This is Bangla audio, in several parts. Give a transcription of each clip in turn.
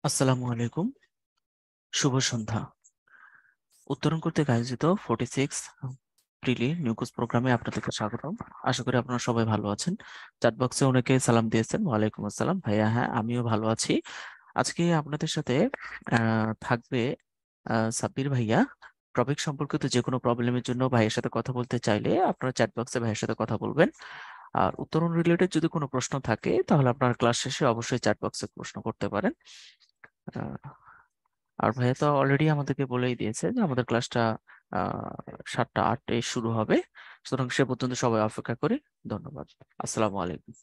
আসসালামু আলাইকুম। শুভ সন্ধ্যা। উত্তরণ কর্তৃক আয়োজিত 46 প্রিলি নিউকোজ প্রোগ্রামে আপনাদেরকে স্বাগতম। আশা করি আপনারা সবাই ভালো আছেন। চ্যাট বক্সে অনেকে সালাম দিয়েছেন। ওয়ালাইকুম আসসালাম ভাইয়া। হ্যাঁ, আমিও ভালো আছি। আজকে আপনাদের সাথে থাকবে সাব্বির ভাইয়া। টপিক সম্পর্কিত যে কোনো প্রবলেমের জন্য ভাইয়ের সাথে কথা বলতে চাইলে আপনারা চ্যাট বক্সে ভাইয়ের সাথে কথা বলবেন। আর উত্তরণ রিলেটেড যদি কোনো প্রশ্ন থাকে তাহলে আপনার ক্লাস শেষে অবশ্যই চ্যাট বক্সে প্রশ্ন করতে পারেন। আহ, আর ভাইয়া তো অলরেডি আমাদেরকে বলেই দিয়েছে যে আমাদের ক্লাসটা 7টা 8টায় শুরু হবে। সুতরাং সে পর্যন্ত সবাই অপেক্ষা করি। ধন্যবাদ। আসসালামু আলাইকুম।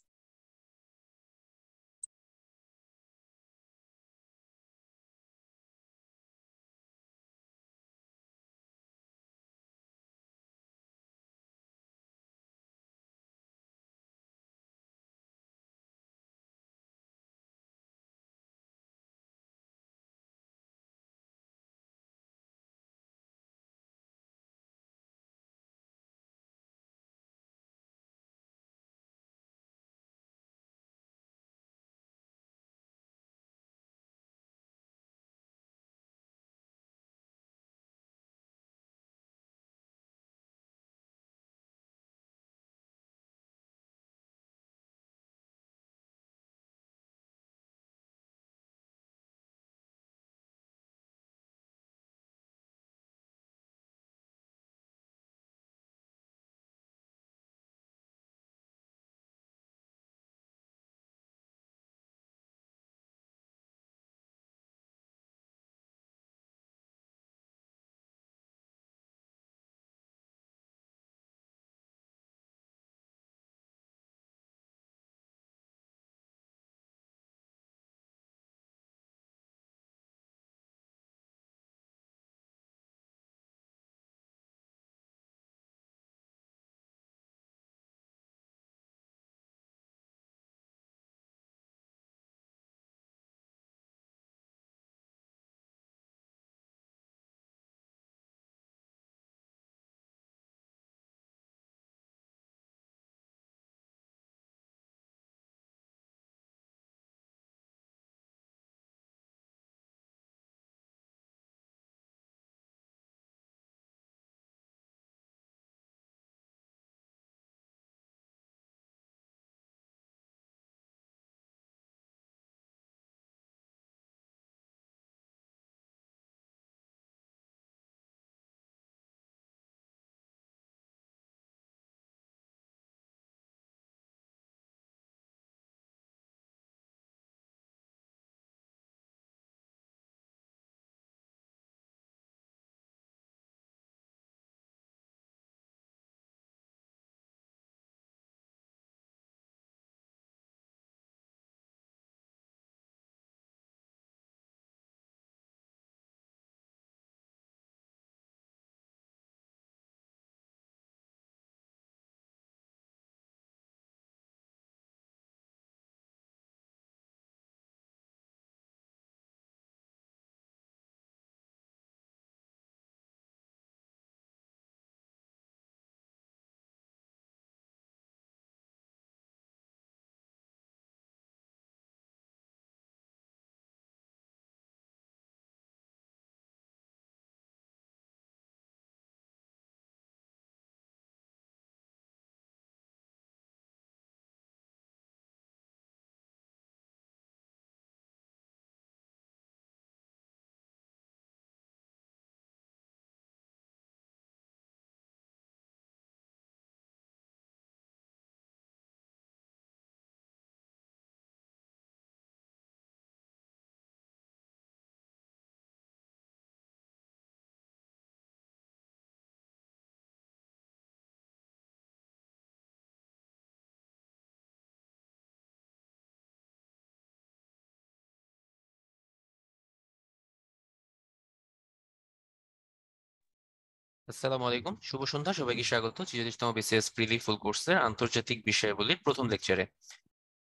আসসালামু আলাইকুম, শুভ সন্ধ্যা। সবাইকে স্বাগত 46তম বিসিএস প্রিলি ফুল কোর্সের আন্তর্জাতিক বিষয়াবলীর প্রথম লেকচারে।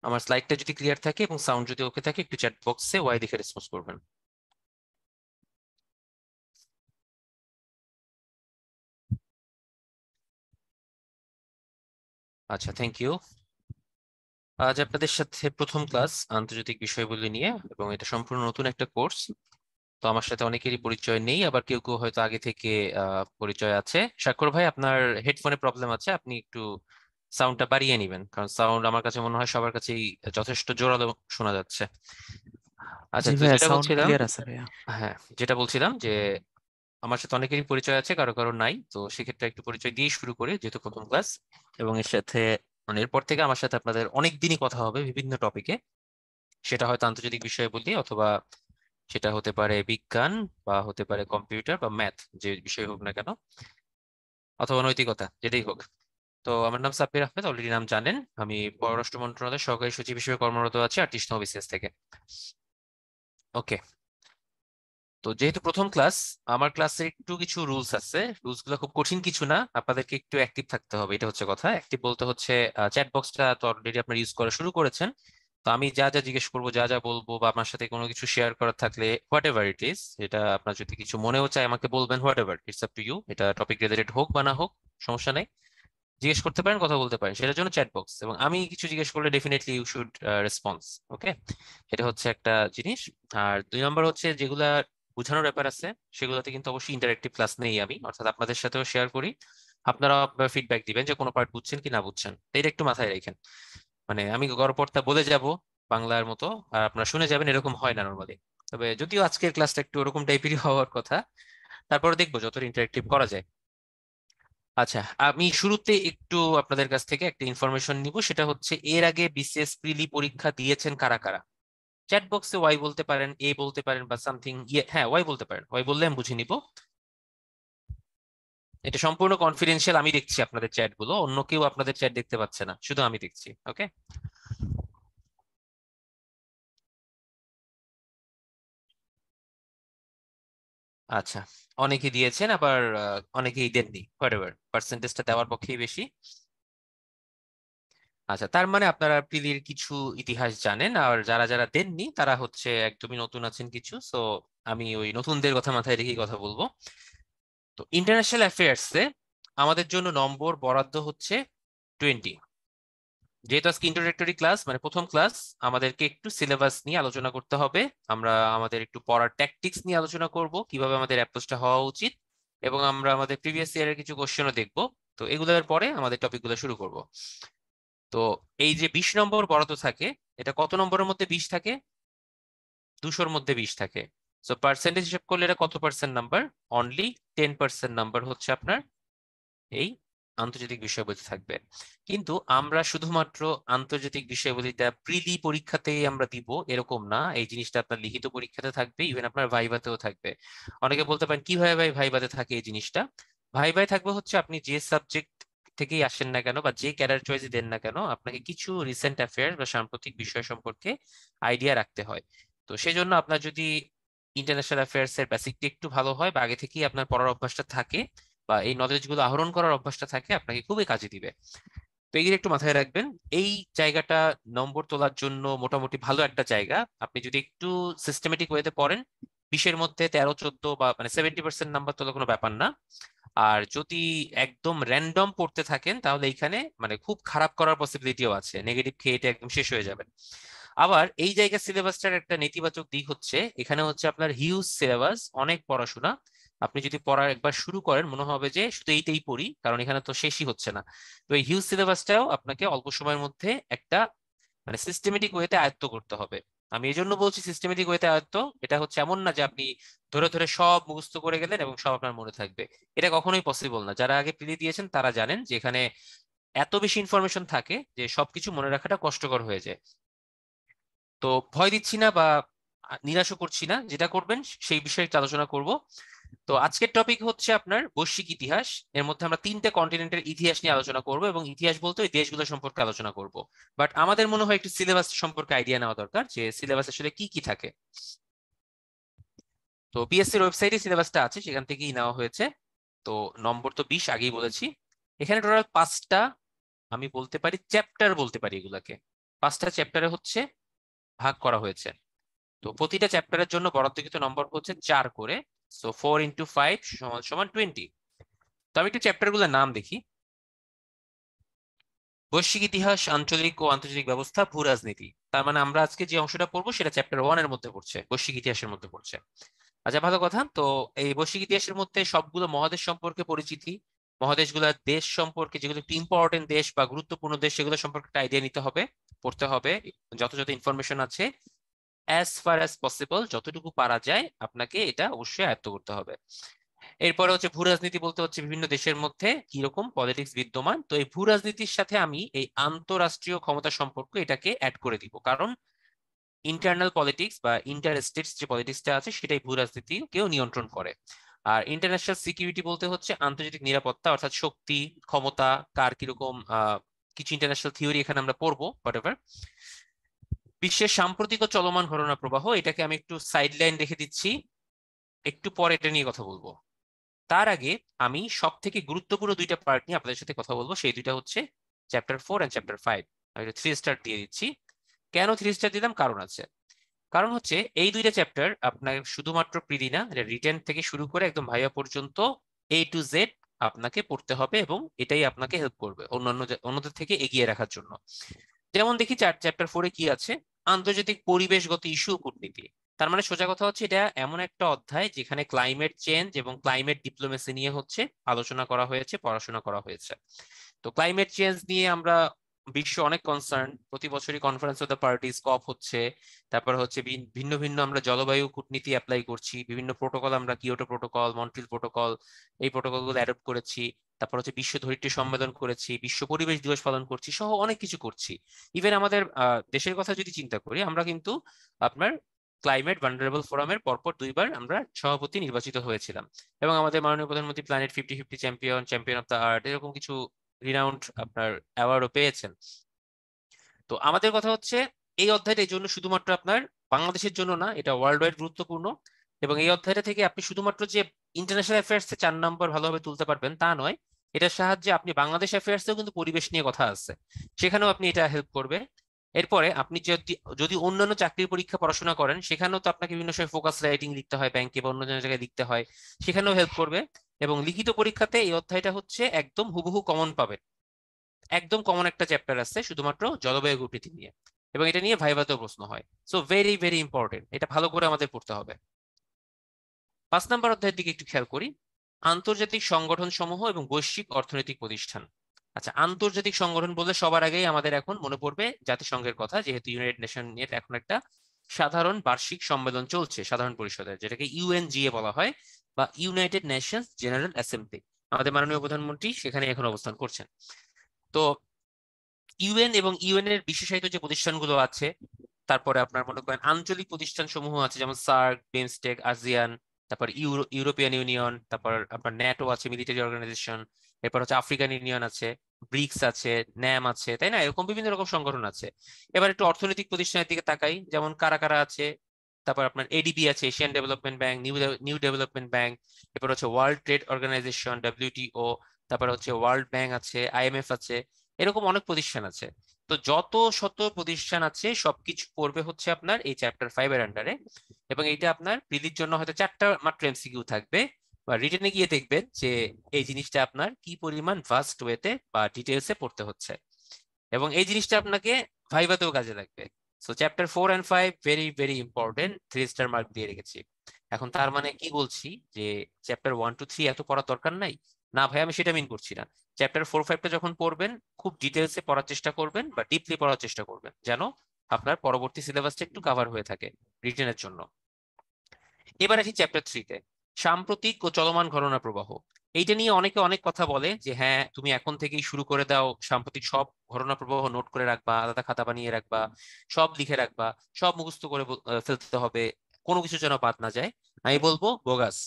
আমার স্লাইডটা যদি ক্লিয়ার থাকে এবং সাউন্ড যদি ওকে থাকে, একটু চ্যাট বক্সে ওয়াই দেখে রেসপন্স করবেন। আচ্ছা, থ্যাংক ইউ। আজ আপনাদের সাথে প্রথম ক্লাস আন্তর্জাতিক বিষয়গুলি নিয়ে, এবং এটা সম্পূর্ণ নতুন একটা কোর্স। তো আমার সাথে অনেকেরই পরিচয় নেই, আবার কেউ কেউ হয়তো আগে থেকে পরিচয় আছে। স্বাক্ষর ভাই, আপনার হেডফোনে প্রবলেম আছে, আপনি একটু সাউন্ডটা বাড়িয়ে নেবেন, কারণ সাউন্ড আমার কাছে মনে হয় সবার কাছেই যথেষ্ট জোরালো শোনা যাচ্ছে। আচ্ছা, জি তো ভাইয়া, যেটা সাউন্ড বলছিলাম, ক্লিয়ার আছে ভাইয়া। হ্যাঁ, যেটা বলছিলাম যে আমার সাথে অনেকেরই পরিচয় আছে, কারো কারো নাই। তো সেক্ষেত্রে একটু পরিচয় দিয়ে শুরু করি, যেহেতু প্রথম ক্লাস। এবং এর সাথে মানে এরপর থেকে আমার সাথে আপনাদের অনেক দিনই কথা হবে বিভিন্ন টপিকে। সেটা হয়তো আন্তর্জাতিক বিষয় বলি, অথবা সেটা হতে পারে বিজ্ঞান, বা হতে পারে কম্পিউটার বা ম্যাথ, যে বিষয় হোক না কেন, অথবা নৈতিকতা, যেটাই হোক। তো আমার নাম সাব্বির আহমেদ, অলরেডি নাম জানেন। আমি পররাষ্ট্র মন্ত্রণালয়ের সহকারী সচিব হিসেবে কর্মরত আছি 38তম বিসিএস থেকে। ওকে। তো যেহেতু প্রথম ক্লাস, আমার ক্লাসের একটু কিছু রুলস আছে। রুলস গুলো খুব কঠিন কিছু না, আপনাদেরকে একটু অ্যাক্টিভ থাকতে হবে, এটা হচ্ছে কথা। অ্যাক্টিভ বলতে হচ্ছে চ্যাট বক্সটা তো অলরেডি আপনারা ইউজ করা শুরু করেছেন। তো আমি যা যা জিজ্ঞেস করবো, যা যা বলবো, বা আপনার সাথে কোনো কিছু শেয়ার করার থাকলে, হোয়াট এভার ইট ইজ, এটা আপনার যদি কিছু মনেও চায় আমাকে বলবেন, whatever, it's up to you. এটা টপিক রিলেটেড হোক বা না হোক, সমস্যা নেই, জিজ্ঞেস করতে পারেন, কথা বলতে পারেন, সেটার জন্য চ্যাট বক্স। এবং আমি কিছু জিজ্ঞেস করলে ডেফিনেটলি ইউ শুড রেসপন্স। ওকে, এটা হচ্ছে একটা জিনিস। আর 2 নম্বর হচ্ছে, যেগুলা বোঝানোর ব্যাপার আছে সেগুলোতে কিন্তু অবশ্যই ইন্টারেক্টিভ ক্লাস নেই আমি, অর্থাৎ আপনাদের সাথেও শেয়ার করি। আপনারা ফিডব্যাক দিবেন যে কোনো পার্ট বুঝছেন কি না বুঝছেন, তো এটা একটু মাথায় রাখেন। মানে আমি গড়পড়তা বলে যাব বাংলার মতো, আর আপনারা শুনে যাবেন, এরকম হয় না নর্মালি। তবে যদিও আজকের ক্লাসটা একটু ওরকম টাইপেরই হওয়ার কথা, তারপরে দেখবো যতটা ইন্টারেক্টিভ করা যায়। আচ্ছা, আমি শুরুতে একটু আপনাদের কাছ থেকে একটা ইনফরমেশন নিব, সেটা হচ্ছে এর আগে বিসিএস প্রিলি পরীক্ষা দিয়েছেন কারা কারা। চ্যাট বক্সে ওয়াই বলতে পারেন, এ বলতে পারেন, বা সামথিং, হ্যাঁ ওয়াই বলতে পারেন, ওয়াই বললে আমি বুঝে নিব। এটা সম্পূর্ণ কনফিডেন্সিয়াল, আমি দেখছি আপনাদের চ্যাট গুলো, অন্য কেউ আপনাদের চ্যাট দেখতে পাচ্ছে না, শুধু আমি দেখছি। ওকে। আচ্ছা, অনেকে দিয়েছেন, আবার অনেকেই দেননি, হোয়াটএভার, পার্সেন্টেজটা দেওয়ার পক্ষেই বেশি। আচ্ছা, তার মানে আপনারা প্রিলির কিছু ইতিহাস জানেন, আর যারা যারা দেননি তারা হচ্ছে একদমই নতুন আছেন কিছু। সো আমি ওই নতুনদের কথা মাথায় রেখেই কথা বলবো। তো ইন্টারন্যাশনাল অ্যাফেয়ার্সে আমাদের জন্য নম্বর বরাদ্দ হচ্ছে 20। যেহেতু আজকে ইন্ট্রোডাক্টরি ক্লাস, মানে প্রথম ক্লাস, আমাদেরকে একটু সিলেবাস নিয়ে আলোচনা করতে হবে। আমরা আমাদের একটু পড়ার ট্যাকটিক্স নিয়ে আলোচনা করব, কিভাবে আমাদের অ্যাপ্রোচটা হওয়া উচিত, এবং আমরা আমাদের প্রিভিয়াস ইয়ারের কিছু কোশ্চেনও দেখবো। তো এগুলোর পরে আমাদের টপিকগুলো শুরু করব। তো এই যে 20 নম্বর বরাদ্দ থাকে, এটা কত নম্বরের মধ্যে 20 থাকে? 200-র মধ্যে 20 থাকে। সো পার্সেন্টেজ হিসাব করলে এটা কত পার্সেন্ট নাম্বার? অনলি 10% নাম্বার হচ্ছে আপনার এই আন্তর্জাতিক বিষয়াবলী থাকবে। কিন্তু আমরা শুধুমাত্র আন্তর্জাতিক বিষয়াবলীটা প্রিলি পরীক্ষাতেই আমরা দিব এরকম না, এই জিনিসটা আপনার লিখিত পরীক্ষাতে থাকবে, ইভেন আপনার ভাইভাতেও থাকবে। অনেকে বলতে পারেন কিভাবে ভাই ভাইভাতে থাকে এই জিনিসটা। ভাইভাই থাকবে হচ্ছে, আপনি যে সাবজেক্ট থেকেই আসেন না কেন, বা যে ক্যারিয়ার চয়েস দেন না কেন, আপনাকে কিছু রিসেন্ট অ্যাফেয়ার্স বা সাম্প্রতিক বিষয় সম্পর্কে আইডিয়া রাখতে হয়। তো সেই জন্য আপনার যদি ইন্টারন্যাশনাল অ্যাফেয়ার্স এর বেসিকটি একটু ভালো হয়, বা আগে থেকেই আপনার পড়ার অভ্যাসটা থাকে, বা এই নলেজ গুলো আহরণ করার অভ্যাসটা থাকে, আপনাকে খুবই কাজে দিবে। তো এইগুলো একটু মাথায় রাখবেন। এই জায়গাটা নম্বর তোলার জন্য মোটামুটি ভালো একটা জায়গা। আপনি যদি একটু সিস্টেমেটিক ওয়েতে পড়েন, 20-এর মধ্যে 13-14 বা মানে 70% নাম্বার তোলা কোনো ব্যাপার না। আর যদি একদম র্যান্ডম পড়তে থাকেন, তাহলে এইখানে মানে খুব খারাপ করার পসিবিলিটিও আছে, নেগেটিভ খেয়ে এটা একদম শেষ হয়ে যাবেন। আবার এই জায়গায় সিলেবাসটার একটা নেতিবাচক দিক হচ্ছে, এখানে হচ্ছে আপনার হিউজ সিলেবাস, অনেক পড়াশোনা। আপনি যদি পড়া একবার শুরু করেন, মনে হবে যে শুধু এইটাই পড়ি, কারণ এখানে তো শেষই হচ্ছে না। তো এই হিউজ সিলেবাসটাও আপনাকে অল্প সময়ের মধ্যে একটা মানে সিস্টেমেটিক ওয়েতে আয়ত্ত করতে হবে। আমি এই জন্য বলছি সিস্টেমেটিক ওয়েতে আয়ত্ত, এটা হচ্ছে এমন না যে আপনি ধরে ধরে সব মুখস্থ করে গেলেন এবং সব আপনার মনে থাকবে। এটা কখনোই পসিবল না, যারা আগে প্রিলি দিয়েছেন তারা জানেন যে এখানে এত বেশি ইনফরমেশন থাকে যে সবকিছু মনে রাখাটা কষ্টকর হয়ে যায়। তো ভয় দিচ্ছি না বা নিরাশও করছি না, যেটা করবেন সেই বিষয়ে একটু আলোচনা করব। তো আজকের টপিক হচ্ছে আপনার বৈশ্বিক ইতিহাস। এর মধ্যে আমরা 3টে কন্টিনেন্টের ইতিহাস নিয়ে আলোচনা করব, এবং ইতিহাস বলতে ওই দেশগুলো সম্পর্কে আলোচনা করব। বাট আমাদের মনে হয় একটু সিলেবাস সম্পর্কে আইডিয়া নেওয়া দরকার, যে সিলেবাস আসলে কি কি থাকে। তো পিএসসির ওয়েবসাইটে সিলেবাসটা আছে, সেখান থেকেই নেওয়া হয়েছে। তো নম্বর তো 20 আগেই বলেছি। এখানে টোটাল 5টা, আমি বলতে পারি চ্যাপ্টার বলতে পারি এগুলাকে, 5টা চ্যাপ্টারে হচ্ছে ভাগ করা হয়েছে। তো প্রতিটা চ্যাপ্টারের জন্য বরাদ্দকৃত নম্বর হচ্ছে 4 করে। সো 4 × 5 = 20। তো আমি একটু চ্যাপ্টার গুলোর নাম দেখি। বৈশ্বিক ইতিহাস, আঞ্চলিক ও আন্তর্জাতিক ব্যবস্থা, ভূ রাজনীতি। তার মানে আমরা আজকে যে অংশটা পড়বো সেটা চ্যাপ্টার 1 এর মধ্যে পড়ছে, বৈশ্বিক ইতিহাসের মধ্যে পড়ছে। আচ্ছা, ভালো কথা। তো এই বৈশ্বিক ইতিহাসের মধ্যে সবগুলো মহাদেশ সম্পর্কে পরিচিতি, মহাদেশগুলোর দেশ সম্পর্কে, যেগুলো একটু ইম্পর্টেন্ট দেশ বা গুরুত্বপূর্ণ দেশ, সেগুলো সম্পর্কে একটা আইডিয়া নিতে হবে, পড়তে হবে। যত যত ইনফরমেশন আছে অ্যাজ ফার অ্যাজ পসিবল, যতটুকু পারা যায় আপনাকে এটা অবশ্যই আয়ত্ত করতে হবে। এরপরে হচ্ছে ভূ রাজনীতি, বলতে হচ্ছে বিভিন্ন দেশের মধ্যে কিরকম পলিটিক্স বিদ্যমান। তো এই ভূ রাজনীতির সাথে আমি এই আন্তঃরাষ্ট্রীয় ক্ষমতা সম্পর্ক এটাকে অ্যাড করে দিব, কারণ ইন্টারনাল পলিটিক্স বা ইন্টার স্টেটস যে পলিটিক্সটা আছে সেটাই ভূ রাজনীতিকেও নিয়ন্ত্রণ করে। আর ইন্টারন্যাশনাল সিকিউরিটি বলতে হচ্ছে আন্তর্জাতিক নিরাপত্তা, অর্থাৎ শক্তি, ক্ষমতা কার কিরকম, কিছু ইন্টারন্যাশনাল থিওরি এখানে আমরা পড়বো হোয়াটএভার। বিশ্বের সাম্প্রতিক ও চলমান ঘটনা প্রবাহ, এটাকে আমি একটু সাইড লাইন রেখে দিচ্ছি, একটু পরে এটা নিয়ে কথা বলবো। তার আগে আমি সব থেকে গুরুত্বপূর্ণ দুইটা পার্ট নিয়ে আপনাদের সাথে কথা বলবো, সেই দুইটা হচ্ছে চ্যাপ্টার 4 এন্ড চ্যাপ্টার 5। আমি 3 স্টার দিয়ে দিচ্ছি। কেন 3 স্টার দিলাম, কারণ আছে। কারণ হচ্ছে এই দুইটা চ্যাপ্টার আপনার শুধুমাত্র প্রিলি না, রিটেন থেকে শুরু করে একদম ভাইয়া পর্যন্ত A to Z আপনাকে পড়তে হবে, এবং এটাই আপনাকে হেল্প করবে অন্যদের থেকে এগিয়ে রাখার জন্য। যেমন দেখি চ্যাপ্টার 4-এ কি আছে, আন্তর্জাতিক পরিবেশগত ইস্যু ও কূটনীতি। তার মানে সোজা কথা হচ্ছে এটা এমন একটা অধ্যায় যেখানে ক্লাইমেট চেঞ্জ এবং ক্লাইমেট ডিপ্লোমেসি নিয়ে হচ্ছে আলোচনা করা হয়েছে, পড়াশোনা করা হয়েছে। তো ক্লাইমেট চেঞ্জ নিয়ে আমরা বিশ্ব অনেক কনসার্ন, প্রতি বছরই কনফারেন্স অফ দ্য পার্টিস কপ হচ্ছে। তারপর হচ্ছে ভিন্ন ভিন্ন আমরা জলবায়ু কূটনীতি অ্যাপ্লাই করছি, বিভিন্ন প্রোটোকল, আমরা কিয়োটো প্রোটোকল, মন্ট্রিল প্রোটোকল, এই প্রোটোকলগুলো অ্যাডপ্ট করেছি। তারপর হচ্ছে বিশ্ব ধরিত্রী সম্মেলন করেছি, বিশ্ব পরিবেশ দিবস পালন করছি, সহ অনেক কিছু করছি। ইভেন আমাদের দেশের কথা যদি চিন্তা করি, আমরা কিন্তু আপনার ক্লাইমেট ভালনারেবল ফোরামের পরপর 2বার আমরা সভাপতি নির্বাচিত হয়েছিলাম, এবং আমাদের মাননীয় প্রধানমন্ত্রী planet 50-50 champion, champion of the earth, এরকম কিছু রিনাউন্ড আপনার অ্যাওয়ার্ডও পেয়েছেন। তো আমাদের কথা হচ্ছে এই অধ্যায়টা এই জন্য শুধুমাত্র আপনার বাংলাদেশের জন্য না, এটা ওয়ার্ল্ড ওয়াইড গুরুত্বপূর্ণ। এবং এই অধ্যায়টা থেকে আপনি শুধুমাত্র যে ইন্টারন্যাশনাল অ্যাফেয়ার্স 4 নম্বর ভালোভাবে তুলতে পারবেন তা নয়, এটার সাহায্যে আপনি বাংলাদেশ অ্যাফেয়ার্সেও কিন্তু পরিবেশ নিয়ে কথা আছে, সেখানেও আপনি এটা হেল্প করবে। এরপরে আপনি যদি যদি অন্যান্য চাকরির পরীক্ষা পড়াশোনা করেন, সেখানেও তো আপনাকে বিভিন্ন সময় ফোকাস রাইটিং লিখতে হয়, ব্যাংকে বা অন্য জায়গায় লিখতে হয়, সেখানেও হেল্প করবে। এবং লিখিত পরীক্ষাতে এই অধ্যায়টা হচ্ছে একদম হুবহু কমন পাবেন, একদম কমন একটা চ্যাপ্টার আছে শুধুমাত্র জলবায়ু কূটনীতি নিয়ে, এবং এটা নিয়ে ভাইভাতেও প্রশ্ন হয়। সো ভেরি ভেরি ইম্পর্টেন্ট, এটা ভালো করে আমাদের পড়তে হবে। 5 নম্বর অধ্যায়ের দিকে একটু খেয়াল করি, আন্তর্জাতিক সংগঠন সমূহ এবং বৈশ্বিক অর্থনৈতিক প্রতিষ্ঠান। আচ্ছা, আন্তর্জাতিক সংগঠন বললে সবার আগেই আমাদের এখন মনে পড়বে জাতিসংঘের কথা, যেহেতু ইউনাইটেড নেশনের এখন একটা সাধারণ বার্ষিক সম্মেলন চলছে সাধারণ পরিষদের, যেটাকে ইউএনজিএ বলা হয়, বা ইউনাইটেড নেশনস জেনারেল অ্যাসেম্বলি। আমাদের মাননীয় প্রধানমন্ত্রী সেখানে এখন অবস্থান করছেন। তো ইউএন এবং ইউএন এর বিশেষায়িত যে প্রতিষ্ঠানগুলো আছে, তারপরে আপনার মনে করেন আঞ্চলিক প্রতিষ্ঠান সমূহ আছে, যেমন সার্ক, বিমস্টেক, আসিয়ান, তারপর ইউরোপিয়ান ইউনিয়ন, তারপর আপনার ন্যাটো আছে, মিলিটারি অর্গানাইজেশন, এরপর হচ্ছে আফ্রিকান ইউনিয়ন আছে, ব্রিক্স আছে, ন্যাম আছে, তাই না? এরকম বিভিন্ন রকম সংগঠন আছে। এবার একটু অর্থনৈতিক প্রতিষ্ঠানের দিকে তাকাই, যেমন কারা কারা আছে। তারপর আপনার এডিবি আছে, Asian development bank, new development bank. এরপর হচ্ছে ওয়ার্ল্ড ট্রেড অর্গানাইজেশন, ডব্লিউটিও। তারপর হচ্ছে ওয়ার্ল্ড ব্যাংক আছে, আইএমএফ আছে, এরকম অনেক প্রতিষ্ঠান আছে। তো যত শত প্রতিষ্ঠান আছে সবকিছু পড়বে হচ্ছে আপনার এই চ্যাপ্টার 5 এর আন্ডারে। এবং এইটা আপনার প্রিলির জন্য হয়তো 4টা মাত্র এমসিকিউ থাকবে, বা রিটেনে গিয়ে দেখবেন যে এই জিনিসটা আপনার কি পরিমাণ ভাস্ট ওয়েতে বা ডিটেলসে পড়তে হচ্ছে, এবং এই জিনিসটা আপনাকে ভাইভাতেও কাজে লাগবে। So chapter 4 and 5 very very important, 3 star mark দিয়ে রেখেছি। এখন তার মানে কি বলছি, যে চ্যাপ্টার 1 to 3 এত পড়ার দরকার নাই? না ভাই, আমি সেটা মিন করছি না। চ্যাপ্টার 4-5টা যখন পড়বেন, খুব ডিটেলসে পড়ার চেষ্টা করবেন বা ডিপলি পড়ার চেষ্টা করবেন, যেন আপনার পরবর্তী সিলেবাসটা একটু কভার হয়ে থাকে রিটেনের জন্য। এবার আসি চ্যাপ্টার 3-তে, সাম্প্রতিক ও চলমান ঘটনা প্রবাহ। এইটা নিয়ে অনেকে অনেক কথা বলে যে হ্যাঁ, তুমি এখন থেকেই শুরু করে দাও, সাম্প্রতিক সব ঘটনা প্রবাহ নোট করে রাখবা, আলাদা খাতা বানিয়ে রাখবা, সব লিখে রাখবা, সব মুখস্থ করে ফেলতে হবে, কোনো কিছু যেন বাদ না যায়। আমি বলবো বোগাস।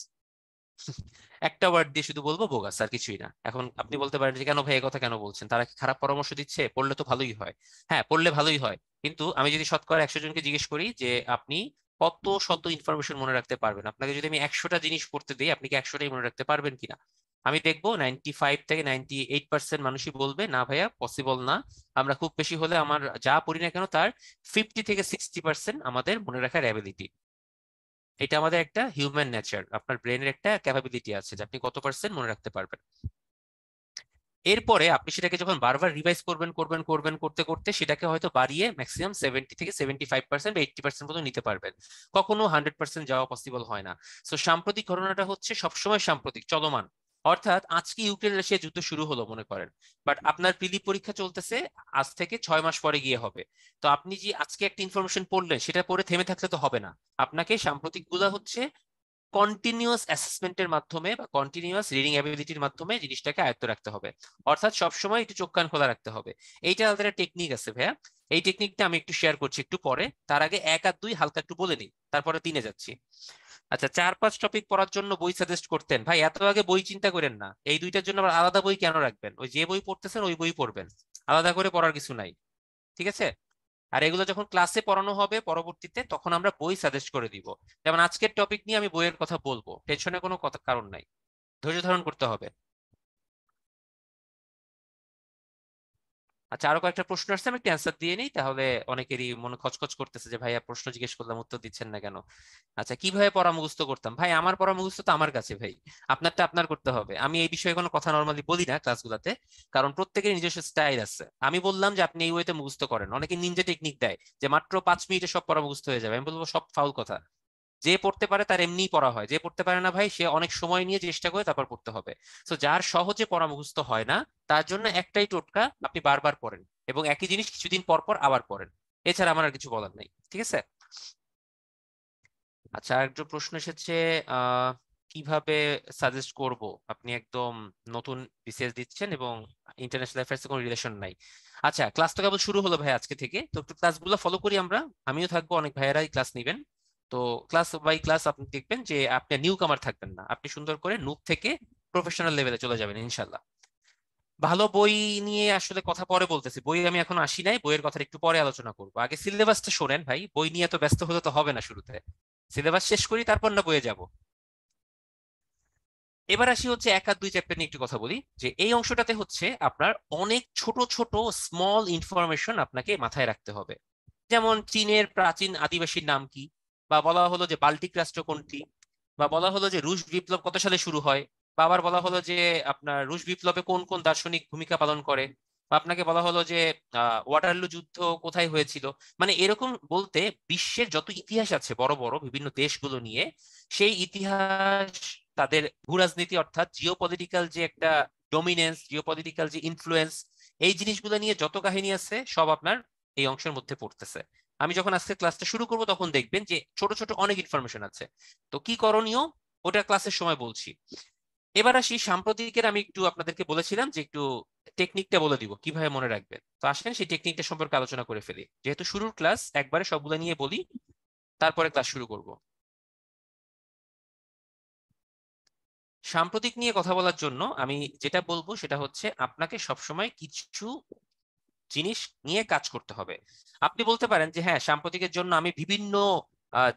একটা ওয়ার্ড দিয়ে শুধু বলবো বোগাস, আর কিছুই না। এখন আপনি বলতে পারেন যে কেন ভাই এই কথা কেন বলছেন, তারা কি খারাপ পরামর্শ দিচ্ছে? পড়লে তো ভালোই হয়। হ্যাঁ, পড়লে ভালোই হয়, কিন্তু আমি যদি শতকরা 100 জনকে জিজ্ঞেস করি যে আপনি কত শত ইনফরমেশন মনে রাখতে পারবেন, আপনাকে যদি আমি 100টা জিনিস পড়তে দিই, আপনি কি 100টাই মনে রাখতে পারবেন কিনা? আমি দেখবো 95 থেকে 98% মানুষই বলবে না ভাইয়া, পসিবল না। আমরা খুব বেশি হলে আমার যা পড়ি না কেন তার 50 থেকে 60% আমাদের মনে রাখার অ্যাবিলিটি। এটা আমাদের একটা হিউম্যান নেচার, আপনার ব্রেনের একটা ক্যাপাবিলিটি আছে যে আপনি কত পার্সেন্ট মনে রাখতে পারবেন। এরপরে আপনি সেটাকে যখন বারবার রিভাইজ করবেন করবেন করবেন করতে করতে সেটাকে হয়তো বাড়িয়ে ম্যাক্সিমাম 70 থেকে 75% বা 80% পর্যন্ত নিতে পারবেন। কখনো 100% যাওয়া পসিবল হয় না। তো সাম্প্রতিক ঘটনাটা হচ্ছে সবসময় সাম্প্রতিক, চলমান। অর্থাৎ আজকে ইউক্রেন রাশিয়া যুদ্ধ শুরু হলো মনে করেন, বাট আপনার প্রিলি পরীক্ষা চলতেছে আজ থেকে 6 মাস পরে গিয়ে হবে। তো আপনি যে আজকে একটা ইনফরমেশন পড়লেন সেটা পড়ে থেমে থাকলে তো হবে না। আপনাকে সাম্প্রতিক গুলা হচ্ছে কন্টিনিউয়াস অ্যাসেসমেন্টের মাধ্যমে বা কন্টিনিউয়াস রিডিং অ্যাবিলিটির মাধ্যমে জিনিসটাকে আয়ত্ত রাখতে হবে। অর্থাৎ সবসময় একটু চোখ কান খোলা রাখতে হবে। এইটা আলাদা একটা টেকনিক আছে ভাইয়া। এই টেকনিকটা আমি একটু শেয়ার করছি একটু পরে। তার আগে 1 আর 2 হালকা একটু বলে নিই, তারপরে 3-এ যাচ্ছি। আচ্ছা, 4-5 টপিক পড়ার জন্য বই সাজেস্ট করতেন ভাই, এত আগে বই চিন্তা করেন না। এই দুইটার জন্য আবার আলাদা বই কেন রাখবেন? ওই যে বই পড়তেছেন ওই বই পড়বেন, আলাদা করে পড়ার কিছু নাই। ঠিক আছে? আর এগুলো যখন ক্লাসে পড়ানো হবে পরবর্তীতে তখন আমরা বই সাজেস্ট করে দিব। যেমন আজকের টপিক নিয়ে আমি বইয়ের কথা বলবো, টেনশনের কোনো কথা কারণ নাই, ধৈর্য ধারণ করতে হবে। আচ্ছা, আরো কয়েকটা প্রশ্ন আসছে, আমি একটু অ্যান্সার দিয়ে নিই, তাহলে অনেকেরই মনে খচখচ করতেছে যে ভাইয়া প্রশ্ন জিজ্ঞেস করলাম উত্তর দিচ্ছেন না কেন। আচ্ছা, কিভাবে পড়া মুখস্থ করতাম? ভাই আমার পড়া মুখস্থ তো আমার কাছে ভাই, আপনারটা আপনার করতে হবে। আমি এই বিষয়ে কোনো কথা নর্মালি বলি না ক্লাসগুলোতে, কারণ প্রত্যেকের নিজস্ব স্টাইল আছে। আমি বললাম যে আপনি এই ওয়েতে মুখস্থ করেন, অনেকে নিনজা টেকনিক দেয় যে মাত্র 5 মিনিটে সব পড়া মুখস্থ হয়ে যাবে। আমি বলবো সব ফাউল কথা। যে পড়তে পারে তার এমনিই পড়া হয়, যে পড়তে পারে না ভাই সে অনেক সময় নিয়ে চেষ্টা করে তারপর পড়তে হবে। তো যার সহজে পড়া মুখস্থ হয় না তার জন্য একটাই টোটকা, আপনি বারবার পড়েন এবং একই জিনিস কিছুদিন পর পর আবার পড়েন। এছাড়া আমার আর কিছু বলার নেই। ঠিক আছে? আচ্ছা, আরেকটা প্রশ্ন এসেছে, আহ কিভাবে সাজেস্ট করব? আপনি একদম নতুন বিসিএস দিচ্ছেন এবং ইন্টারন্যাশনাল অ্যাফেয়ার্স কোনো রিলেশন নাই। আচ্ছা, ক্লাস তো কেবল শুরু হলো ভাই আজকে থেকে, তো একটু ক্লাসগুলো ফলো করি আমরা। আমিও থাকবো, অনেক ভাইয়েরাই ক্লাস নিবেন। তো ক্লাস বাই ক্লাস আপনি দেখবেন যে আপনি নিউ কামার থাকবেন না, আপনি সুন্দর করে নুব থেকে প্রফেশনাল লেভেলে চলে যাবেন ইনশাল্লাহ। ভালো বই নিয়ে আসলে কথা পরে বলতেছি, বই আমি এখন আসি নাই, বইয়ের কথা একটু পরে আলোচনা করবো। আগে সিলেবাসটা শোনেন ভাই, বই নিয়ে তো ব্যস্ত হলে তো হবে না, শুরুতে সিলেবাস শেষ করি তারপর না বইয়ে যাব। এবার আসি হচ্ছে 1 আর 2 চ্যাপ্টার নিয়ে একটু কথা বলি। যে এই অংশটাতে হচ্ছে আপনার অনেক ছোট ছোট স্মল ইনফরমেশন আপনাকে মাথায় রাখতে হবে। যেমন চীনের প্রাচীন আদিবাসীর নাম কি, বা বলা হলো যে বাল্টিক রাষ্ট্র কোনটি, বা বলা হলো যে রুশ বিপ্লব কত সালে শুরু হয়, বা আবার বলা হলো যে আপনার রুশ বিপ্লবে কোন কোন দার্শনিক ভূমিকা পালন করে, বা আপনাকে বলা হলো যে ওয়াটারলু যুদ্ধ কোথায় হয়েছিল। মানে এরকম বলতে বিশ্বের যত ইতিহাস আছে বড় বড় বিভিন্ন দেশগুলো নিয়ে, সেই ইতিহাস, তাদের ভূরাজনীতি অর্থাৎ জিওপলিটিক্যাল যে একটা ডমিনেন্স, জিওপলিটিক্যাল যে ইনফ্লুয়েন্স, এই জিনিসগুলো নিয়ে যত কাহিনী আছে সব আপনার এই অংশের মধ্যে পড়তেছে। আমি যখন আজকে ক্লাসটা শুরু করব তখন দেখবেন যে ছোট ছোট অনেক ইনফরমেশন আছে। তো কি করণীয় ওটা ক্লাসের সময় বলছি। এবার আসি সাম্প্রতিকের, আমি একটু আপনাদেরকে বলেছিলাম যে একটু টেকনিকটা বলে দিব কিভাবে মনে রাখবেন। তো আসেন সেই টেকনিকটা সম্পর্কে আলোচনা করে ফেলি, যেহেতু শুরুর ক্লাস একবারে সবগুলো নিয়ে বলি, তারপরে ক্লাস শুরু করব। সাম্প্রতিক নিয়ে কথা বলার জন্য আমি যেটা বলবো সেটা হচ্ছে আপনাকে সবসময় কিছু জিনিস নিয়ে কাজ করতে হবে। আপনি বলতে পারেন যে হ্যাঁ, সাম্প্রতিকের জন্য আমি বিভিন্ন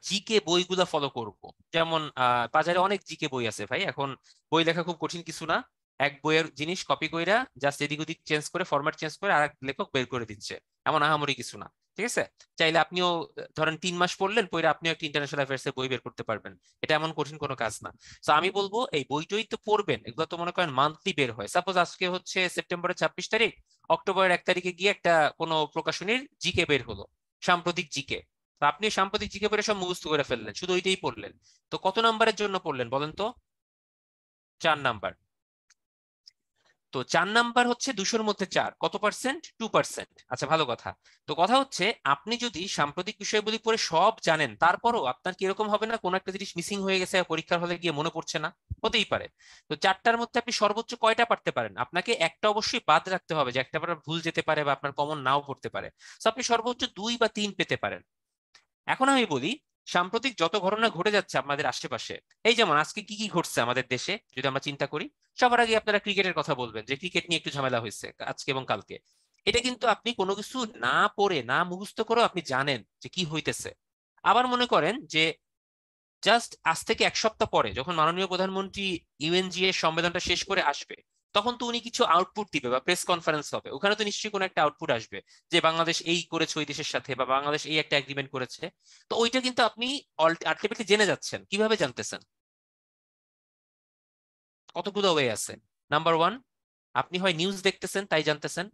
জিকে বইগুলা ফলো করব। যেমন বাজারে অনেক জিকে বই আছে ভাই এখন, বই লেখা খুব কঠিন কিছু না। এক বইয়ের জিনিস কপি কইরা জাস্ট এদিক ওদিক চেঞ্জ করে ফরম্যাট চেঞ্জ করে আর এক লেখক বের করে দিচ্ছে, এমন আহামরি কিছু না। ঠিক আছে? চাইলে আপনিও ধরেন 3 মাস পড়লেন পড়ে আপনিও একটা ইন্টারন্যাশনাল অ্যাফেয়ার্স এর বই বের করতে পারবেন। এটা এমন কঠিন কোনো কাজ না। তো আমি বলবো এই বইটই তো পড়বেন, এগুলো তো মনে করেন মান্থলি বের হয়। সাপোজ আজকে হচ্ছে সেপ্টেম্বরের 26 তারিখ, অক্টোবরের 1 তারিখে গিয়ে একটা কোনো প্রকাশনীর জিকে বের হলো, সাম্প্রতিক জিকে। তো আপনি সাম্প্রতিক জিকে পড়ে সব মুখস্থ করে ফেললেন, শুধু ওইটাই পড়লেন। তো কত নাম্বারের জন্য পড়লেন বলেন তো? 4 নাম্বার। তো 4 নাম্বার হচ্ছে 200-র মধ্যে 4 কত পার্সেন্ট? 2%। আচ্ছা, ভালো কথা। তো কথা হচ্ছে আপনি যদি সাম্প্রতিক বিষয়গুলি পড়ে সব জানেন তারপরও আপনার কি এরকম হবে না কোনো একটা জিনিস মিসিং হয়ে গেছে আর পরীক্ষার হলে গিয়ে মনে পড়ছে না? হতেই পারে। তো 4টার মধ্যে আপনি সর্বোচ্চ কয়টা পারতে পারেন? আপনাকে একটা অবশ্যই বাদ রাখতে হবে, যে একটা আপনার ভুল যেতে পারে বা আপনার কমন নাও পড়তে পারে। তো আপনি সর্বোচ্চ 2 বা 3 পেতে পারেন। এখন আমি বলি সাম্প্রতিক যত ঘটনা ঘটে যাচ্ছে আমাদের আশেপাশে, এই যেমন আজকে কি কি ঘটছে আমাদের দেশে যদি আমরা চিন্তা করি। সবার আগে আপনারা ক্রিকেটের কথা বলবেন, যে ক্রিকেট নিয়ে একটু ঝামেলা হয়েছে আজকে এবং কালকে। এটা কিন্তু আপনি কোনো কিছু না পড়ে না মুখস্থ করেও আপনি জানেন যে কি হইতেছে। আবার মনে করেন যে জাস্ট আজ থেকে 1 সপ্তাহ পরে যখন মাননীয় প্রধানমন্ত্রী ইউএনজি এর সম্মেলনটা শেষ করে আসবে, তখন তো উনি কিছু আউটপুট দিবে বা প্রেস কনফারেন্স হবে, ওখানে তো নিশ্চয়ই কোনো একটা আউটপুট আসবে যে বাংলাদেশ এই করেছে ওই দেশের সাথে, বা বাংলাদেশ এই একটা এগ্রিমেন্ট করেছে। তো ওইটা কিন্তু আপনি আলটিমেটলি জেনে যাচ্ছেন। কিভাবে জানতেছেন? কতগুলো ওয়ে আছে। নাম্বার ওয়ান, আপনি হয় নিউজ দেখতেছেন তাই জানতেছেন,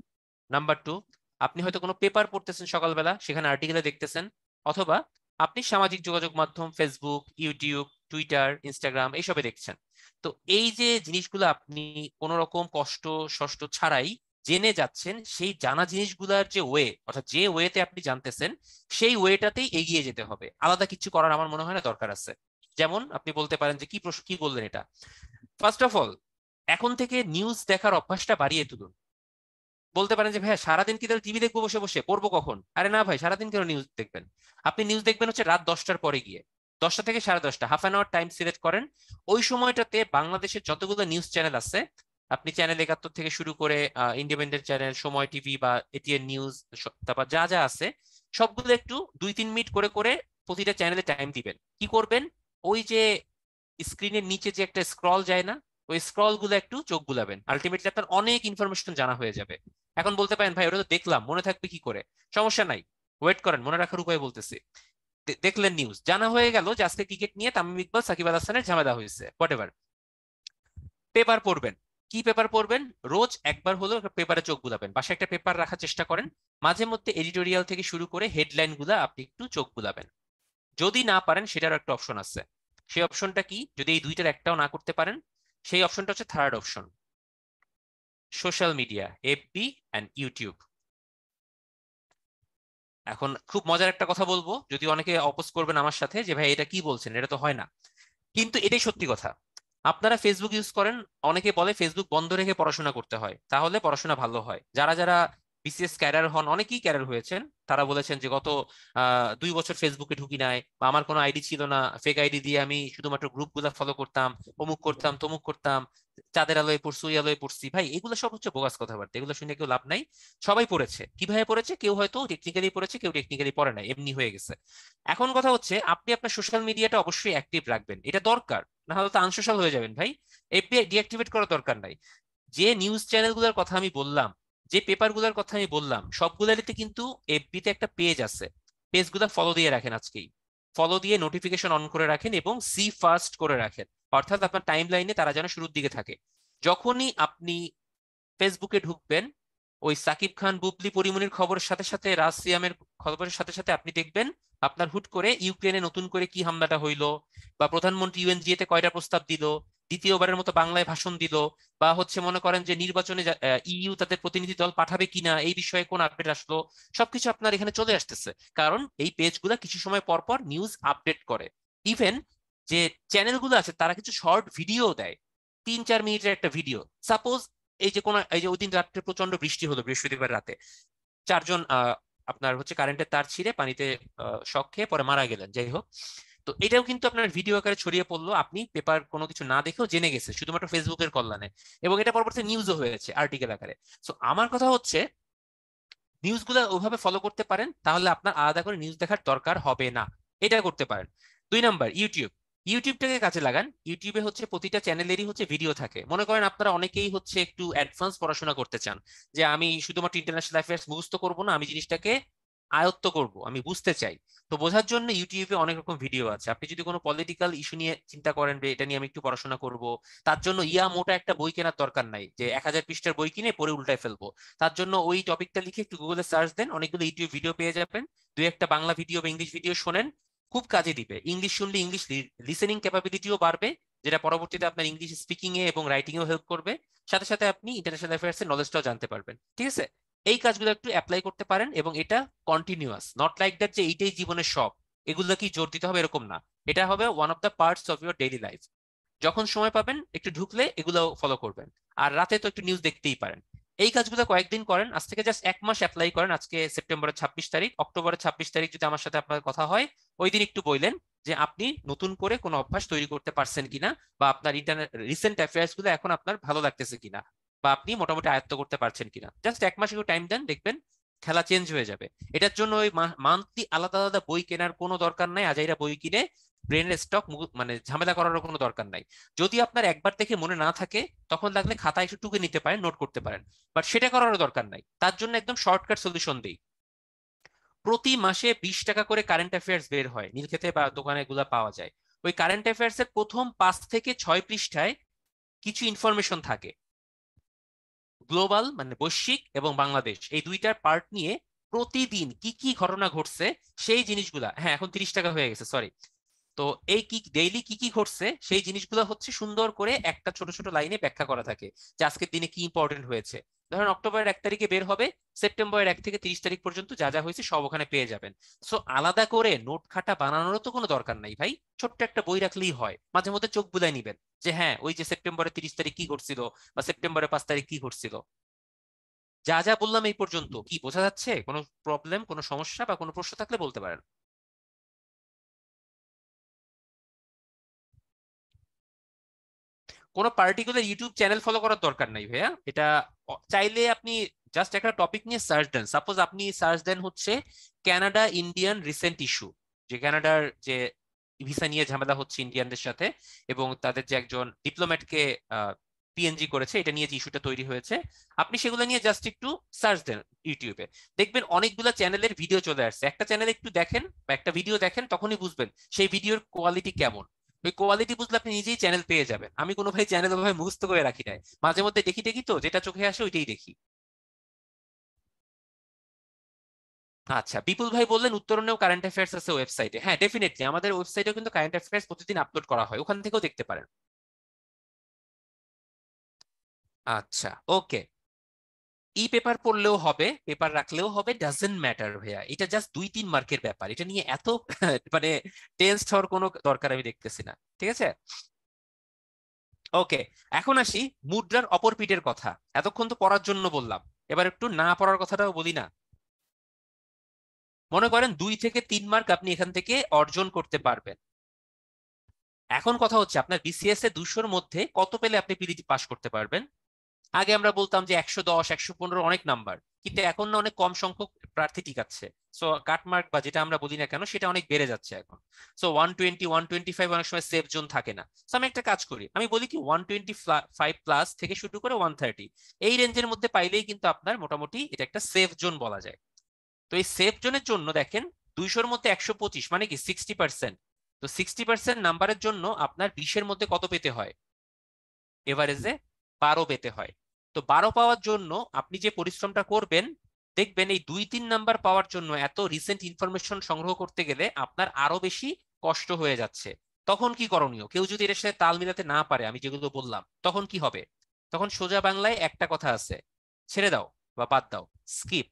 নাম্বার টু আপনি হয়তো কোনো পেপার পড়তেছেন সকালবেলা, সেখানে আর্টিকেলে দেখতেছেন, অথবা আপনি সামাজিক যোগাযোগ মাধ্যম ফেসবুক, ইউটিউব, টুইটার, ইনস্টাগ্রাম এইসবে দেখছেন। তো এই যে জিনিসগুলো আপনি কোনো রকম কষ্ট সষ্ট ছাড়াই জেনে যাচ্ছেন, সেই জানা জিনিসগুলোর যে ওয়ে, অর্থাৎ যে ওয়েতে আপনি জানতেছেন সেই ওয়েটাতেই এগিয়ে যেতে হবে, আলাদা কিছু করার আমার মনে হয় না দরকার আছে। যেমন আপনি বলতে পারেন যে কি প্রশ্ন, কি বললেন এটা। ফার্স্ট অফ অল, এখন থেকে নিউজ দেখার অভ্যাসটা বাড়িয়ে তুলুন। বলতে পারেন যে ভাইয়া সারাদিন কি তাহলে টিভি দেখবো বসে বসে, পড়বো কখন? আরে না ভাই, সারাদিন কেন নিউজ দেখবেন? আপনি নিউজ দেখবেন হচ্ছে রাত 10টার পরে গিয়ে, 10টা থেকে 10:30, half an hour time select করেন। ওই সময়টাতে বাংলাদেশের যতগুলো নিউজ চ্যানেল আছে, আপনি চ্যানেল 71 থেকে শুরু করে ইন্ডিপেন্ডেন্ট চ্যানেল, সময় টিভি বা এটিএন নিউজ, তারপর যা যা আছে সবগুলো একটু 2-3 মিনিট করে করে প্রতিটা চ্যানেলে টাইম দিবেন। কি করবেন? ওই যে স্ক্রিনের নিচে যে একটা স্ক্রল যায় না, ওই স্ক্রল গুলো একটু চোখ বুলাবেন, আলটিমেটলি আপনার অনেক ইনফরমেশন জানা হয়ে যাবে। এখন বলতে পারেন ভাই ওটা তো দেখলাম, মনে থাকবে কি করে? সমস্যা নাই, ওয়েট করেন, মনে রাখার উপায় বলতেছি। দেখলেন নিউজ জানা হয়ে গেল যে আজকে ক্রিকেট নিয়ে তামিম ইকবাল সাকিব আল হাসানের ঝামেলা হয়েছে, হোয়াট। পেপার পড়বেন। কি পেপার পড়বেন? রোজ একবার হলেও পেপারে চোখ বুলাবেন, বাসায় একটা পেপার রাখার চেষ্টা করেন। মাঝে মধ্যে এডিটোরিয়াল থেকে শুরু করে হেডলাইন গুলা আপনি একটু চোখ বুলাবেন। যদি না পারেন সেটার একটা অপশন আছে। সেই অপশনটা কি? যদি এই দুইটার একটাও না করতে পারেন, সেই অপশনটা হচ্ছে third option, social media, FB and YouTube. এখন খুব মজার একটা কথা বলবো, যদি অনেকে অপোজ করবেন আমার সাথে যে ভাই এটা কি বলছেন, এটা তো হয় না, কিন্তু এটাই সত্যি কথা। আপনারা ফেসবুক ইউজ করেন, অনেকে বলে ফেসবুক বন্ধ রেখে পড়াশোনা করতে হয়, তাহলে পড়াশোনা ভালো হয়। যারা যারা বিসিএস ক্যাডার হন, অনেকেই ক্যাডার হয়েছেন, তারা বলেছেন যে গত 2 বছর ফেসবুকে ঢুকি নাই, বা আমার কোনো আইডি ছিল না, ফেক আইডি দিয়ে আমি শুধুমাত্র গ্রুপ গুলা ফলো করতাম, অমুক করতাম তমুক করতাম, চাঁদের আলোয় পড়ছি ওই আলোয় পড়ছি। ভাই এগুলো সব হচ্ছে বোগাস কথাবার্তা, এগুলো শুনে কেউ লাভ নাই। সবাই পড়েছে, কিভাবে পড়েছে, কেউ হয়তো টেকনিক্যালি পড়েছে, কেউ টেকনিক্যালি পড়ে নাই, এমনি হয়ে গেছে। এখন কথা হচ্ছে আপনি আপনার সোশ্যাল মিডিয়াটা অবশ্যই অ্যাক্টিভ রাখবেন, এটা দরকার, না হলে তো আনসোশ্যাল হয়ে যাবেন ভাই। এফবি ডিঅ্যাক্টিভেট করার দরকার নাই। যে নিউজ চ্যানেলগুলোর কথা আমি বললাম, যে পেপারগুলোর কথা আমি বললাম, সবগুলোতে কিন্তু এফবিতে একটা পেজ আছে, পেজগুলো ফলো দিয়ে রাখেন আজকেই। ফলো দিয়ে নোটিফিকেশন অন করে রাখেন এবং সি ফার্স্ট করে রাখেন, অর্থাৎ আপনার টাইম লাইনে তারা যেন শুরুর দিকে থাকে। যখনই আপনি ফেসবুকে ঢুকবেন, ওই সাকিব খান বুবলি পরিমণির খবরের সাথে সাথে রাজ সিয়ামের খবরের সাথে সাথে আপনি দেখবেন আপনার হুট করে ইউক্রেনে নতুন করে কি হামলাটা হইলো, বা প্রধানমন্ত্রী ইউএনজিএ তে কয়টা প্রস্তাব দিল, দ্বিতীয়বারের মতো বাংলায় ভাষণ দিল, বা হচ্ছে মনে করেন যে নির্বাচনে ইইউ তাদের প্রতিনিধি দল পাঠাবে কিনা এই বিষয়ে কোন আপডেট আসলো, সবকিছু আপনার এখানে চলে আসতেছে। কারণ এই পেজগুলো কিছু সময় পর পর নিউজ আপডেট করে। ইভেন যে চ্যানেলগুলো আছে তারা কিছু শর্ট ভিডিও দেয়, 3-4 মিনিটের একটা ভিডিও। সাপোজ এই যে ওই দিন রাত্রে প্রচন্ড বৃষ্টি হলো, বৃহস্পতিবার রাতে 4 জন আপনার হচ্ছে কারেন্টের তার ছিঁড়ে পানিতে শক খেয়ে পরে মারা গেলেন, যাই হোক। তো এটাও কিন্তু আপনার ভিডিও আকারে ছড়িয়ে পড়লো, আপনি পেপার কোনো কিছু না দেখেও জেনে গেছে শুধুমাত্র ফেসবুকের কল্যাণে, এবং এটা পরবর্তী নিউজও হয়েছে আর্টিকেল আকারে। তো আমার কথা হচ্ছে নিউজগুলো ওইভাবে ফলো করতে পারেন, তাহলে আপনার আলাদা করে নিউজ দেখার দরকার হবে না। এটা করতে পারেন। 2 নাম্বার, ইউটিউব। ইউটিউবটাকে কাজে লাগান। ইউটিউবে হচ্ছে প্রতিটা চ্যানেলেরই হচ্ছে ভিডিও থাকে। মনে করেন আপনারা অনেকেই হচ্ছে একটু অ্যাডভান্স পড়াশোনা করতে চান, যে আমি শুধুমাত্র ইন্টারন্যাশনাল অ্যাফেয়ার্স মুখস্থ করবো না, আমি জিনিসটাকে আয়ত্ত করব, আমি বুঝতে চাই। তো বোঝার জন্য ইউটিউবে অনেক রকম ভিডিও আছে। আপনি যদি কোনো পলিটিক্যাল ইস্যু নিয়ে চিন্তা করেন যে এটা নিয়ে আমি একটু পড়াশোনা করব, তার জন্য মোটা একটা বই কেনার দরকার নাই যে 1000 পৃষ্ঠার বই কিনে পড়ে উল্টায় ফেলবো। তার জন্য ওই টপিকটা লিখে একটু গুগলে সার্চ দেন, অনেকগুলো ইউটিউব ভিডিও পেয়ে যাবেন। দুই একটা বাংলা ভিডিও বা ইংলিশ ভিডিও শোনেন, খুব কাজে দিবে। ইংলিশ শুনলে ইংলিশ লিসেনিং ক্যাপাবিলিটিও বাড়বে, যেটা পরবর্তীতে আপনার ইংলিশ স্পিকিং এ এবং রাইটিং এও হেল্প করবে। সাথে সাথে আপনি ইন্টারন্যাশনাল অ্যাফেয়ার্স এর নলেজটাও জানতে পারবেন, ঠিক আছে? এই কাজগুলো একটু অ্যাপ্লাই করতে পারেন, এবং এটা কন্টিনিউয়াস, নট লাইক দ্যাট যে এইটাই জীবনের সব, এগুলো কি জোর দিতে হবে এরকম না। এটা হবে one of the parts of your daily life. যখন সময় পাবেন একটু ঢুকলে এগুলো ফলো করবেন। আর রাতে তো একটু নিউজ দেখতেই পারেন। এই কাজগুলো কয়েকদিন করেন, আজ থেকে জাস্ট 1 মাস অ্যাপ্লাই করেন। আজকে সেপ্টেম্বরের 26 তারিখ, অক্টোবরের 26 তারিখ যদি আমার সাথে আপনার কথা হয়, ওই দিন একটু বললেন যে আপনি নতুন করে কোনো অভ্যাস তৈরি করতে পারছেন কিনা, বা আপনার ইন্টারনেট রিসেন্ট অ্যাফেয়ার্স গুলো এখন আপনার ভালো লাগতেছে কিনা, বা আপনি মোটামুটি আয়ত্ত করতে পারছেন কিনা। জাস্ট 1 মাস একটু টাইম দেন, দেখবেন খেলা চেঞ্জ হয়ে যাবে। এটার জন্য ওই মান্থলি আলাদা আলাদা বই কেনার কোনো দরকার নাই, আজাইরা বই কিনে ব্রেনের স্টক মানে ঝামেলা করার কোনো দরকার নাই। যদি আপনার একবার দেখে মনে না থাকে, তখন লাগলে খাতায় একটু টুকে নিতে পারেন, নোট করতে পারেন, বাট সেটা করারও দরকার নাই। তার জন্য একদম শর্টকাট সলিউশন দিই। প্রতি মাসে 20 টাকা করে কারেন্ট অ্যাফেয়ার্স বের হয়, নীলক্ষেতে বা দোকানে এগুলা পাওয়া যায়। ওই কারেন্ট অ্যাফেয়ার্স এর প্রথম 5 থেকে 6 পৃষ্ঠায় কিছু ইনফরমেশন থাকে, গ্লোবাল মানে বৈশ্বিক এবং বাংলাদেশ এই দুইটার পার্ট নিয়ে প্রতিদিন কি কি ঘটনা ঘটছে সেই জিনিসগুলা, হ্যাঁ এখন 30 টাকা হয়ে গেছে, সরি। তো এই কি ডেইলি কি কি ঘটছে সেই জিনিসগুলো হচ্ছে সুন্দর করে একটা ছোট ছোট লাইনে ব্যাখ্যা করা থাকে যে আজকের দিনে কি ইম্পর্টেন্ট হয়েছে। ধরেন অক্টোবরের 1 তারিখে বের হবে, সেপ্টেম্বরের 1 থেকে 30 তারিখ পর্যন্ত যা যা হয়েছে সব ওখানে পেয়ে যাবেন। সো আলাদা করে নোট খাতা বানানোরও তো কোনো দরকার নাই ভাই, ছোট্ট একটা বই রাখলেই হয়, মাঝে মধ্যে চোখ বুলাই নিবেন যে হ্যাঁ ওই যে সেপ্টেম্বরের 30 তারিখ কি ঘটছিল বা সেপ্টেম্বরের 5 তারিখ কি ঘটছিল। যা যা বললাম এই পর্যন্ত কি বোঝা যাচ্ছে? কোনো প্রবলেম, কোনো সমস্যা বা কোনো প্রশ্ন থাকলে বলতে পারেন। কোনো পার্টিকুলার ইউটিউব চ্যানেল ফলো করার দরকার নাই ভাইয়া, এটা চাইলে আপনি জাস্ট একটা টপিক নিয়ে সার্চ দেন। সাপোজ আপনি সার্চ দেন হচ্ছে কানাডা ইন্ডিয়ান রিসেন্ট ইস্যু, যে কানাডার যে ভিসা নিয়ে ঝামেলা হচ্ছে ইন্ডিয়ানদের সাথে, এবং তাদের যে একজন ডিপ্লোম্যাটকে পিএনজি করেছে, এটা নিয়ে যে ইস্যুটা তৈরি হয়েছে, আপনি সেগুলো নিয়ে জাস্ট একটু সার্চ দেন ইউটিউবে, দেখবেন অনেকগুলো চ্যানেলের ভিডিও চলে আসছে। একটা চ্যানেল একটু দেখেন বা একটা ভিডিও দেখেন, তখনই বুঝবেন সেই ভিডিওর কোয়ালিটি কেমন। ওই কোয়ালিটি বুঝলে আপনি নিজেই চ্যানেল পেয়ে যাবেন। আমি কোনো ভাই চ্যানেল ওভাবে মুখস্থ করে রাখি নাই, মাঝে মধ্যে দেখি দেখি তো যেটা চোখে আসে ওইটাই দেখি। আচ্ছা, বিপুল ভাই বললেন উত্তরণেও কারেন্ট অ্যাফেয়ার্স আছে ওয়েবসাইটে। হ্যাঁ ডেফিনেটলি, আমাদের ওয়েবসাইটেও কিন্তু কারেন্ট অ্যাফেয়ার্স প্রতিদিন আপলোড করা হয়, ওখান থেকেও দেখতে পারেন। আচ্ছা, ওকে। ই পেপার পড়লেও হবে, পেপার রাখলেও হবে, ডাজেন্ট ম্যাটার ভাইয়া, এটা জাস্ট 2-3 মার্কের ব্যাপার, এটা নিয়ে এত মানে টেন্সড হওয়ার কোনো দরকার আমি দেখতেছি না, ঠিক আছে? ওকে, এখন আসি মুদ্রার অপর পিঠের কথা। এতক্ষণ তো পড়ার জন্য বললাম, এবার একটু না পড়ার কথাটাও বলি না। মনে করেন 2 থেকে 3 মার্ক আপনি এখান থেকে অর্জন করতে পারবেন। এখন কথা হচ্ছে আপনার বিসিএস এ 200-র মধ্যে কত পেলে আপনি পিলিটি পাস করতে পারবেন। আগে আমরা বলতাম যে 110 115 অনেক নাম্বার, কিন্তু এখন না অনেক কম সংখ্যক প্রার্থী টিকাচ্ছে। সো কাটমার্ক বা যেটা আমরা বলি না কেন সেটা অনেক বেড়ে যাচ্ছে এখন। সো 120 125 অনেক সময় সেফ জোন থাকে না। সো আমি একটা কাজ করি, আমি বলি কি 125 প্লাস থেকে শুরু করে 130 এই রেঞ্জের মধ্যে পাইলেই কিন্তু আপনার মোটামুটি এটা একটা সেফ জোন বলা যায়। তো এই সেফ জোনের জন্য দেখেন 200-র মধ্যে 125 মানে কি 60%। তো 60% নাম্বারের জন্য আপনার 20-এর মধ্যে কত পেতে হয়? এভারেজে 12 পেতে হয়। তো 12 পাওয়ার জন্য আপনি যে পরিশ্রমটা করবেন, দেখবেন এই 2-3 নাম্বার পাওয়ার জন্য এত রিসেন্ট ইনফরমেশন সংগ্রহ করতে গেলে আপনার আরো বেশি কষ্ট হয়ে যাচ্ছে। তখন কি করণীয়? কেউ যদি এর সাথে তাল মিলাতে না পারে আমি যেগুলো বললাম, তখন কি হবে? তখন সোজা বাংলায় একটা কথা আছে, ছেড়ে দাও বা বাদ দাও, স্কিপ।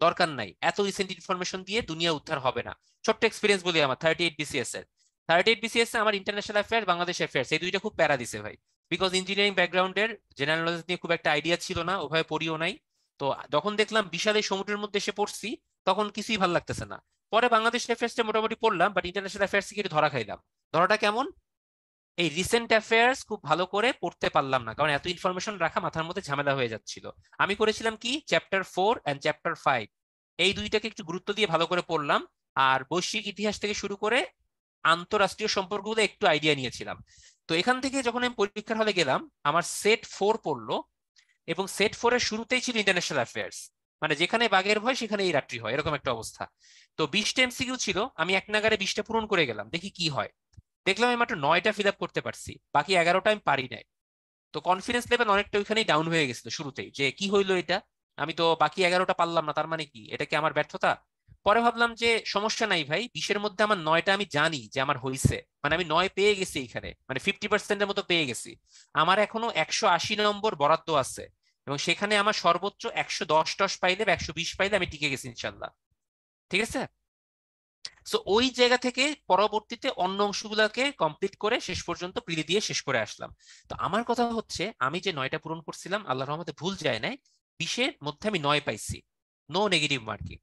দরকার নাই, এত রিসেন্ট ইনফরমেশন দিয়ে দুনিয়া উদ্ধার হবে না। ছোট্ট এক্সপিরিয়েন্স বলি, আমার 38 বিসিএস এর, 38 বিসিএস এ আমার ইন্টারন্যাশনাল অ্যাফেয়ার্স বাংলাদেশ অ্যাফেয়ার্স এই দুইটা খুব প্যারা দিছে ভাই। বিকজ ইঞ্জিনিয়ারিং ব্যাকগ্রাউন্ডের জেনারেল নলেজ নিয়ে খুব একটা আইডিয়া ছিল না, ওভাবে পড়িও নাই। তো যখন দেখলাম বিশাল এই সমুদ্রের মধ্যে এসে পড়ছি, তখন কিছুই ভালো লাগতেছে না। পরে বাংলাদেশ অ্যাফেয়ার্সটা মোটামুটি পড়লাম, বাট ইন্টারন্যাশনাল অ্যাফেয়ার্স থেকে একটু ধরা খাইলাম। ধরাটা কেমন? এই রিসেন্ট অ্যাফেয়ার্স খুব ভালো করে পড়তে পারলাম না, কারণ এত ইনফরমেশন রাখা মাথার মধ্যে ঝামেলা হয়ে যাচ্ছিল। আমি করেছিলাম কি, চ্যাপ্টার 4 এন্ড চ্যাপ্টার 5 এই দুইটাকে একটু গুরুত্ব দিয়ে ভালো করে পড়লাম, আর বৈশ্বিক ইতিহাস থেকে শুরু করে আন্তঃরাষ্ট্রীয় সম্পর্কগুলো একটু আইডিয়া নিয়েছিলাম। তো এখান থেকে যখন আমি পরীক্ষার হলে গেলাম, আমার সেট 4 পড়লো, এবং সেট 4-এর শুরুতেই ছিল ইন্টারন্যাশনাল অ্যাফেয়ার্স, মানে যেখানে বাঘের ভয় সেখানে এই রাত্রি হয়, এরকম একটা অবস্থা। তো 20টা এমসিকিউ ছিল, আমি এক নাগারে 20টা পূরণ করে গেলাম, দেখি কি হয়। দেখলাম আমি মাত্র 9টা ফিল আপ করতে পারছি, বাকি 11টা আমি পারি নাই। তো কনফিডেন্স লেভেল অনেকটা ওইখানেই ডাউন হয়ে গেছিল শুরুতেই, যে কি হইলো এটা, আমি তো বাকি 11টা পারলাম না, তার মানে কি এটা কি আমার ব্যর্থতা? পরে ভাবলাম যে সমস্যা নাই ভাই, 20-এর মধ্যে আমার 9টা আমি জানি যে আমার হইছে, মানে আমি 9 পেয়ে গেছি এখানে, মানে 50%-এর মতো পেয়ে গেছি। আমার এখনো 180 নম্বর বরাদ্দ আছে, এবং সেখানে আমার সর্বোচ্চ 110 পাইলে বা 120 পাইলে আমি টিকে গেছি ইনশাল্লাহ। ঠিক আছে। সো ওই জায়গা থেকে পরবর্তীতে অন্য অংশগুলোকে কমপ্লিট করে শেষ পর্যন্ত প্রিলি দিয়ে শেষ করে আসলাম। তো আমার কথা হচ্ছে, আমি যে 9টা পূরণ করছিলাম আল্লাহর রহমতে ভুল যায় নাই, 20-এর মধ্যে আমি 9 পাইছি, নো নেগেটিভ মার্কিং।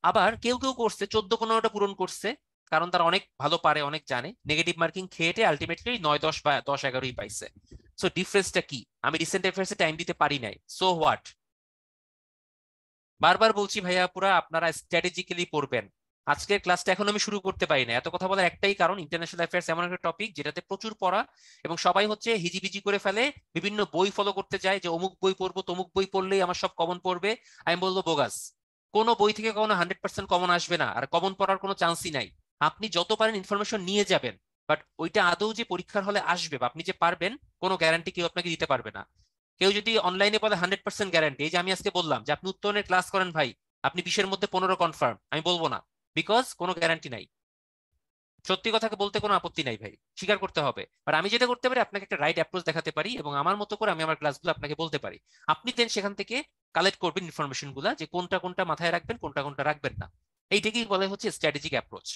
আবার কেউ কেউ করছে 14-15টা পূরণ করছে, কারণ তারা অনেক ভালো পারে, অনেক জানে, নেগেটিভ মার্কিং খেয়ে আলটিমেটলি 9 10 বা 10 11ই পাইছে। সো ডিফারেন্সটা কি? আমি রিসেন্ট অ্যাফেয়ার্সে টাইম দিতে পারি নাই, সো হোয়াট? বারবার বলছি ভাইয়া পুরা আপনারা স্ট্র্যাটেজিক্যালি পড়বেন। আজকের ক্লাসটা এখন আমি শুরু করতে পারি না, এত কথা বলার একটাই কারণ, ইন্টারন্যাশনাল অ্যাফেয়ার্স এমন একটা টপিক যেটাতে প্রচুর পড়া, এবং সবাই হচ্ছে হিজিবিজি করে ফেলে, বিভিন্ন বই ফলো করতে যায় যে অমুক বই পড়বো তমুক বই পড়লেই আমার সব কমন পড়বে। আমি বলবো বোগাস, কোনো বই থেকে কখনো 100% কমন আসবে না, আর কমন পড়ার কোনো চান্সই নাই। আপনি যত পারেন ইনফরমেশন নিয়ে যাবেন, বাট ওইটা আদৌ যে পরীক্ষার হলে আসবে বা আপনি যে পারবেন, কোনো গ্যারান্টি কেউ আপনাকে দিতে পারবে না। কেউ যদি অনলাইনে বলে 100% গ্যারান্টি, এই যে আমি আজকে বললাম যে আপনি উত্তরণের ক্লাস করেন ভাই, আপনি 20-এর মধ্যে 15 কনফার্ম, আমি বলবো না, বিকজ কোনো গ্যারান্টি নাই। সত্যি কথাকে বলতে কোনো আপত্তি নাই ভাই, স্বীকার করতে হবে। আর আমি যেটা করতে পারি, আপনাকে একটা রাইট অ্যাপ্রোচ দেখাতে পারি এবং আমার মতো করে আমি আমার ক্লাসগুলো আপনাকে বলতে পারি। আপনি দেন সেখান থেকে কালেক্ট করবেন ইনফরমেশন গুলা, যে কোনটা কোনটা মাথায় রাখবেন, কোনটা কোনটা রাখবেন না। এইটাকেই বলে হচ্ছে strategic approach.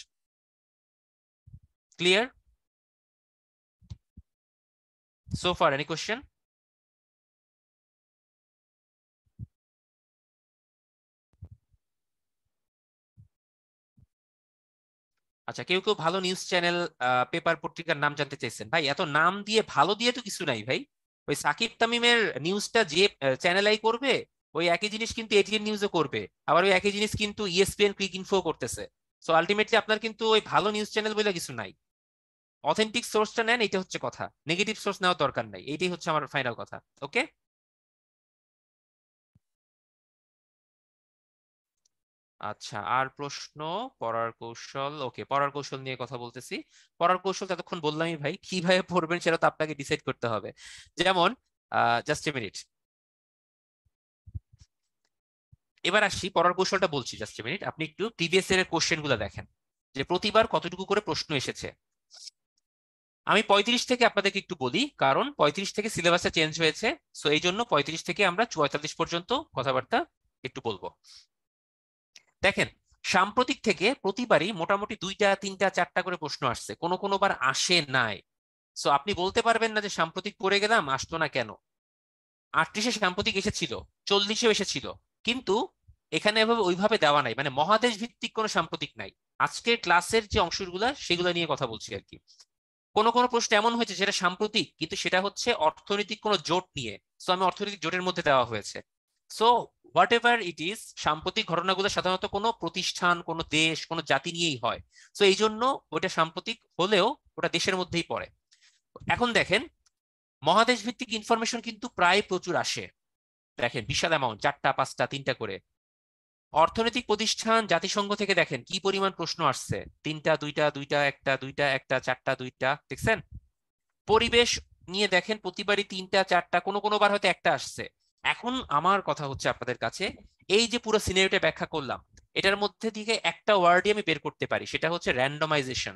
Clear so far? Any question? আচ্ছা, কেউ কেউ ভালো নিউজ চ্যানেল, পেপার, পত্রিকার নাম জানতে চাইছেন। ভাই এত নাম দিয়ে ভালো দিয়ে তো কিছু নাই ভাই। ওই সাকিব তামিমের নিউজটা যে চ্যানেলাই করবে, ওই একই জিনিস কিন্তু এটিএন নিউজও করবে, আবার ওই একই জিনিস কিন্তু ইএসপিএন ক্লিক ইনফো করতেছে। সো আলটিমেটলি আপনার কিন্তু ওই ভালো নিউজ চ্যানেল বলে কিছু নাই। অথেন্টিক সোর্সটা নেন, এটা হচ্ছে কথা, নেগেটিভ সোর্স নেওয়ার দরকার নাই, এইটাই হচ্ছে আমার ফাইনাল কথা। ওকে। আচ্ছা, আর প্রশ্ন? পড়ার কৌশল, ওকে, পড়ার কৌশল নিয়ে কথা বলতেছি। পড়ার কৌশল এতক্ষণ বললামই ভাই, কিভাবে পড়বেন সেটা তো আপনাকে ডিসাইড করতে হবে। যেমন, জাস্ট এ মিনিট, এবার আসি পড়ার কৌশলটা বলছি, জাস্ট এ মিনিট। আপনি একটু প্রিভিয়াস ইয়ারের কোশ্চেন গুলো দেখেন, যে প্রতিবার কতটুকু করে প্রশ্ন এসেছে। আমি 35 থেকে আপনাদেরকে একটু বলি, কারণ 35 থেকে সিলেবাসটা চেঞ্জ হয়েছে। সো এই জন্য 35 থেকে আমরা 44 পর্যন্ত কথাবার্তা একটু বলবো। দেখেন, সাম্প্রতিক থেকে প্রতিবারই মোটামুটি 2টা 3টা 4টা করে প্রশ্ন আসছে, কোনো কোনো বার আসে নাই। সো আপনি বলতে পারবেন না যে সাম্প্রতিক পড়ে গেলাম আসতো না কেন। 38-এ সাম্প্রতিক এসেছিল, 40-এও এসেছিল, কিন্তু এখানে এভাবে ওইভাবে দেওয়া নাই, মানে মহাদেশ ভিত্তিক কোনো সাম্প্রতিক নাই। আজকের ক্লাসের যে অংশগুলো সেগুলো নিয়ে কথা বলছি আর কি। কোনো কোনো প্রশ্ন এমন হয়েছে যেটা সাম্প্রতিক, কিন্তু সেটা হচ্ছে অর্থনৈতিক কোনো জোট নিয়ে। সো আমি অর্থনৈতিক জোটের মধ্যে দেওয়া হয়েছে। So what ever it is, সাম্প্রতিক ঘটনাগুলো সাধারণত কোনো প্রতিষ্ঠান, কোনো দেশ, কোনো জাতি নিয়েই হয়। সো এই জন্য ওটা সাম্প্রতিক হলেও ওটা দেশের মধ্যেই পড়ে। এখন দেখেন, মহাদেশ ভিত্তিক ইনফরমেশন কিন্তু প্রায় প্রচুর আসে। দেখেন বিশাল অ্যামাউন্ট, 4টা 5টা 3টা করে। অর্থনৈতিক প্রতিষ্ঠান, জাতিসংঘ থেকে দেখেন কি পরিমাণ প্রশ্ন আসছে, 3টা 2টা 2টা 1টা 2টা 1টা 4টা 2টা, দেখছেন? পরিবেশ নিয়ে দেখেন প্রতিবারই 3টা 4টা, কোনো কোনো বার হয়তো একটা আসছে। এখন আমার কথা হচ্ছে আপনাদের কাছে, এই যে পুরো সিনারিওটা ব্যাখ্যা করলাম, এটার মধ্যে থেকে একটা ওয়ার্ডই আমি বের করতে পারি, সেটা হচ্ছে র্যান্ডমাইজেশন।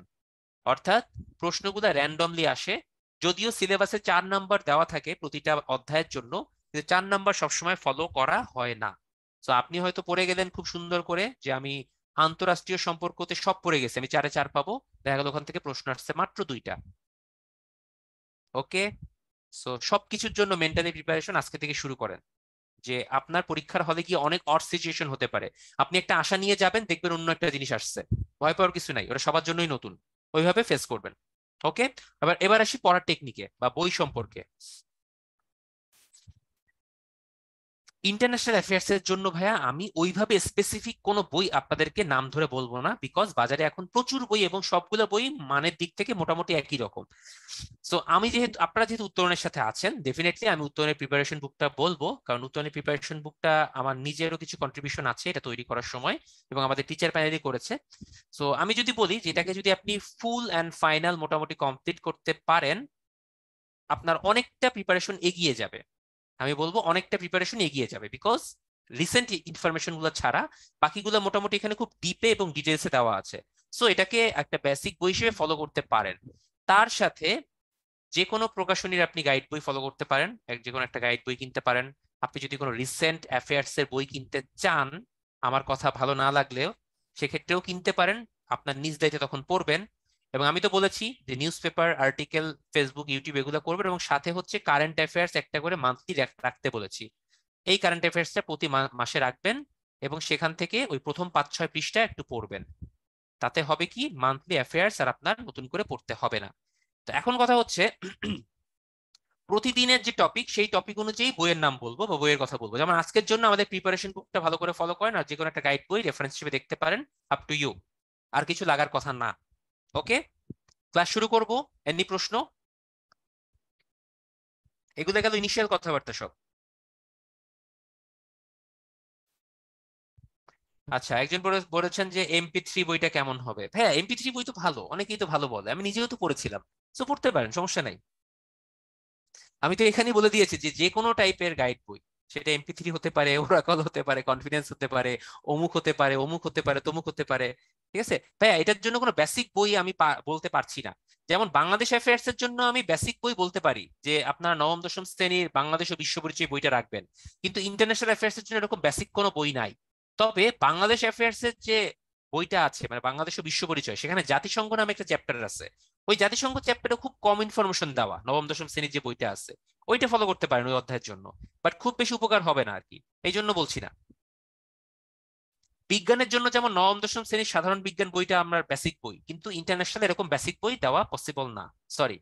অর্থাৎ প্রশ্নগুলো র্যান্ডমলি আসে। যদিও সিলেবাসে 4 নাম্বার দেওয়া থাকে প্রতিটা অধ্যায়ের জন্য, কিন্তু 4 নাম্বার সবসময় ফলো করা হয় না। তো আপনি হয়তো পড়ে গেলেন খুব সুন্দর করে যে আমি আন্তরাষ্ট্রীয় সম্পর্কতে সব পড়ে গেছি, আমি 4-এ 4 পাবো, দেখা গেল ওখান থেকে প্রশ্ন আসছে মাত্র 2টা। ওকে। সো সবকিছুর জন্য মেন্টালি প্রিপারেশন আজকে থেকে শুরু করেন, যে আপনার পরীক্ষার হলে কি অনেক অড সিচুয়েশন হতে পারে। আপনি একটা আশা নিয়ে যাবেন, দেখবেন অন্য একটা জিনিস আসছে, ভয় পাওয়ার কিছু নাই, ওটা সবার জন্যই নতুন, ওইভাবে ফেস করবেন। ওকে। এবার আসি পড়ার টেকনিকে বা বই সম্পর্কে। ইন্টারন্যাশনাল অ্যাফেয়ার্স এর জন্য ভাইয়া আমি ওইভাবে স্পেসিফিক কোনো বই আপনাদেরকে নাম ধরে বলবো না, বিকজ বাজারে এখন প্রচুর বই এবং সবগুলো বই মানের দিক থেকে মোটামুটি একই রকম। সো আমি যেহেতু, আপনারা যেহেতু উত্তরণের সাথে আছেন, ডেফিনেটলি আমি উত্তরণের প্রিপারেশন বুকটা বলবো, কারণ উত্তরণের প্রিপারেশন বুকটা আমার নিজেরও কিছু কন্ট্রিবিউশন আছে এটা তৈরি করার সময়, এবং আমাদের টিচার প্যানেলই করেছে। সো আমি যদি বলি যে এটাকে যদি আপনি ফুল অ্যান্ড ফাইনাল মোটামুটি কমপ্লিট করতে পারেন, আপনার অনেকটা প্রিপারেশন এগিয়ে যাবে। আমি বলবো অনেকটা প্রিপারেশন এগিয়ে যাবে, বিকজ রিসেন্ট ইনফরমেশন গুলো ছাড়া বাকিগুলো মোটামুটি এখানে খুব ডিপে এবং ডিটেলসে দেওয়া আছে। সো এটাকে একটা বেসিক বই হিসেবে ফলো করতে পারেন। তার সাথে যে কোনো প্রকাশনীর আপনি গাইড বই ফলো করতে পারেন, যে কোনো একটা গাইড বই কিনতে পারেন। আপনি যদি কোনো রিসেন্ট অ্যাফেয়ার্স এর বই কিনতে চান, আমার কথা ভালো না লাগলেও, সেক্ষেত্রেও কিনতে পারেন, আপনার নিজ দায়িত্বে তখন পড়বেন। এবং আমি তো বলেছি যে news paper, article, Facebook, YouTube এগুলো করবেন, এবং সাথে হচ্ছে কারেন্ট অ্যাফেয়ার্স একটা করে মান্থলি রাখতে বলেছি। এই কারেন্ট অ্যাফেয়ার্সটা প্রতি মাসে রাখবেন, এবং সেখান থেকে ওই প্রথম 5-6 পৃষ্ঠা একটু পড়বেন। তাতে হবে কি, মান্থলি অ্যাফেয়ার্স আর আপনার নতুন করে পড়তে হবে না। তো এখন কথা হচ্ছে, প্রতিদিনের যে টপিক, সেই টপিক অনুযায়ী বইয়ের নাম বলবো বা বইয়ের কথা বলবো। যেমন আজকের জন্য আমাদের প্রিপারেশন বুকটা ভালো করে ফলো করেন, আর যে কোনো একটা গাইড বই রেফারেন্স হিসেবে দেখতে পারেন, আপ টু ইউ। আর কিছু লাগার কথা না। ওকে, ক্লাস শুরু করব। এমনি প্রশ্ন? এগুলো গেল ইনিশিয়াল কথাবার্তা সব। আচ্ছা, একজন বলেছেন যে MP3 বইটা কেমন হবে। হ্যাঁ, MP3 বই তো ভালো, অনেকেই তো ভালো বলে, আমি নিজেও তো পড়েছিলাম। তো পড়তে পারেন, সমস্যা নাই। আমি তো এখানেই বলে দিয়েছি যে যে কোনো টাইপের গাইড বই, সেটা MP3 হতে পারে, ওরাকল হতে পারে, কনফিডেন্স হতে পারে, অমুক হতে পারে, অমুক হতে পারে, তমুক হতে পারে। ঠিক আছে ভাইয়া, এটার জন্য কোনো বেসিক বই আমি বলতে পারছি না। যেমন বাংলাদেশ অ্যাফেয়ার্স এর জন্য আমি বেসিক বই বলতে পারি যে আপনার নবম দশম শ্রেণীর বাংলাদেশ ও বিশ্ব পরিচয় বইটা রাখবেন, কিন্তু ইন্টারন্যাশনাল অ্যাফেয়ার্স এর জন্য এরকম বেসিক কোনো বই নাই। তবে বাংলাদেশ অ্যাফেয়ার্স এর যে বইটা আছে, মানে বাংলাদেশ ও বিশ্ব পরিচয়, সেখানে জাতিসংঘ নামে একটা চ্যাপ্টার আছে। ওই জাতিসংঘ চ্যাপ্টারে খুব কম ইনফরমেশন দেওয়া, নবম দশম শ্রেণীর যে বইটা আছে ওইটা ফলো করতে পারেন ওই অধ্যায়ের জন্য। বাট খুব বেশি উপকার হবে না আর কি, এই জন্য বলছি না। বিজ্ঞানের জন্য যেমন নবম দশম শ্রেণীর সাধারণ বিজ্ঞান বইটা আমরা বেসিক বই, কিন্তু ইন্টারন্যাশনাল এরকম বেসিক বই দেওয়া পসিবল না, সরি।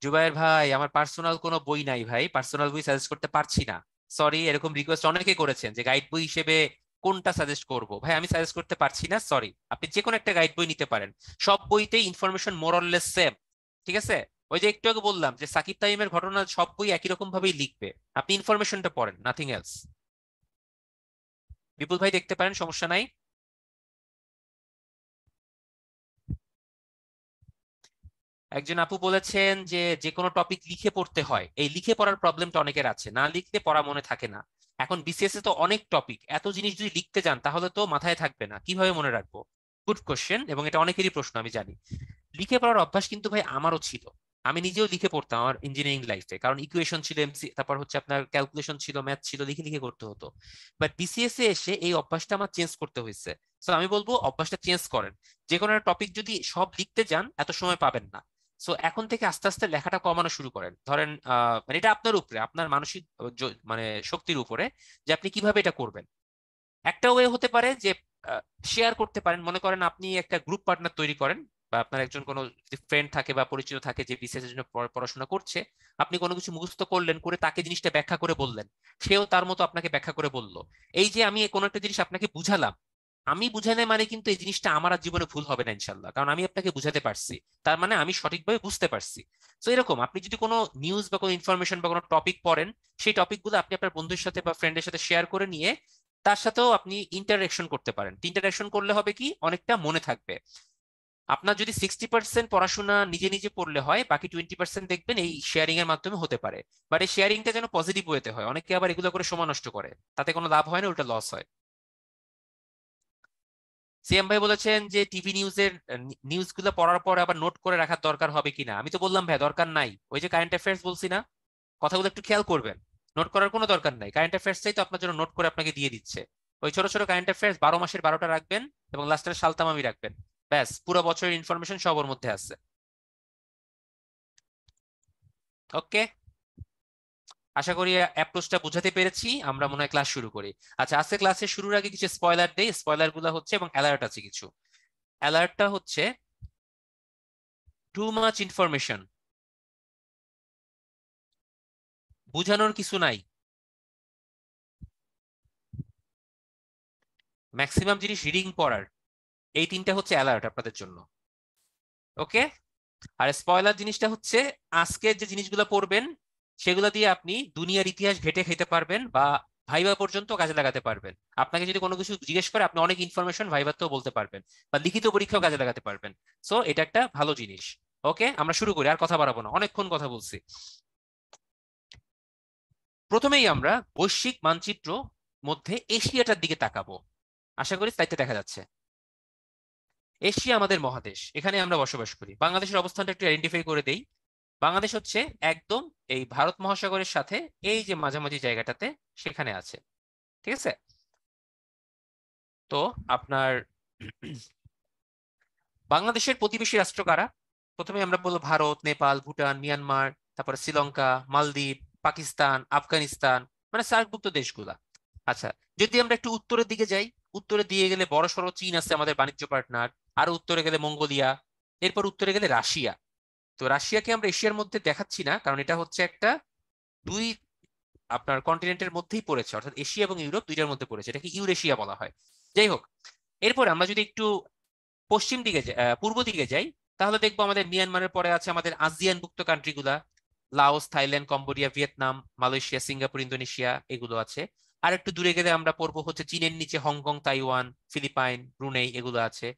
জুবায়ের ভাই, আমার পার্সোনাল কোনো বই নাই ভাই, পার্সোনাল বই সাজেস্ট করতে পারছি না। সরি, এরকম রিকোয়েস্ট অনেকে করেছেন যে গাইড বই হিসেবে কোনটা সাজেস্ট করব, ভাই আমি সাজেস্ট করতে পারছি না, সরি। আপনি যে কোনো একটা গাইড বই নিতে পারেন, সব বইতেই ইনফরমেশন মোরলেস সেম। ঠিক আছে, ওই যে একটু আগে বললাম যে সাকিব তামিমের ঘটনা সব বই একই রকম ভাবেই লিখবে, আপনি ইনফরমেশনটা পড়েন, নাথিং এলস। বিপুল ভাই দেখতে পারেন, সমস্যা নাই। একজন আপু বলেছেন যে যে কোনো টপিক লিখে পড়তে হয়, এই লিখে পড়ার প্রবলেমটা অনেকের আছে, না লিখলে পড়া মনে থাকে না। এখন বিসিএস এ তো অনেক টপিক, এত জিনিস যদি লিখতে যান তাহলে তো মাথায় থাকবে না, কিভাবে মনে রাখবো? গুড কোশ্চেন, এবং এটা অনেকেরই প্রশ্ন আমি জানি। লিখে পড়ার অভ্যাস কিন্তু ভাই আমারও ছিল, আমি নিজেও লিখে পড়তাম আমার ইঞ্জিনিয়ারিং লাইফে, কারণ ইকুয়েশন ছিল, এমসি, তারপর হচ্ছে আপনার ক্যালকুলেশন ছিল, ম্যাথ ছিল, লিখে লিখে করতে হতো। বাট বিসিএস এ এসে এই অভ্যাসটা আমার চেঞ্জ করতে হয়েছে। তো আমি বলবো অভ্যাসটা চেঞ্জ করেন। যে কোনো একটা টপিক যদি সব লিখতে যান এত সময় পাবেন না। সো এখন থেকে আস্তে আস্তে লেখাটা কমানো শুরু করেন। ধরেন মানে এটা আপনার উপরে, আপনার মানসিক মানে শক্তির উপরে, যে আপনি কিভাবে এটা করবেন। একটা ওয়ে হতে পারে যে শেয়ার করতে পারেন, মনে করেন আপনি একটা গ্রুপ পার্টনার তৈরি করেন, বা আপনার একজন কোনো ফ্রেন্ড থাকে বা পরিচিত থাকে যে বিসিএস এর জন্য পড়াশোনা করছে, আপনি কোনো কিছু মুখস্থ করলেন, করে তাকে জিনিসটা ব্যাখ্যা করে বললেন, সেও তার মতো আপনাকে ব্যাখ্যা করে বললো। এই যে আমি কোনো একটা জিনিস আপনাকে বুঝালাম, আমি বুঝালে মানে কিন্তু এই জিনিসটা আমার আর জীবনে ভুল হবে না ইনশাল্লাহ, কারণ আমি আপনাকে বুঝাতে পারছি, তার মানে আমি সঠিকভাবে বুঝতে পারছি। তো এরকম আপনি যদি কোনো নিউজ বা কোনো ইনফরমেশন বা কোনো টপিক পড়েন, সেই টপিকগুলো আপনি আপনার বন্ধুর সাথে বা ফ্রেন্ডের সাথে শেয়ার করে নিয়ে তার সাথেও আপনি ইন্টারাকশন করতে পারেন। ইন্টারাকশন করলে হবে কি, অনেকটা মনে থাকবে। আপনার যদি 60% পড়াশোনা নিজে নিজে পড়লে হয়, বাকি 20% দেখবেন এই শেয়ারিং এর মাধ্যমে হতে পারে। বাট এই শেয়ারিংটা যেন পজিটিভ ওয়েতে হয়, অনেকে আবার এগুলো করে সময় নষ্ট করে, তাতে কোনো লাভ হয় না, উল্টা লস হয়। সিএম ভাই বলেছেন যে টিভি নিউজের নিউজ গুলো পড়ার পর আবার নোট করে রাখার দরকার হবে কিনা। আমি তো বললাম ভাই দরকার নাই, ওই যে কারেন্ট অ্যাফেয়ার্স বলছি না, কথাগুলো একটু খেয়াল করবেন। নোট করার কোনো দরকার নাই, কারেন্ট অ্যাফেয়ার্সটাই তো আপনার জন্য নোট করে আপনাকে দিয়ে দিচ্ছে। ওই ছোট ছোট কারেন্ট অ্যাফেয়ার্স 12 মাসের 12টা রাখবেন, এবং লাস্টের সালতামামি রাখবেন, ব্যাস পুরো বছরের ইনফরমেশন সব ওর মধ্যে আছে। ওকে, আশা করি অ্যাপ্রোচটা বোঝাতে পেরেছি। আমরা মনে হয় ক্লাস শুরু করি। আচ্ছা, আজকে ক্লাসের শুরুর আগে কিছু স্পয়লার দেই, স্পয়লার গুলো হচ্ছে, এবং অ্যালার্ট আছে কিছু। অ্যালার্টটা হচ্ছে টু মাচ ইনফরমেশন, বুঝানোর কিছু নাই, ম্যাক্সিমাম জিনিস রিডিং পড়ার, এই তিনটা হচ্ছে অ্যালার্ট আপনাদের জন্য। ওকে, আর স্পয়লার জিনিসটা হচ্ছে আজকের যে জিনিসগুলো পড়বেন সেগুলো দিয়ে আপনি দুনিয়ার ইতিহাস ঘেটে খেতে পারবেন, বা ভাইবা পর্যন্ত কাজে লাগাতে পারবেন। আপনাকে যদি কোনো কিছু জিজ্ঞেস করে আপনি অনেক ইনফরমেশন ভাইবাতেও বলতে পারবেন, বা লিখিত পরীক্ষাও কাজে লাগাতে পারবেন। সো এটা একটা ভালো জিনিস। ওকে, আমরা শুরু করি, আর কথা বাড়াবো না, অনেকক্ষণ কথা বলছি। প্রথমেই আমরা বৈশ্বিক মানচিত্র মধ্যে এশিয়াটার দিকে তাকাবো। আশা করি স্লাইডটা দেখা যাচ্ছে। এশিয়া আমাদের মহাদেশ, এখানে আমরা বসবাস করি। বাংলাদেশের অবস্থানটা একটু আইডেন্টিফাই করে দেই। বাংলাদেশ হচ্ছে একদম এই ভারত মহাসাগরের সাথে এই যে মাঝামাঝি জায়গাটাতে, সেখানে আছে। ঠিক আছে, তো আপনার বাংলাদেশের প্রতিবেশী রাষ্ট্র কারা? প্রথমে আমরা বলবো ভারত, নেপাল, ভুটান, মিয়ানমার, তারপরে শ্রীলঙ্কা, মালদ্বীপ, পাকিস্তান, আফগানিস্তান, মানে সার্কভুক্ত দেশগুলা। আচ্ছা, যদি আমরা একটু উত্তরের দিকে যাই, উত্তরে দিয়ে গেলে বড় সড়ো চীন আছে আমাদের বাণিজ্য পার্টনার, আরো উত্তরে গেলে মঙ্গোলিয়া, এরপর উত্তরে গেলে রাশিয়া। তো রাশিয়াকে আমরা এশিয়ার মধ্যে দেখাচ্ছি না, কারণ এটা হচ্ছে একটা দুই আপনার কন্টিনেন্টের মধ্যেই পড়েছে, অর্থাৎ এশিয়া এবং ইউরোপ দুইটার মধ্যে পড়েছে, এটাকে ইউরেশিয়া বলা হয়। যাই হোক, এরপর আমরা যদি একটু পশ্চিম দিকে পূর্ব দিকে যাই, তাহলে দেখবো আমাদের মিয়ানমারের পরে আছে আমাদের আসিয়ানভুক্ত কান্ট্রি গুলা, Laos, Thailand, Cambodia, Vietnam, Malaysia, Singapore, Indonesia, এগুলো আছে। আর একটু দূরে গেলে আমরা পড়বো হচ্ছে চীনের নিচে হংকং, তাইওয়ান, ফিলিপাইন, ব্রুনেই, এগুলো আছে।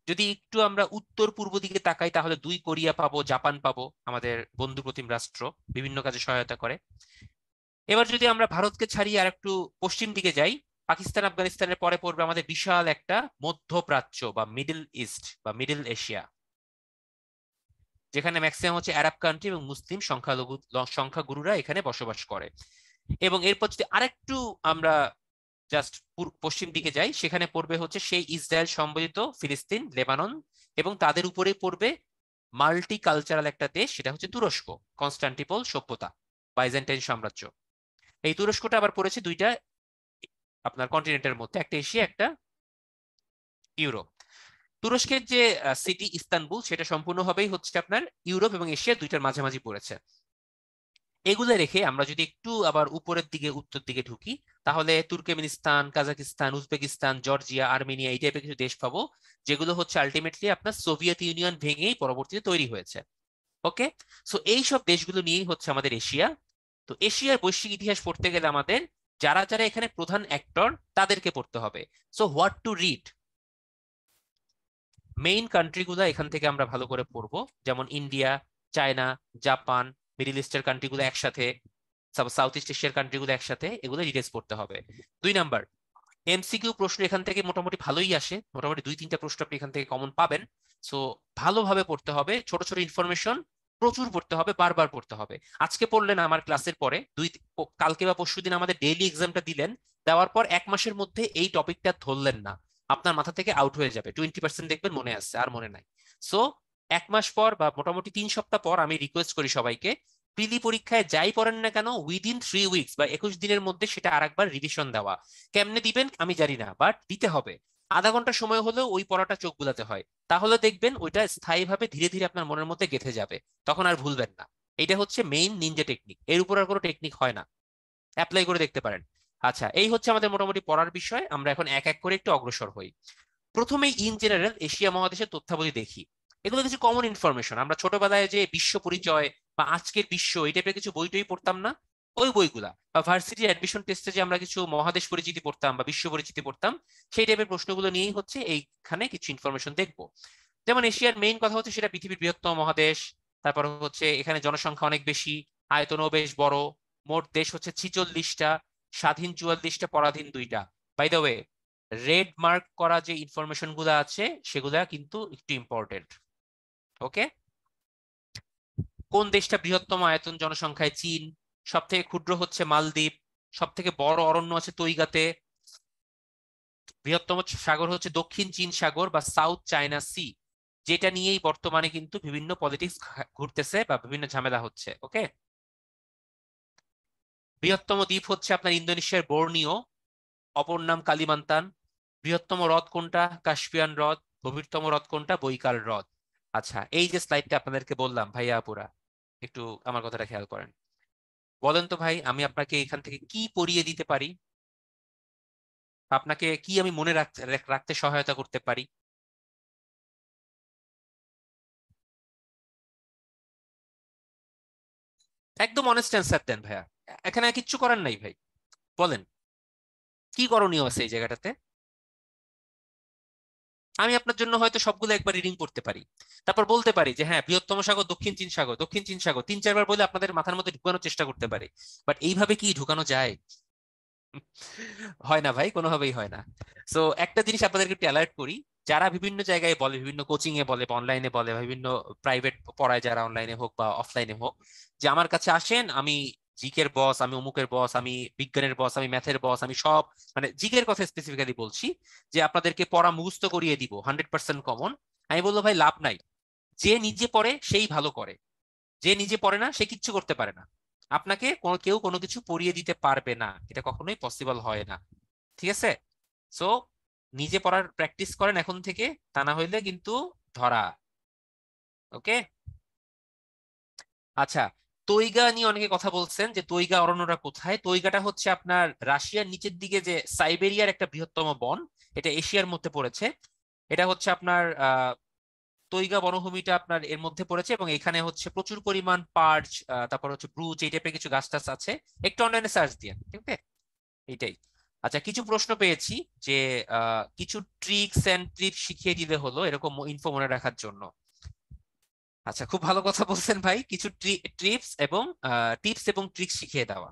যদি একটু আমরা উত্তর পূর্ব দিকে তাকাই তাহলে দুই কোরিয়া পাবো, জাপান পাবো, আমাদের বন্ধু প্রতিম রাষ্ট্র, বিভিন্ন কাজে সহায়তা করে। এবার যদি আমরা ভারতকে ছাড়িয়ে আর একটু পশ্চিম দিকে যাই, পাকিস্তান আফগানিস্তানের পরে পড়বে আমাদের বিশাল একটা মধ্যপ্রাচ্য বা মিডল ইস্ট বা মিডল এশিয়া, যেখানে ম্যাক্সিমাম হচ্ছে আরব কান্ট্রি এবং মুসলিম সংখ্যাগুরুরা এখানে বসবাস করে। এবং এরপর যদি আরেকটু আমরা জাস্ট পশ্চিম দিকে যাই, সেখানে পড়বে হচ্ছে সেই ইসরায়েল সম্বলিত ফিলিস্তিন, লেবানন, এবং তাদের উপরে পড়বে মাল্টি কালচারাল একটা দেশ, সেটা হচ্ছে তুরস্ক, কনস্টান্টিপল সভ্যতা, বাইজেন্টাইন সাম্রাজ্য। এই তুরস্কটা আবার পড়েছে দুইটা আপনার কন্টিনেন্টের মধ্যে, একটা এশিয়া, একটা ইউরোপ। তুরস্কের যে সিটি ইস্তানবুল, সেটা সম্পূর্ণভাবেই হচ্ছে আপনার ইউরোপ এবং এশিয়া দুইটার মাঝামাঝি পড়েছে। এগুলো রেখে আমরা যদি একটু আবার উপরের দিকে, উত্তর দিকে ঢুকি, তাহলে Turkmenistan, Kazakhstan, Uzbekistan, Georgia, Armenia, এই টাইপের কিছু দেশ পাবো, যেগুলো হচ্ছে আলটিমেটলি আপনার সোভিয়েত ইউনিয়ন ভেঙেই পরবর্তীতে তৈরি হয়েছে। ওকে, সো এই সব দেশগুলো নিয়েই হচ্ছে আমাদের এশিয়া। তো এশিয়ার বৈশ্বিক ইতিহাস পড়তে গেলে আমাদের যারা যারা এখানে প্রধান অ্যাক্টর তাদেরকে পড়তে হবে। So what to read, main কান্ট্রিগুলো এখান থেকে আমরা ভালো করে পড়বো, যেমন ইন্ডিয়া, চায়না, জাপান, মিডল ইস্টের কান্ট্রিগুলো একসাথে, সাউথ ইস্ট এশিয়ার কান্ট্রিগুলো একসাথে, এগুলো ডিটেলস পড়তে হবে। 2 নাম্বার, এমসিকিউ প্রশ্ন এখান থেকে মোটামুটি ভালোই আসে, মোটামুটি 2-3টা প্রশ্ন আপনি এখান থেকে কমন পাবেন। সো ভালোভাবে পড়তে হবে, ছোট ছোট ইনফরমেশন প্রচুর পড়তে হবে, বারবার পড়তে হবে। আজকে পড়লেন আমার ক্লাসের পরে, কালকে বা পরশুদিন আমাদের ডেইলি এক্সামটা দিলেন, দেওয়ার পর 1 মাসের মধ্যে এই টপিকটা ধরলেন না, আপনার মাথা থেকে আউট হয়ে যাবে, 20% দেখবেন মনে আসছে, আর মনে নাই। সো 1 মাস পর বা মোটামুটি 3 সপ্তাহ পর আমি রিকোয়েস্ট করি সবাইকে, প্রিলি পরীক্ষায় যাই পড়েন না কেন, উইদিন 3 উইকস বা 21 দিনের মধ্যে সেটা আরেকবার রিভিশন দেওয়া। কেমনে দিবেন আমি জানি না, বাট দিতে হবে। আধা ঘন্টা সময় হলেও ওই পড়াটা চোখ বুলাতে হয়, তাহলে দেখবেন ওইটা স্থায়ীভাবে ধীরে ধীরে আপনার মনের মধ্যে গেঁথে যাবে, তখন আর ভুলবেন না। এটা হচ্ছে মেইন নিনজা টেকনিক, এর উপর আর কোনো টেকনিক হয় না, অ্যাপ্লাই করে দেখতে পারেন। আচ্ছা, এই হচ্ছে আমাদের মোটামুটি পড়ার বিষয়, আমরা এখন এক এক করে একটু অগ্রসর হই। প্রথমেই ইন জেনারেল এশিয়া মহাদেশের তথ্যাবলি দেখি। এগুলো কিছু কমন ইনফরমেশন, আমরা ছোটবেলায় যে বিশ্ব পরিচয় বা আজকের বিশ্ব এই টাইপের কিছু বই টই পড়তাম না, ওই বইগুলা, বা ভার্সিটি অ্যাডমিশন টেস্টে যে আমরা কিছু মহাদেশ পরিচিতি পড়তাম বা বিশ্ব পরিচিতি পড়তাম, সেই টাইপের প্রশ্নগুলো নিয়েই হচ্ছে এইখানে কিছু ইনফরমেশন দেখবো। যেমন এশিয়ার মেইন কথা হচ্ছে সেটা পৃথিবীর বৃহত্তম মহাদেশ, তারপর হচ্ছে এখানে জনসংখ্যা অনেক বেশি, আয়তনও বেশ বড়, মোট দেশ হচ্ছে 46টা, স্বাধীন 44টা, পরাধীন 2টা। By the way, red mark করা যে ইনফরমেশন গুলো আছে সেগুলা কিন্তু একটু ইম্পর্টেন্ট। ওকে, কোন দেশটা বৃহত্তম আয়তন জনসংখ্যায়? চীন। সব থেকে ক্ষুদ্র হচ্ছে মালদ্বীপ। সব থেকে বড় অরণ্য আছে তৈগাতে। বৃহত্তম সাগর হচ্ছে দক্ষিণ চীন সাগর বা সাউথ চায়না সি, যেটা নিয়েই বর্তমানে কিন্তু বিভিন্ন পলিটিক্স ঘুরতেছে বা বিভিন্ন ঝামেলা হচ্ছে। ওকে, বৃহত্তম দ্বীপ হচ্ছে আপনার ইন্দোনেশিয়ার বোর্নিও, অপর নাম কালিমান্তান। বৃহত্তম হ্রদ কোনটা? কাস্পিয়ান হ্রদ। গভীরতম হ্রদ কোনটা? বৈকাল হ্রদ। আচ্ছা, এই যে স্লাইডটা আপনাদেরকে বললাম ভাইয়া আপুরা, একটু আমার কথাটা খেয়াল করেন। বলেন তো ভাই, আমি আপনাকে এখান থেকে কি পড়িয়ে দিতে পারি, আপনাকে কি আমি মনে রাখতে রাখতে সহায়তা করতে পারি? একদম অনেস্ট অ্যান্সার দেন ভাইয়া, এখানে আর কিচ্ছু করার নাই ভাই, বলেন কি করণীয় আছে এই জায়গাটাতে। আমি আপনার জন্য হয়তো সবগুলো একবার রিডিং করতে পারি, তারপর বলতে পারি যে হ্যাঁ, বৃহত্তম সাগর দক্ষিণ চীন সাগর, দক্ষিণ চীন সাগর 3-4 বার বলে আপনাদের মাথার মধ্যে ঢুকানোর চেষ্টা করতে পারি। বাট এইভাবে কি ঢুকানো যায়? হয় না ভাই, কোনোভাবেই হয় না। সো একটা জিনিস আপনাদেরকে একটু অ্যালার্ট করি, যারা বিভিন্ন জায়গায় বলে, বিভিন্ন কোচিং এ বলে বা অনলাইনে বলে বা বিভিন্ন প্রাইভেট পড়ায়, যারা অনলাইনে হোক বা অফলাইনে হোক, যে আমার কাছে আসেন, আমি জিকের বস, আমি অমুকের বস, আমি বিজ্ঞানের বস, আমি ম্যাথের বস, আমি সব, মানে জিকের কথা স্পেসিফিক্যালি বলছি, যে আপনাদেরকে পড়া মুখস্থ করিয়ে দিব 100% কমন। আমি বলবো ভাই লাভ নাই, যে নিজে পড়ে সেই ভালো করে, যে নিজে পড়ে না সে কিচ্ছু করতে পারে না। আপনাকে কেউ কোনো কিছু পড়িয়ে দিতে পারবে না, এটা কখনোই পসিবল হয় না। ঠিক আছে, সো নিজে পড়ার প্র্যাকটিস করেন এখন থেকে, তা না হইলে কিন্তু ধরা। ওকে, আচ্ছা, তৈগা নিয়ে অনেকে কথা বলছেন যে তৈগা অরণ্যটা কোথায়। তৈগাটা হচ্ছে আপনার রাশিয়ার নিচের দিকে যে সাইবেরিয়ার একটা বৃহত্তম বন, এটা এশিয়ার মধ্যে পড়েছে। এটা হচ্ছে আপনার তৈগা বনভূমিটা আপনার এর মধ্যে পড়েছে, এবং এখানে হচ্ছে প্রচুর পরিমাণ পার্চ, তারপর হচ্ছে ব্রুচ, এই টাইপের কিছু গাছ টাছ আছে। একটু অনলাইনে সার্চ দিয়ে, ঠিক আছে, এইটাই। আচ্ছা, কিছু প্রশ্ন পেয়েছি যে কিছু ট্রিক্স এন্ড ট্রিপস শিখিয়ে দিলে হলো, এরকম ইনফো মনে রাখার জন্য। আচ্ছা, খুব ভালো কথা বলছেন ভাই, কিছু টিপস এবং ট্রিক্স শিখিয়ে দেওয়া।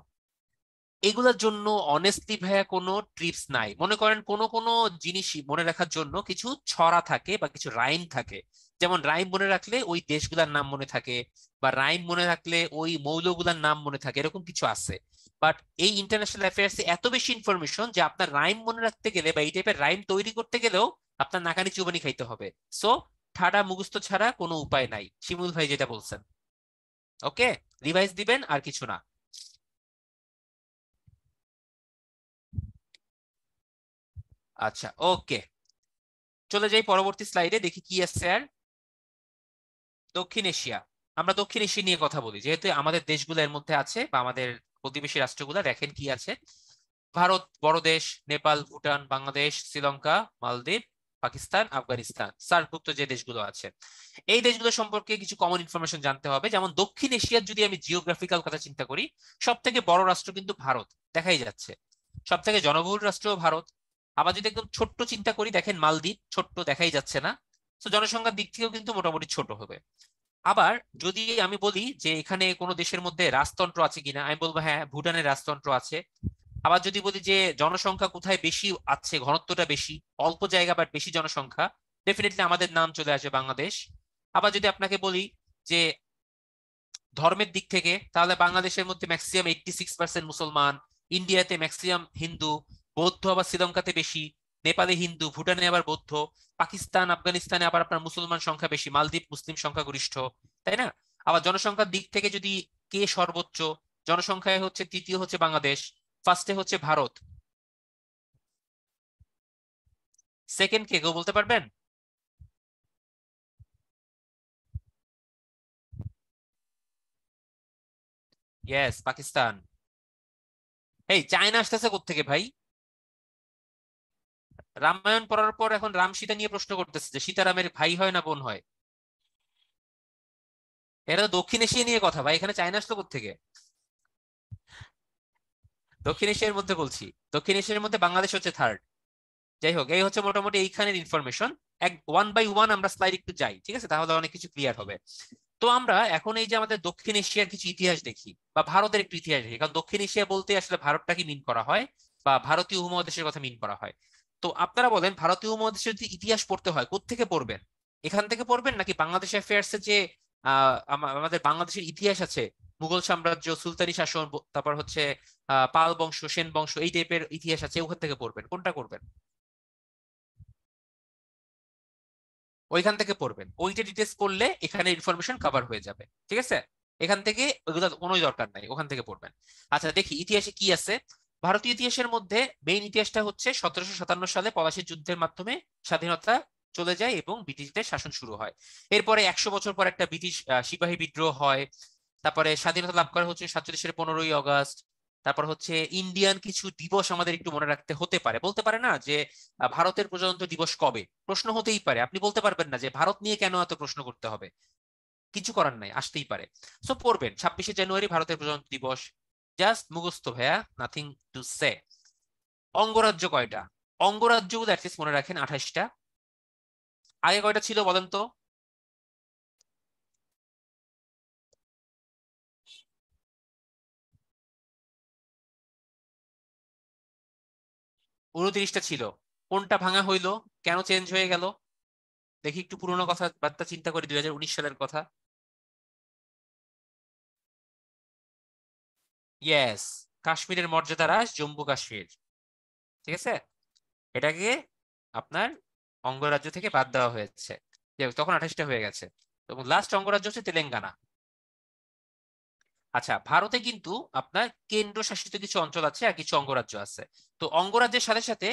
এগুলোর জন্য অনেস্টলি ভাইয়া কোনো ট্রিপস নাই। মনে করেন কোনো কোনো জিনিস মনে রাখার জন্য কিছু ছড়া থাকে বা কিছু রাইম থাকে। যেমন রাইম মনে রাখলে ওই দেশগুলোর নাম মনে থাকে, বা রাইম মনে রাখলে ওই মৌলগুলার নাম মনে থাকে, এরকম কিছু আছে। বাট এই ইন্টারন্যাশনাল অ্যাফেয়ার্স এত বেশি ইনফরমেশন যে আপনার রাইম মনে রাখতে গেলে বা এই টাইপের রাইম তৈরি করতে গেলেও আপনার নাকানি চুবানি খাইতে হবে। সো ঠাডা মুখস্থ ছাড়া কোনো উপায় নাই, শিমুল ভাই যেটা বলছেন। ওকে, রিভাইজ দিবেন আর কিছু না। আচ্ছা, ওকে, চলে যাই পরবর্তী স্লাইডে, দেখি কি আছে আর। দক্ষিণ এশিয়া। আমরা দক্ষিণ এশিয়া নিয়ে কথা বলি যেহেতু আমাদের দেশগুলো এর মধ্যে আছে, বা আমাদের প্রতিবেশী রাষ্ট্রগুলো। দেখেন কি আছে। ভারত বড় দেশ, নেপাল, ভুটান, বাংলাদেশ, শ্রীলঙ্কা, মালদ্বীপ, পাকিস্তান, আফগানিস্তান, সার্কভুক্ত যে দেশগুলো আছে। এই দেশগুলো সম্পর্কে কিছু কমন ইনফরমেশন জানতে হবে। যেমন দক্ষিণ এশিয়ার যদি আমি জিওগ্রাফিক্যাল কথা চিন্তা করি, সব থেকে বড় রাষ্ট্র কিন্তু ভারত, দেখাই যাচ্ছে। সব থেকে জনবহুল রাষ্ট্র ভারত। আবার যদি একদম ছোট্ট চিন্তা করি, দেখেন মালদ্বীপ, ছোট্ট, দেখাই যাচ্ছে না। তো জনসংখ্যার দিক থেকেও কিন্তু মোটামুটি ছোট হবে। আবার যদি আমি বলি যে এখানে কোনো দেশের মধ্যে রাজতন্ত্র আছে কিনা, আমি বলবো হ্যাঁ, ভুটানের রাজতন্ত্র আছে। আবার যদি বলি যে জনসংখ্যা কোথায় বেশি আছে, ঘনত্বটা বেশি, অল্প জায়গা বাট বেশি জনসংখ্যা, ডেফিনেটলি আমাদের নাম চলে আসে বাংলাদেশ। আবার যদি আপনাকে বলি যে ধর্মের দিক থেকে, তাহলে বাংলাদেশের মধ্যে ম্যাক্সিমাম 86% মুসলমান, ইন্ডিয়াতে ম্যাক্সিমাম হিন্দু, বৌদ্ধ আবার শ্রীলঙ্কাতে বেশি, নেপালে হিন্দু, ভুটানে আবার বৌদ্ধ, পাকিস্তান আফগানিস্তানে আবার আপনার মুসলমান সংখ্যা বেশি, মালদ্বীপ মুসলিম সংখ্যা গরিষ্ঠ, তাই না? আবার জনসংখ্যার দিক থেকে যদি কে সর্বোচ্চ, জনসংখ্যায় হচ্ছে তৃতীয় হচ্ছে বাংলাদেশ, ফার্স্টে হচ্ছে ভারত, সেকেন্ড কে কেউ বলতে পারবেন? ইয়েস, পাকিস্তান। এই চায়না আসতেছে কোত্থেকে ভাই? রামায়ণ পড়ার পর এখন রাম সীতা নিয়ে প্রশ্ন করতেছে যে সীতারামের ভাই হয় না বোন হয়। এটা তো দক্ষিণ এশিয়া নিয়ে কথা ভাই, এখানে চায়না আসলো কোত্থেকে? দক্ষিণ এশিয়ার মধ্যে বলছি। দক্ষিণ এশিয়ার মধ্যে বাংলাদেশ হচ্ছে থার্ড। যাই হোক, এই হচ্ছে মোটামুটি এইখানের ইনফরমেশন। এক ওয়ান বাই ওয়ান আমরা স্লাইড একটু যাই, ঠিক আছে? তাহলে অনেক কিছু ক্লিয়ার হবে। তো আমরা এখন এই যে আমাদের দক্ষিণ এশিয়ার কিছু ইতিহাস দেখি, বা ভারতের একটু ইতিহাস দেখি, কারণ দক্ষিণ এশিয়া বলতে আসলে ভারতটাকে মিন করা হয়, বা ভারতীয় উপমহাদেশের কথা মিন করা হয়। তো আপনারা বলেন, ভারতীয় উপমহাদেশের যদি ইতিহাস পড়তে হয় কোত্থেকে পড়বেন? এখান থেকে পড়বেন নাকি বাংলাদেশ অ্যাফেয়ার্স এর যে আমাদের বাংলাদেশের ইতিহাস আছে, মুঘল সাম্রাজ্য, সুলতানি শাসন, তারপর হচ্ছে পাল বংশ, সেন বংশ, এই টাইপের ইতিহাস আছে, ওখান থেকে পড়বেন? কোনটা করবেন? ওইখান থেকে পড়বেন। ওইটা ডিটেলস পড়লে এখানে ইনফরমেশন কভার হয়ে যাবে, ঠিক আছে? এখান থেকে ওইগুলো কোনো দরকার নাই, ওখান থেকে পড়বেন। আচ্ছা, দেখি ইতিহাসে কি আছে। ভারতীয় ইতিহাসের মধ্যে মেইন ইতিহাসটা হচ্ছে 1757 সালে পলাশির যুদ্ধের মাধ্যমে স্বাধীনতা চলে যায় এবং ব্রিটিশদের শাসন শুরু হয়। এরপরে 100 বছর পর একটা ব্রিটিশ সিপাহী বিদ্রোহ হয়। তারপরে স্বাধীনতা লাভ করা হচ্ছে 47 সালের 15ই আগস্ট। তারপর হচ্ছে ইন্ডিয়ান কিছু দিবস আমাদের একটু মনে রাখতে হতে পারে, বলতে পারে না যে ভারতের প্রজাতন্ত্র দিবস কবে, প্রশ্ন হতেই পারে। আপনি বলতে পারবেন না যে ভারত নিয়ে কেন এত প্রশ্ন করতে হবে, কিছু করার নাই, আসতেই পারে। সো পড়বেন 26শে জানুয়ারি ভারতের প্রজাতন্ত্র দিবস। জাস্ট মুখস্থ ভাইয়া, নাথিং টু সে। অঙ্গরাজ্য কয়টা? অঙ্গরাজ্যগুলো অ্যাটলিস্ট মনে রাখেন 28টা। আগে কয়টা ছিল বলেন তো? 29টা ছিল। কোনটা ভাঙা হইলো? কেন চেঞ্জ হয়ে গেল? দেখি একটু পুরোনো কথা বার্তা চিন্তা করি, 2019 সালের কথা। ইয়েস, কাশ্মীরের মর্যাদা হ্রাস, জম্মু কাশ্মীর, ঠিক আছে? এটাকে আপনার অঙ্গরাজ্য থেকে বাদ দেওয়া হয়েছে। যাই হোক, তখন 28টা হয়ে গেছে। এবং লাস্ট অঙ্গরাজ্য হচ্ছে তেলেঙ্গানা। আচ্ছা, ভারতে কিন্তু আপনার কেন্দ্র শাসিত কিছু অঞ্চল আছে আর কিছু অঙ্গরাজ্য আছে। তো অঙ্গরাজ্যের সাথে সাথে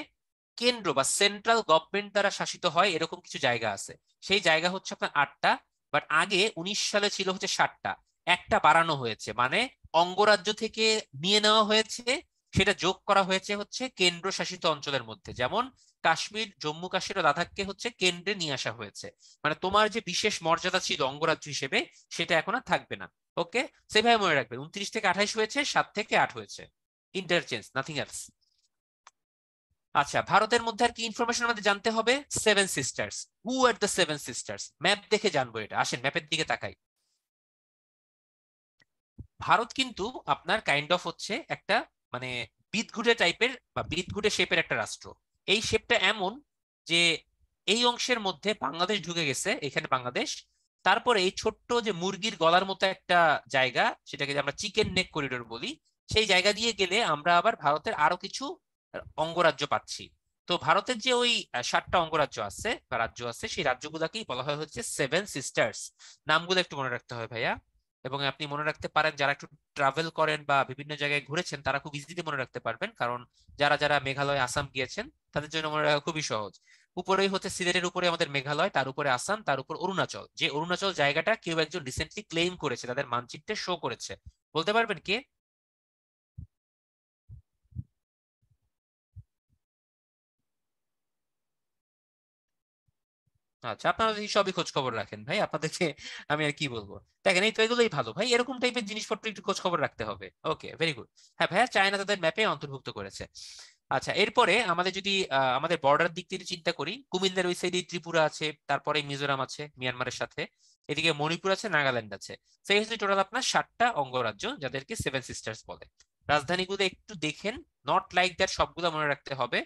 কেন্দ্র বা সেন্ট্রাল গভর্নমেন্ট দ্বারা শাসিত হয় এরকম কিছু জায়গা আছে। সেই জায়গা হচ্ছে আপনার 8টা। বাট আগে 19 সালে ছিল হচ্ছে 7টা। একটা বাড়ানো হয়েছে, মানে অঙ্গরাজ্য থেকে নিয়ে নেওয়া হয়েছে, সেটা যোগ করা হয়েছে হচ্ছে কেন্দ্র শাসিত অঞ্চলের মধ্যে। যেমন কাশ্মীর, জম্মু কাশ্মীর ও লাদাখকে হচ্ছে কেন্দ্রে নিয়ে আসা হয়েছে। মানে তোমার যে বিশেষ মর্যাদা ছিল অঙ্গরাজ্য হিসেবে, সেটা এখন আর থাকবে না। ওকে, সেভাবে মনে রাখবেন, 29 থেকে 28 হয়েছে, 7 থেকে 8 হয়েছে। Interchange, nothing else. আচ্ছা, ভারতের মধ্যে আর কি ইনফরমেশন আমাদের জানতে হবে? Seven sisters. Who are the seven sisters? Map দেখে জানবো এটা। আসেন ম্যাপের দিকে তাকাই। ভারত কিন্তু আপনার কাইন্ড অফ হচ্ছে একটা মানে বিদঘুটে টাইপের বা বিদঘুটে শেপের একটা রাষ্ট্র। এই শেপটা এমন যে এই অংশের মধ্যে বাংলাদেশ ঢুকে গেছে, এখানে বাংলাদেশ। তারপরে এই ছোট্ট যে মুরগির গলার মতো একটা জায়গা, সেটাকে যে আমরা চিকেন নেক করিডোর বলি, সেই জায়গা দিয়ে গেলে আমরা আবার ভারতের আরো কিছু অঙ্গরাজ্য পাচ্ছি। তো ভারতের যে ওই 7টা অঙ্গরাজ্য আছে বা রাজ্য আছে, সেই রাজ্যগুলাকেই বলা হয় হচ্ছে সেভেন সিস্টার্স। নামগুলো একটু মনে রাখতে হয় ভাইয়া। এবং আপনি মনে রাখতে পারেন, যারা একটু ট্রাভেল করেন বা বিভিন্ন জায়গায় ঘুরেছেন তারা খুব ইজিলি মনে রাখতে পারবেন, কারণ যারা যারা মেঘালয় আসাম গিয়েছেন তাদের জন্য মনে রাখা খুবই সহজ। উপরেই হচ্ছে সিলেটের উপরে আমাদের মেঘালয়, তার উপরে আসাম, তার উপর অরুণাচল। যে অরুণাচল জায়গাটা কেউ একজন রিসেন্টলি ক্লেম করেছে, তাদের মানচিত্রে শো করেছে। বলতে পারবেন কে? আচ্ছা, আপনারা যদি সবই খোঁজ খবর রাখেন ভাই, আপনাদেরকে আমি আর কি বলবো। দেখেন, এই তো এগুলোই ভালো ভাই, এরকম টাইপের জিনিসপত্র একটু খোঁজ খবর রাখতে হবে। ওকে, ভেরি গুড। হ্যাঁ ভাইয়া, চায়না তাদের ম্যাপে অন্তর্ভুক্ত করেছে। আচ্ছা, এরপরে আমাদের যদি আমাদের বর্ডার দিক থেকে চিন্তা করি, কুমিল্লার ওই সাইডে ত্রিপুরা আছে, তারপরে মিজোরাম আছে মিয়ানমারের সাথে, এদিকে মণিপুর আছে, নাগাল্যান্ড আছে। সেই হচ্ছে টোটাল আপনার 7টা অঙ্গরাজ্য, যাদেরকে সেভেন সিস্টার্স বলে। রাজধানীগুলো একটু দেখেন, নট লাইক দ্যাট সবগুলো মনে রাখতে হবে।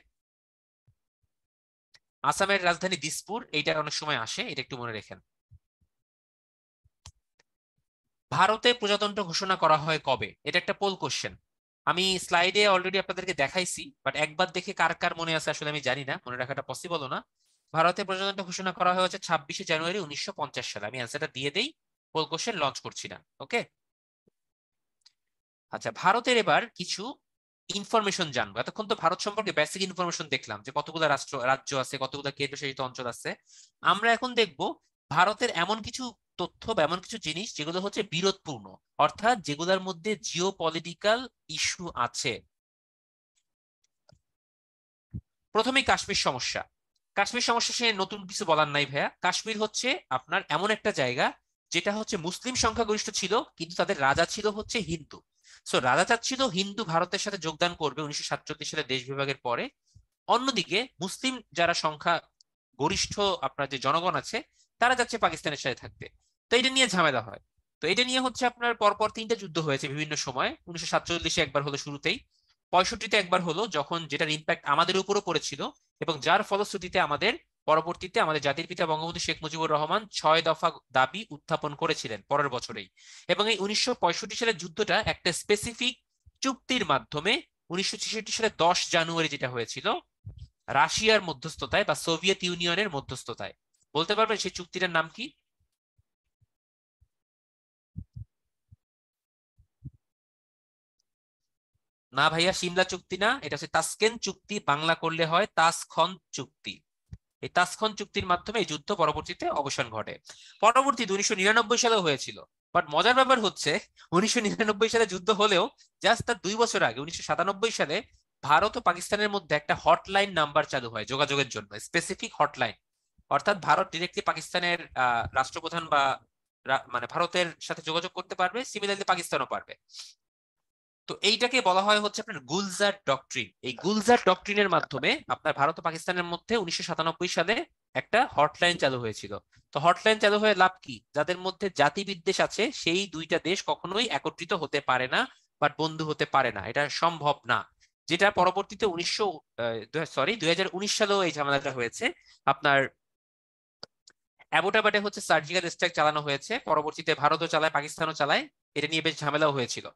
আসামের রাজধানী দিসপুর, এইটা অনেক সময় আসে, এটা একটু মনে রেখেন। ভারতে প্রজাতন্ত্র ঘোষণা করা হয় কবে? এটা একটা পোল কোশ্চেন। আমি স্লাইডে অলরেডি আপনাদেরকে দেখাইছি, বাট একবার দেখে কার কার মনে আছে আসলে আমি জানি না, মনে রাখাটা পসিবলও না। ভারতে প্রজাতন্ত্র ঘোষণা করা হয়েছে 26শে জানুয়ারি 1950 সালে। আমি অ্যান্সারটা দিয়ে দেই, পোল কোশ্চেন লঞ্চ করছি না। ওকে। আচ্ছা, ভারতের এবার কিছু ইনফরমেশন জানবো। এতক্ষণ তো ভারত সম্পর্কে বেসিক ইনফরমেশন দেখলাম, যে কতগুলো রাজ্য আছে, কতগুলো কেন্দ্রশাসিত অঞ্চল আছে। আমরা এখন দেখব ভারতের এমন কিছু তথ্য বা এমন কিছু জিনিস যেগুলো হচ্ছে বিরোধপূর্ণ, অর্থাৎ যেগুলোর মধ্যে জিও পলিটিক্যাল ইস্যু আছে। প্রথমেই কাশ্মীর সমস্যা। কাশ্মীর সমস্যা সে নতুন কিছু বলার নাই ভাইয়া। কাশ্মীর হচ্ছে আপনার এমন একটা জায়গা যেটা হচ্ছে মুসলিম সংখ্যাগরিষ্ঠ ছিল, কিন্তু তাদের রাজা ছিল হচ্ছে হিন্দু। সো রাজা চাচ্ছিল হিন্দু ভারতের সাথে যোগদান করবে 1947 সালে দেশ বিভাগের পরে। অন্যদিকে মুসলিম যারা সংখ্যা গরিষ্ঠ আপনার যে জনগণ আছে, তারা যাচ্ছে পাকিস্তানের সাথে থাকতে। তো এটা নিয়ে ঝামেলা হয়। তো এটা নিয়ে হচ্ছে আপনার পরপর 3টা যুদ্ধ হয়েছে বিভিন্ন সময়। 1947-এ একবার হলো শুরুতেই, 65-তে একবার হলো, যখন যেটার ইম্প্যাক্ট আমাদের উপরও পড়েছিল, এবং যার ফলশ্রুতিতে আমাদের পরবর্তীতে আমাদের জাতির পিতা বঙ্গবন্ধু শেখ মুজিবুর রহমান 6 দফা দাবি উত্থাপন করেছিলেন পরের বছরেই। এবং এই 1965 সালের যুদ্ধটা একটা স্পেসিফিক চুক্তির মাধ্যমে 1966 সালে 10 জানুয়ারি যেটা হয়েছিল, রাশিয়ার মধ্যস্থতায় বা সোভিয়েত ইউনিয়নের মধ্যস্থতায়। বলতে পারবেন সেই চুক্তিটার নাম কি? না ভাইয়া, সিমলা চুক্তি না, এটা হচ্ছে তাসকেন্ট চুক্তি, বাংলা করলে হয় তাসখন চুক্তি। এই তাসখন চুক্তির মাধ্যমে এই যুদ্ধ পরবর্তীতে অবসান ঘটে। পরবর্তীতে 1999 সালেও হয়েছিল। বাট মজার ব্যাপার হচ্ছে, 1999 সালে যুদ্ধ হলেও জাস্ট তার 2 বছর আগে 1997 সালে ভারত ও পাকিস্তানের মধ্যে একটা হটলাইন নাম্বার চালু হয় যোগাযোগের জন্য, স্পেসিফিক হটলাইন। অর্থাৎ ভারত ডিরেক্টলি পাকিস্তানের রাষ্ট্রপ্রধান বা মানে ভারতের সাথে যোগাযোগ করতে পারবে, সিমিলারলি পাকিস্তানও পারবে। তো এইটাকে বলা হয় হচ্ছে আপনার গুলজার ডক্ট্রিন। এই গুলজার ডক্ট্রিনের মাধ্যমে আপনার ভারত ও পাকিস্তানের মধ্যে 1997 সালে একটা হটলাইন চালু হয়েছিল। তো হটলাইন চালু হয়ে লাভ কি? যাদের মধ্যে জাতি বিদ্বেষ আছে সেই দুইটা দেশ কখনোই একত্রিত হতে পারে না, বাট বন্ধু হতে পারে না, এটা সম্ভব না। যেটা পরবর্তীতে 2019 সালেও এই ঝামেলাটা হয়েছে। আপনার অ্যাবোটাবাদে হচ্ছে সার্জিক্যাল স্ট্রাইক চালানো হয়েছে, পরবর্তীতে ভারতও চালায়, পাকিস্তানও চালায়। এটা নিয়ে বেশ ঝামেলাও হয়েছিল।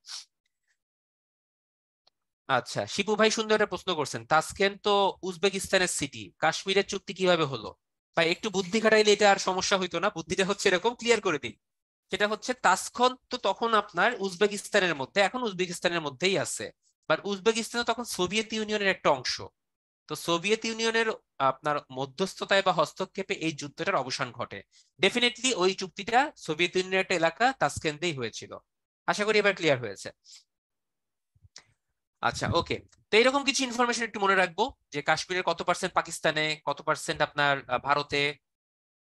আচ্ছা, শিপু ভাই সুন্দর একটা প্রশ্ন করছেন, তাসকেন্ট তো উজবেকিস্তানের সিটি, কাশ্মীরের চুক্তি কিভাবে হলো? ভাই একটু বুদ্ধি খাটাইলে এটা আর সমস্যা হইতো না। বুদ্ধিটা হচ্ছে এরকম, ক্লিয়ার করে দিই। সেটা হচ্ছে তাসখন তো তখন আপনার উজবেকিস্তানের মধ্যে, এখন উজবেকিস্তানের মধ্যেই আছে। বাট উজবেকিস্তান তখন সোভিয়েত ইউনিয়নের একটা অংশ। তো সোভিয়েত ইউনিয়নের আপনার মধ্যস্থতায় বা হস্তক্ষেপে এই যুদ্ধটার অবসান ঘটে। ডেফিনেটলি ওই চুক্তিটা সোভিয়েত ইউনিয়নের একটা এলাকা তাসকেন্তেই হয়েছিল। আশা করি এবার ক্লিয়ার হয়েছে। আচ্ছা, ওকে। তো এরকম কিছু ইনফরমেশন একটু মনে রাখবো, যে কাশ্মীরের কত পার্সেন্ট পাকিস্তানে, কত পার্সেন্ট আপনার ভারতে,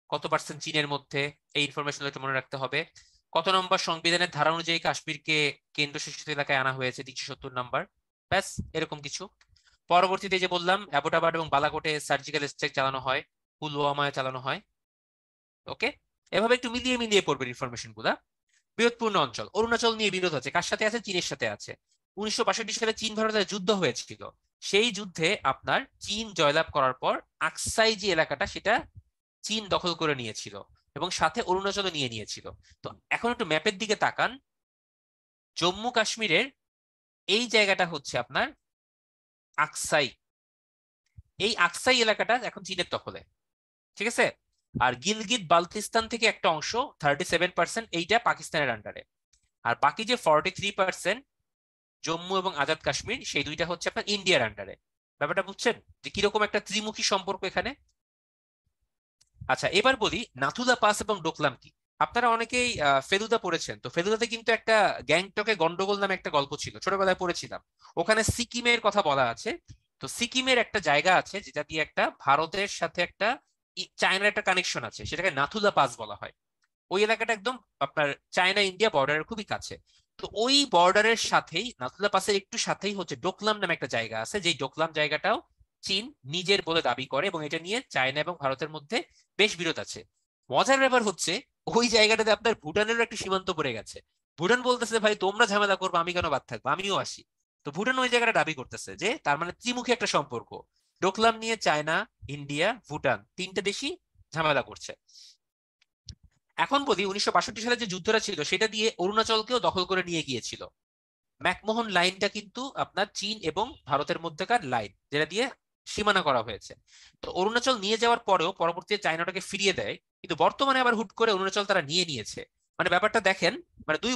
কত পার্সেন্ট চীনের মধ্যে। এই ইনফরমেশন একটু মনে রাখতে হবে। কত নম্বর সংবিধানের ধারা অনুযায়ী কাশ্মীরকে কেন্দ্রশাসিত এলাকায় আনা হয়েছে, 370 নম্বর। ব্যাস, এরকম কিছু। পরবর্তীতে যে বললাম অ্যাবোটাবাদ এবং বালাকোটে সার্জিক্যাল স্ট্রাইক চালানো হয়, পুলওয়ামায় চালানো হয়। ওকে, এভাবে একটু মিলিয়ে মিলিয়ে পড়বেন ইনফরমেশন গুলা। বিরোধপূর্ণ অঞ্চল, অরুণাচল নিয়ে বিরোধ আছে, কার সাথে আছে? চীনের সাথে আছে। 1962 সালে চীন ভারতের যুদ্ধ হয়েছিল, সেই যুদ্ধে আপনার চীন জয়লাভ করার পর আকসাই যে এলাকাটা সেটা চীন দখল করে নিয়েছিল এবং সাথে অরুণাচলও নিয়ে নিয়েছিল। তো এখন একটু ম্যাপের দিকে তাকান, জম্মু কাশ্মীরের এই জায়গাটা হচ্ছে আপনার আকসাই, এই আকসাই এলাকাটা এখন চীনের দখলে, ঠিক আছে? আর গিলগিত বালতিস্তান থেকে একটা অংশ 37%, এইটা পাকিস্তানের আন্ডারে। আর বাকি যে 43% জম্মু এবং আজাদ কাশ্মীর, সেই দুইটা হচ্ছে আপনার ইন্ডিয়ার আন্ডারে। ব্যাপারটা বুঝছেন যে কিরকম একটা ত্রিমুখী সম্পর্ক এখানে? আচ্ছা, এবার বলি নাথুলা পাস এবং ডোকলাম কি। আপনারা অনেকেই ফেলুদা পড়েছেন, তো ফেলুদাতে কিন্তু একটা গ্যাংটকে গন্ডগোল নামে একটা গল্প ছিল, ছোটবেলায় পড়েছিলাম। ওখানে সিকিমের কথা বলা আছে। তো সিকিমের একটা জায়গা আছে যেটা দিয়ে একটা ভারতের সাথে একটা চায়নার একটা কানেকশন আছে, সেটাকে নাথুলা পাস বলা হয়। ওই এলাকাটা একদম আপনার চায়না ইন্ডিয়া বর্ডারের খুবই কাছে। তো ওই বর্ডারের সাথেই, নাথুলা পাসের একটু সাথেই হচ্ছে ডোকলাম নামে একটা জায়গা আছে, যেই ডোকলাম জায়গাটাও চীন নিজের বলে দাবি করে এবং এটা নিয়ে চায়না এবং ভারতের মধ্যে বেশ বিরোধ আছে। মজার ব্যাপার হচ্ছে ওই জায়গাটাতে আপনার ভুটানেরও একটা সীমান্ত পড়ে গেছে। ভুটান বলতেছে ভাই তোমরা ঝামেলা করবো, আমি কেন বাদ থাকবো, আমিও আসি। তো ভুটান ওই জায়গাটা দাবি করতেছে যে তার মানে ত্রিমুখী একটা সম্পর্ক। ডোকলাম নিয়ে চায়না, ইন্ডিয়া, ভুটান তিনটা দেশই ঝামেলা করছে। এখন বলি 1962 সালে যে যুদ্ধটা ছিল সেটা দিয়ে অরুণাচলকেও দখল করে নিয়ে গিয়েছিল। ম্যাকমোহন লাইনটা কিন্তু আপনার চীন এবং ভারতের মধ্যেকার লাইন, যেটা দিয়ে সীমানা করা হয়েছে। তো অরুণাচল নিয়ে যাওয়ার পরেও পরবর্তীতে চায়নাটাকে ফিরিয়ে দেয়, কিন্তু বর্তমানে আবার হুট করে অরুণাচল তারা নিয়ে নিয়েছে। মানে ব্যাপারটা দেখেন, মানে দুই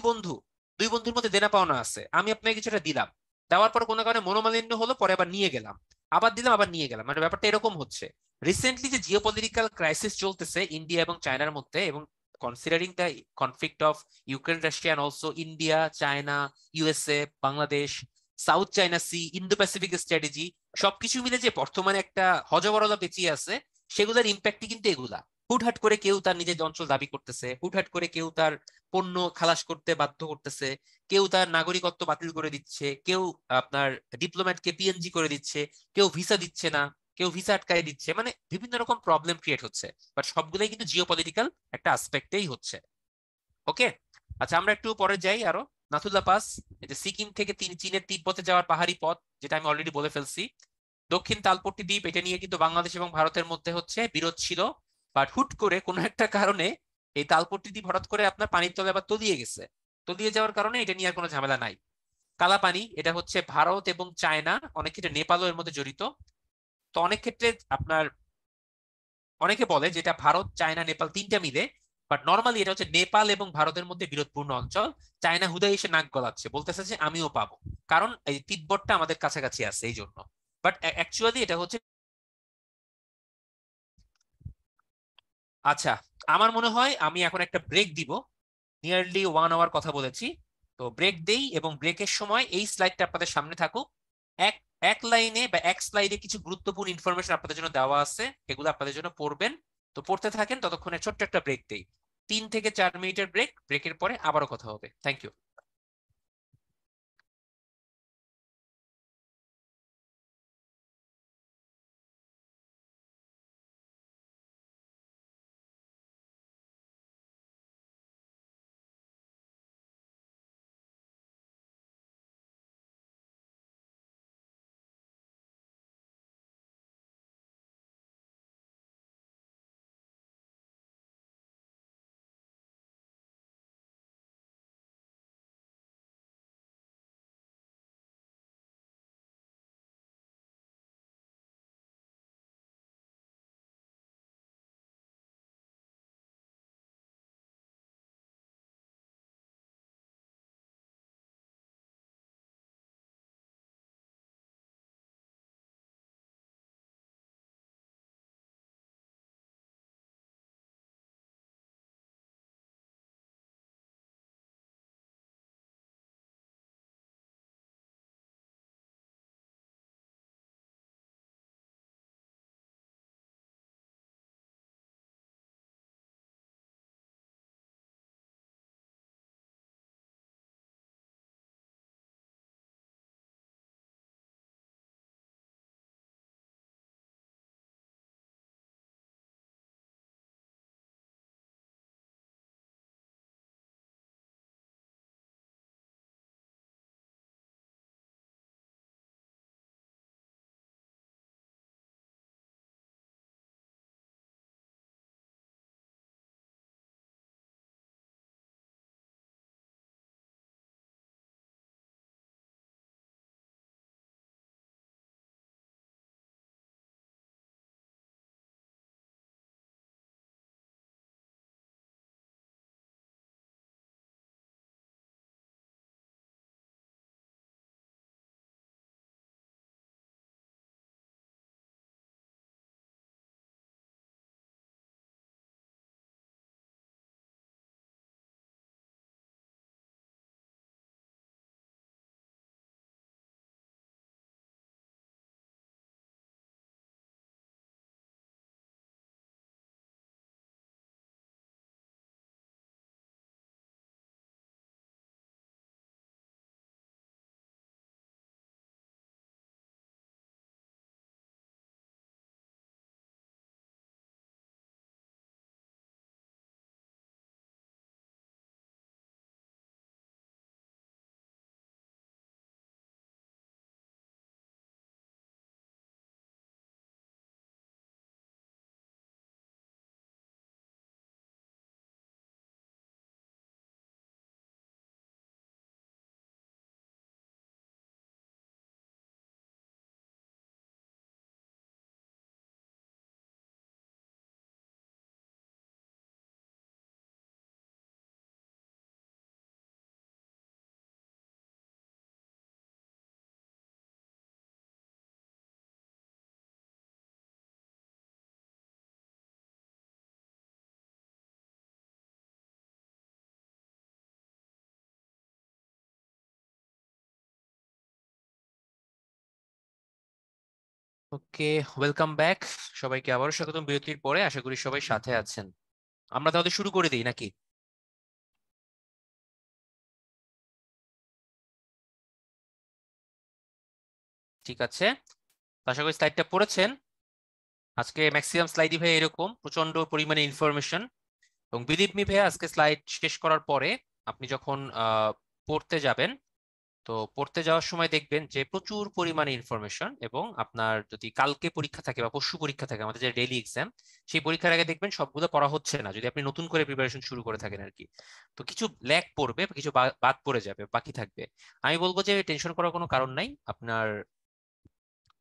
বন্ধুর মধ্যে দেনা পাওনা আছে, আমি আপনাকে কিছুটা দিলাম, দেওয়ার পর কোনো কারণে মনোমালিন্য হলো, পরে আবার নিয়ে গেলাম, আবার দিলাম, আবার নিয়ে গেলাম, মানে ব্যাপারটা এরকম হচ্ছে। রিসেন্টলি যে জিওপলিটিক্যাল ক্রাইসিস চলতেছে ইন্ডিয়া এবং চায়নার মধ্যে, এবং considering the conflict of Ukraine Russia and also India, China, USA, Bangladesh, South China Sea, Indo Pacific strategy, সবকিছু মিলে যে বর্তমানে একটা হজবরলা পেঁচিয়ে আছে, সেগুলোর ইম্প্যাক্টই কিন্তু এগুলা। হুটহাট করে কেউ তার নিজের অঞ্চল দাবি করতেছে, হুটহাট করে কেউ তার পণ্য খালাস করতে বাধ্য করতেছে, কেউ তার নাগরিকত্ব বাতিল করে দিচ্ছে, কেউ আপনার ডিপ্লোম্যাটকে পিএনজি করে দিচ্ছে, কেউ ভিসা দিচ্ছে না, কেউ ভিসা আটকায় দিচ্ছে, মানে বিভিন্ন রকম প্রবলেম ক্রিয়েট হচ্ছে। বাট সবগুলোই কিন্তু জিওপলিটিক্যাল একটা আসপেক্টেই হচ্ছে। ওকে, আচ্ছা আমরা একটু পরে যাই আরো। নাথুলা পাস, এই যে সিকিম থেকে চীনের তিব্বতে যাওয়ার পাহাড়ি পথ, যেটা আমি অলরেডি বলে ফেলছি। দক্ষিণ তালপট্টি দ্বীপ, এটা নিয়ে কিন্তু বাংলাদেশ এবং ভারতের মধ্যে হচ্ছে বিরোধ ছিল, বাট হুট করে কোনো একটা কারণে এই তালপট্টি দ্বীপ হঠাৎ করে আপনার পানির তলে আবার তলিয়ে গেছে। তলিয়ে যাওয়ার কারণে এটা নিয়ে আর কোনো ঝামেলা নাই। কালাপানি, এটা হচ্ছে ভারত এবং চায়না, অনেক ক্ষেত্রে নেপালও এর মধ্যে জড়িত। তো অনেক ক্ষেত্রে আপনার অনেকে বলে যেটা ভারত, চায়না, নেপাল তিনটা মিলে, বাট নর্মালি এটা হচ্ছে নেপাল এবং ভারতের মধ্যে বিরোধপূর্ণ অঞ্চল। চায়না হুদাই এসে নাক গলাচ্ছে, বলতেছে যে আমিও পাবো, কারণ এই তিব্বতটা আমাদের কাছাকাছি আছে এই জন্য। বাট অ্যাকচুয়ালি এটা হচ্ছে। আচ্ছা, আমার মনে হয় আমি এখন একটা ব্রেক দিব। নিয়ারলি 1 আওয়ার কথা বলেছি, তো ব্রেক দেই, এবং ব্রেকের সময় এই স্লাইডটা আপনাদের সামনে থাকুক। এক এক লাইনে বা এক স্লাইডে কিছু গুরুত্বপূর্ণ ইনফরমেশন আপনাদের জন্য দেওয়া আছে, এগুলো আপনাদের জন্য পড়বেন। তো পড়তে থাকেন, ততক্ষণে ছোট্ট একটা ব্রেক দেই। 3 থেকে 4 মিনিটের ব্রেক, ব্রেকের পরে আবারও কথা হবে। Thank you. Okay, welcome back সবাইকে, আবারও স্বাগতম বিরতির পরে। আশা করি সবাই সাথে আছেন। আমরা তাহলে শুরু করে দিই নাকি? ঠিক আছে, তো আশা করি স্লাইডটা পড়েছেন। আজকে ম্যাক্সিমাম স্লাইডই ভাই এরকম প্রচন্ড পরিমাণে ইনফরমেশন। এবং বিলিভ মি ভাই, আজকে স্লাইড শেষ করার পরে আপনি যখন পড়তে যাবেন, তো পড়তে যাওয়ার সময় দেখবেন যে প্রচুর পরিমাণে ইনফরমেশন। এবং আপনার যদি কালকে পরীক্ষা থাকে বা পরশু পরীক্ষা থাকে, আমাদের যে ডেইলি এক্সাম, সেই পরীক্ষার আগে দেখবেন সবগুলো পড়া হচ্ছে না, যদি আপনি নতুন করে প্রিপারেশন শুরু করে থাকেন আর কি। তো কিছু ল্যাগ পড়বে, কিছু বাদ পড়ে যাবে, বাকি থাকবে। আমি বলবো যে টেনশন করার কোনো কারণ নাই। আপনার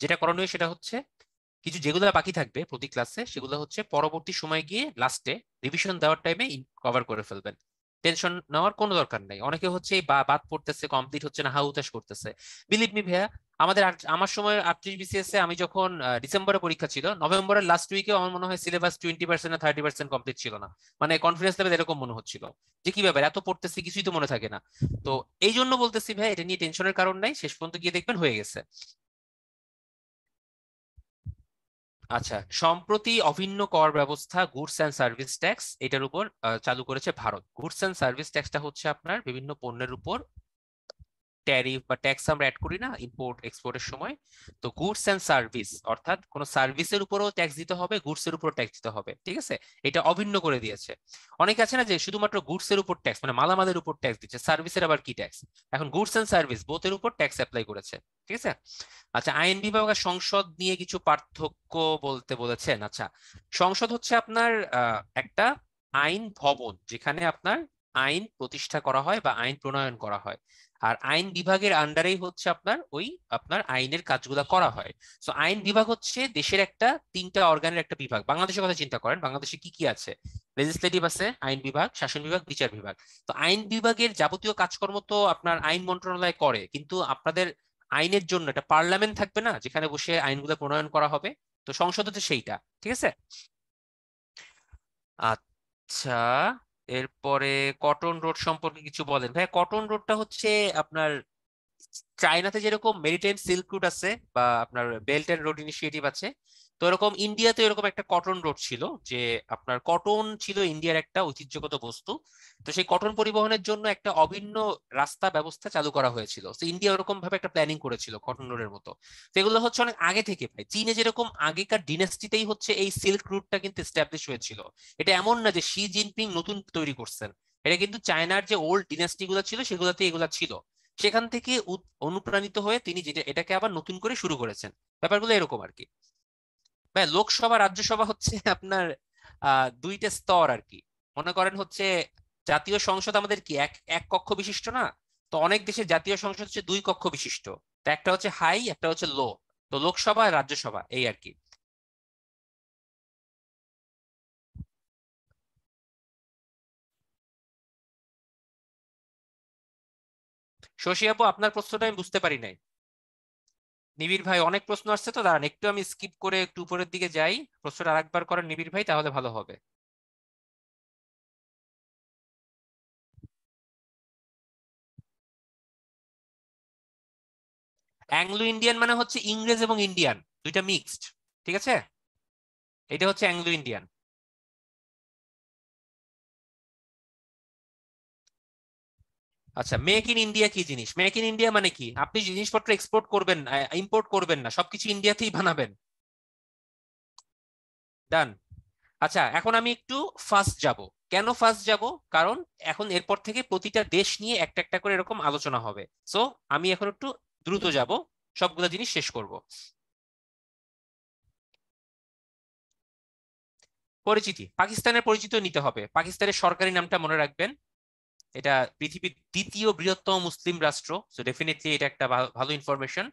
যেটা করণীয় সেটা হচ্ছে, কিছু যেগুলো বাকি থাকবে প্রতি ক্লাসে, সেগুলো হচ্ছে পরবর্তী সময় গিয়ে লাস্টে রিভিশন দেওয়ার টাইমে কভার করে ফেলবেন। টেনশন নেওয়ার কোনো দরকার নাই। অনেকে হচ্ছে এই বাদ পড়তেছে, কমপ্লিট হচ্ছে না, হাউতাশ করতেছে। বিলিভ মি ভাইয়া, আমার সময় 38 বিসিএস এ আমি যখন ডিসেম্বরে পরীক্ষা ছিল, নভেম্বরের লাস্ট উইকে আমার মনে হয় সিলেবাস 20% না 30% কমপ্লিট ছিল না। মানে কনফিডেন্স লেভেল এরকম মনে হচ্ছিল যে কি ব্যাপার, এত পড়তেছি কিছুই তো মনে থাকে না। তো এই জন্য বলতেছি ভাই, এটা নিয়ে টেনশনের কারণ নাই, শেষ পর্যন্ত গিয়ে দেখবেন হয়ে গেছে। আচ্ছা, সম্প্রতি অভিন্ন কর ব্যবস্থা গুডস অ্যান্ড সার্ভিস ট্যাক্স, এটার উপর চালু করেছে ভারত। গুডস অ্যান্ড সার্ভিস ট্যাক্সটা হচ্ছে আপনার বিভিন্ন পণ্যের উপর ট্যারিফ বা ট্যাক্স আমরা অ্যাড করি না ইম্পোর্ট এক্সপোর্টের সময়। তো গুডস অ্যান্ড সার্ভিস অর্থাৎ কোন সার্ভিসের উপরও ট্যাক্স দিতে হবে, গুডস এর উপরও ট্যাক্স দিতে হবে। ঠিক আছে, এটা অভিন্ন করে দিয়েছে। অনেকে আছে না যে শুধুমাত্র গুডস এর উপর ট্যাক্স, মানে মালামালের উপর ট্যাক্স দিচ্ছে, সার্ভিসের আবার কি ট্যাক্স? এখন গুডস অ্যান্ড সার্ভিস বোথের উপর ট্যাক্স অ্যাপ্লাই করেছে। ঠিক আছে। আচ্ছা, আইন বিভাগ আর সংসদ নিয়ে কিছু পার্থক্য বলতে বলেছেন। আচ্ছা, সংসদ হচ্ছে আপনার একটা আইন ভবন, যেখানে আপনার আইন প্রতিষ্ঠা করা হয় বা আইন প্রণয়ন করা হয়। আর আইন বিভাগের আন্ডারেই হচ্ছে আপনার আইনের কাজগুলো করা হয়। তো আইন বিভাগ হচ্ছে দেশের একটা 3টা অর্গানের একটা বিভাগ। বাংলাদেশের কথা চিন্তা করেন, বাংলাদেশে কি কি আছে? লেজিসলেটিভ আছে, আইন বিভাগ, শাসন বিভাগ, বিচার বিভাগ। তো আইন বিভাগের যাবতীয় কাজকর্ম তো আপনার আইন মন্ত্রণালয় করে, কিন্তু আপনাদের আইনের জন্য একটা পার্লামেন্ট থাকবে না, যেখানে বসে আইনগুলো প্রণয়ন করা হবে? তো সংসদ হচ্ছে সেইটা। ঠিক আছে। আচ্ছা, এরপরে কটন রোড সম্পর্কে কিছু বলেন ভাই। কটন রোডটা হচ্ছে আপনার চায়নাতে যেরকম মেরিটাইম সিল্ক রুট আছে বা আপনার বেল্ট এন্ড রোড ইনিশিয়েটিভ আছে, তো এরকম ইন্ডিয়াতে এরকম একটা কটন রোড ছিল, যে আপনার কটন ছিল ইন্ডিয়ার একটা ঐতিহ্যগত বস্তু। তো সেই কটন পরিবহনের জন্য একটা অভিন্ন রাস্তা ব্যবস্থা চালু করা হয়েছিল। তো ইন্ডিয়া ওরকম ভাবে একটা প্ল্যানিং করেছিল কটন রোডের মতো। তো এগুলো হচ্ছে অনেক আগে থেকে, ভাই চীনে যেরকম আগেকার ডিনাস্টিতেই হচ্ছে এই সিল্ক রুটটা কিন্তু এস্টাবলিশ হয়েছিল। এটা এমন না যে শি জিনপিং নতুন তৈরি করছেন, এটা কিন্তু চায়নার যে ওল্ড ডিনাস্টি গুলো ছিল সেগুলোতে এগুলা ছিল। সেখান থেকে অনুপ্রাণিত হয়ে তিনি যেটা এটাকে আবার নতুন করে শুরু করেছেন। ব্যাপারগুলো এরকম আর কি। ভাই, লোকসভা রাজ্যসভা হচ্ছে আপনার 2টা স্তর আর কি। মনে করেন হচ্ছে জাতীয় সংসদ আমাদের কি এক এক কক্ষ বিশিষ্ট না? তো অনেক দেশের জাতীয় সংসদ হচ্ছে 2 কক্ষ বিশিষ্ট। তো একটা হচ্ছে হাই, একটা হচ্ছে লো। তো লোকসভা আর রাজ্যসভা এই আর কি। শশী আপু, আপনার প্রশ্নটা আমি বুঝতে পারি নাই। নিবিড় ভাই, অনেক প্রশ্ন আসছে, তো দাঁড়ান একটু আমি স্কিপ করে একটু উপরের দিকে যাই। প্রশ্নটা আরেকবার করেন নিবিড় ভাই, তাহলে ভালো হবে। অ্যাংলো ইন্ডিয়ান মানে হচ্ছে ইংরেজ এবং ইন্ডিয়ান দুইটা মিক্সড। ঠিক আছে, এটা হচ্ছে অ্যাংলো ইন্ডিয়ান। আচ্ছা, মেক ইন ইন্ডিয়া কি জিনিস? মেক ইন ইন্ডিয়া মানে কি? আপনি জিনিসপত্র এক্সপোর্ট করবেন, ইম্পোর্ট করবেন না, সবকিছু ইন্ডিয়াতেই বানাবেন। ডান। আচ্ছা, এখন আমি একটু ফার্স্ট যাব। কেন ফার্স্ট যাব? কারণ এখন এরপর থেকে প্রতিটা দেশ নিয়ে একটা একটা করে এরকম আলোচনা হবে। সো আমি এখন একটু দ্রুত যাব, সবগুলো জিনিস শেষ করব। পরিচিতি, পাকিস্তানের পরিচিত নিতে হবে। পাকিস্তানের সরকারি নামটা মনে রাখবেন। এটা পৃথিবীর 2য় বৃহত্তম মুসলিম রাষ্ট্র। সো ডেফিনেটলি এটা একটা ভালো ইনফরমেশন।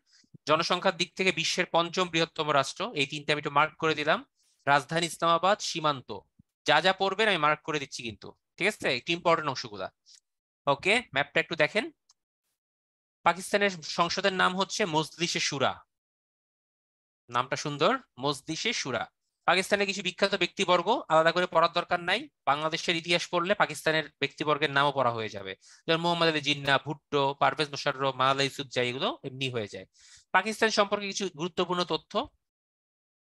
জনসংখ্যার দিক থেকে বিশ্বের 5ম বৃহত্তম রাষ্ট্র। এই 3টে আমি একটু মার্ক করে দিলাম। রাজধানী ইসলামাবাদ, সীমান্ত। যা যা পড়বেন আমি মার্ক করে দিচ্ছি কিন্তু। ঠিক আছে, একটু ইম্পর্টেন্ট অংশগুলা। ওকে, ম্যাপটা একটু দেখেন। পাকিস্তানের সংসদের নাম হচ্ছে মজলিশে শুরা। নামটা সুন্দর, মজলিশে শুরা। পাকিস্তানের কিছু বিখ্যাত ব্যক্তিবর্গ আলাদা করে পড়ার দরকার নাই। বাংলাদেশের ইতিহাস পড়লে পাকিস্তানের ব্যক্তিবর্গের নামও পড়া হয়ে যাবে। যেমন মোহাম্মদ আলী জিন্নাহ, ভুট্টো, পারভেজ মোশাররফ, মালালা ইউসুফজাই, এগুলো এমনি হয়ে যায়। পাকিস্তান সম্পর্কে কিছু গুরুত্বপূর্ণ তথ্য।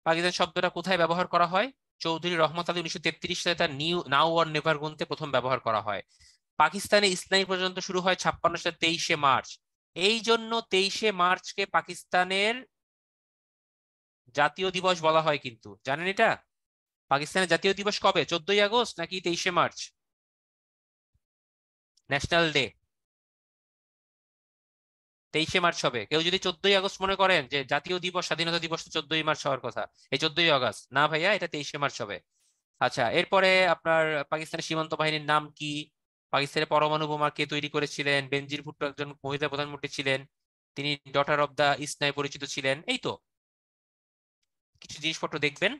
পাকিস্তান শব্দটা কোথায় ব্যবহার করা হয়? চৌধুরী রহমত আলী 1933 সালে তার নাও অর নেভার গ্রন্থে প্রথম ব্যবহার করা হয়। পাকিস্তানে ইসলামী প্রজাতন্ত্র শুরু হয় 56 সালে 23শে মার্চ। এই জন্য 23শে মার্চকে পাকিস্তানের জাতীয় দিবস বলা হয়, কিন্তু জানেন এটা? পাকিস্তানের জাতীয় দিবস কবে, 14ই আগস্ট নাকি 23শে মার্চ? ন্যাশনাল ডে 23শে মার্চ হবে। কেউ যদি 14ই আগস্ট মনে করেন যে জাতীয় দিবস স্বাধীনতা দিবস তো 14ই মার্চ হওয়ার কথা, এই 14ই আগস্ট না ভাইয়া, এটা 23শে মার্চ হবে। আচ্ছা, এরপরে আপনার পাকিস্তানের সীমান্ত বাহিনীর নাম কি? পাকিস্তানের পরমাণু বোমা কে তৈরি করেছিলেন? বেনজির ভুট্টো একজন মহিলা প্রধানমন্ত্রী ছিলেন, তিনি ডটার অব দা ইস্ট নামে পরিচিত ছিলেন। এই তো কিছু জিনিসপত্র দেখবেন,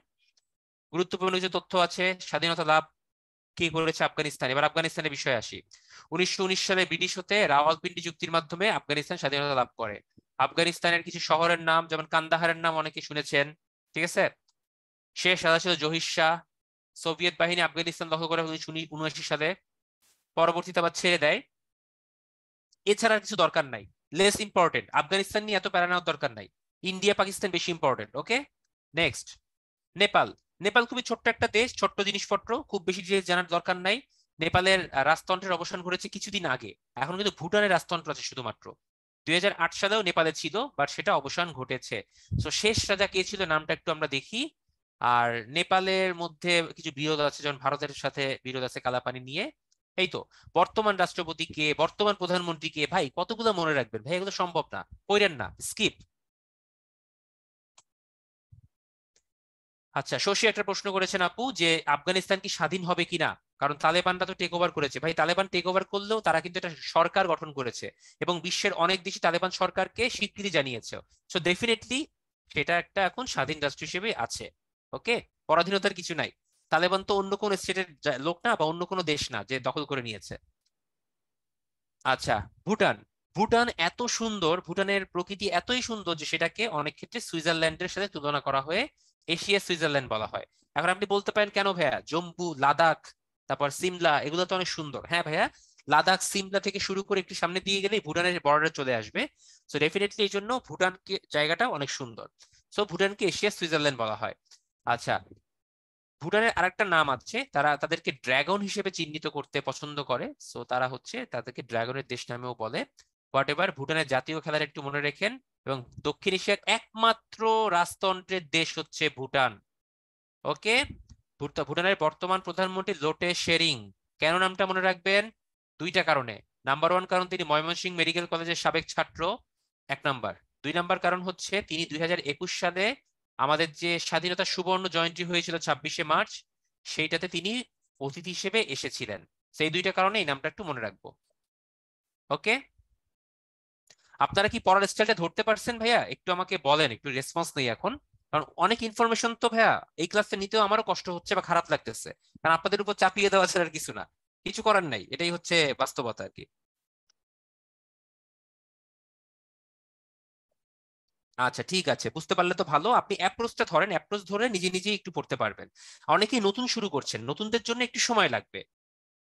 গুরুত্বপূর্ণ কিছু তথ্য আছে। স্বাধীনতা লাভ কে করেছে আফগানিস্তান। এবার আফগানিস্তানের বিষয়ে আসি। 1919 সালে ব্রিটিশ হতে রাওয়ালপিন্ডি চুক্তির মাধ্যমে আফগানিস্তান স্বাধীনতা লাভ করে। আফগানিস্তানের কিছু শহরের নাম, যেমন কান্দাহারের নাম অনেকে শুনেছেন, ঠিক আছে? শেষ রাজা ছিল জহির শাহ। সোভিয়েত বাহিনী আফগানিস্তান দখল করে 1979 সালে, পরবর্তীতে আবার ছেড়ে দেয়। এছাড়া আর কিছু দরকার নাই, লেস ইম্পর্টেন্ট। আফগানিস্তান নিয়ে এত প্যারা নেওয়ার দরকার নাই, ইন্ডিয়া পাকিস্তান বেশি ইম্পর্টেন্ট। ওকে, নেক্সট। নেপাল। নেপাল খুবই ছোট্ট একটা দেশ, ছোট্ট জিনিসপত্র, খুব বেশি জিনিস জানার দরকার নাই। নেপালের রাজতন্ত্রের অবসান ঘটেছে কিছুদিন আগে। এখন কিন্তু ভুটানের রাজতন্ত্র আছে শুধুমাত্র। 2008 সালেও নেপালে ছিল, বাট সেটা অবসান ঘটেছে। তো শেষ রাজা কে ছিল নামটা একটু আমরা দেখি। আর নেপালের মধ্যে কিছু বিরোধ আছে, যেমন ভারতের সাথে বিরোধ আছে কালাপানি নিয়ে। এই তো, বর্তমান রাষ্ট্রপতি কে, বর্তমান প্রধানমন্ত্রী কে, ভাই কতগুলো মনে রাখবেন ভাই, এগুলো সম্ভব না, কইরেন না, স্কিপ। আচ্ছা, শশী একটা প্রশ্ন করেছেন আপু, যে আফগানিস্তান কি স্বাধীন হবে কিনা, কারণ তালেবানরা তো টেক ওভার করেছে। ভাই তালেবান টেক ওভার করলেও তারা কিন্তু একটা সরকার গঠন করেছে, এবং বিশ্বের অনেক দেশই তালেবান সরকারকে স্বীকৃতি জানিয়েছে। সো ডেফিনেটলি সেটা একটা এখন স্বাধীন রাষ্ট্র হিসেবে আছে। ওকে, পরাধীনতার কিছু নাই। তালেবান তো অন্য কোনো স্টেটের লোক না, বা অন্য কোনো দেশ না যে দখল করে নিয়েছে। আচ্ছা, ভুটান। ভুটান এত সুন্দর, ভুটানের প্রকৃতি এতই সুন্দর যে সেটাকে অনেক ক্ষেত্রে সুইজারল্যান্ডের সাথে তুলনা করা হয়ে এশিয়ার সুইজারল্যান্ড বলা হয়। এখন আপনি বলতে পারেন কেন ভাইয়া, জম্মু, লাদাখ, তারপর সিমলা, এগুলো তো অনেক সুন্দর। হ্যাঁ ভাইয়া, লাদাখ সিমলা থেকে শুরু করে একটু সামনে দিয়ে গেলেই ভুটানের বর্ডারে চলে আসবে। সো ডেফিনেটলি এই জন্য ভুটানকে জায়গাটা অনেক সুন্দর। সো ভুটানকে এশিয়ার সুইজারল্যান্ড বলা হয়। আচ্ছা, ভুটানের আরেকটা নাম আছে, তারা তাদেরকে ড্রাগন হিসেবে চিহ্নিত করতে পছন্দ করে, সো তারা হচ্ছে তাদেরকে ড্রাগনের দেশ নামেও বলে। হোয়াট এভার, ভুটানের জাতীয় খেলার একটু মনে রাখেন। এবং দক্ষিণ এশিয়ার একমাত্র রাজতন্ত্রের দেশ হচ্ছে ভুটান। ওকে, ভুটানের বর্তমান প্রধানমন্ত্রী লোটে শেরিং। কেন নামটা মনে রাখবেন? দুইটা কারণে। নাম্বার ওয়ান কারণ, তিনি ময়মনসিংহ মেডিকেল কলেজের সাবেক ছাত্র, এক নাম্বার। দুই নাম্বার কারণ হচ্ছে তিনি 2021 সালে আমাদের যে স্বাধীনতা সুবর্ণ জয়ন্তী হয়েছিল 26শে মার্চ, সেইটাতে তিনি অতিথি হিসেবে এসেছিলেন। সেই দুইটা কারণে এই নামটা একটু মনে রাখবো। ওকে, আপনারা কি পড়ার স্টাইলটা ধরতে পারছেন ভাইয়া? একটু আমাকে বলেন, একটু রেসপন্স নেই এখন, কারণ অনেক ইনফরমেশন তো ভাইয়া, এই ক্লাসে নিতেও আমারও কষ্ট হচ্ছে বা খারাপ লাগতেছে, কারণ আপনাদের উপর চাপিয়ে দেওয়া ছাড়া আর কিছু না, কিছু করার নাই, এটাই হচ্ছে বাস্তবতা আর কি। আচ্ছা ঠিক আছে, বুঝতে পারলে তো ভালো। আপনি অ্যাপ্রোচটা ধরেন, অ্যাপ্রোচ ধরে নিজে নিজেই একটু পড়তে পারবেন। অনেকেই নতুন শুরু করছেন, নতুনদের জন্য একটু সময় লাগবে,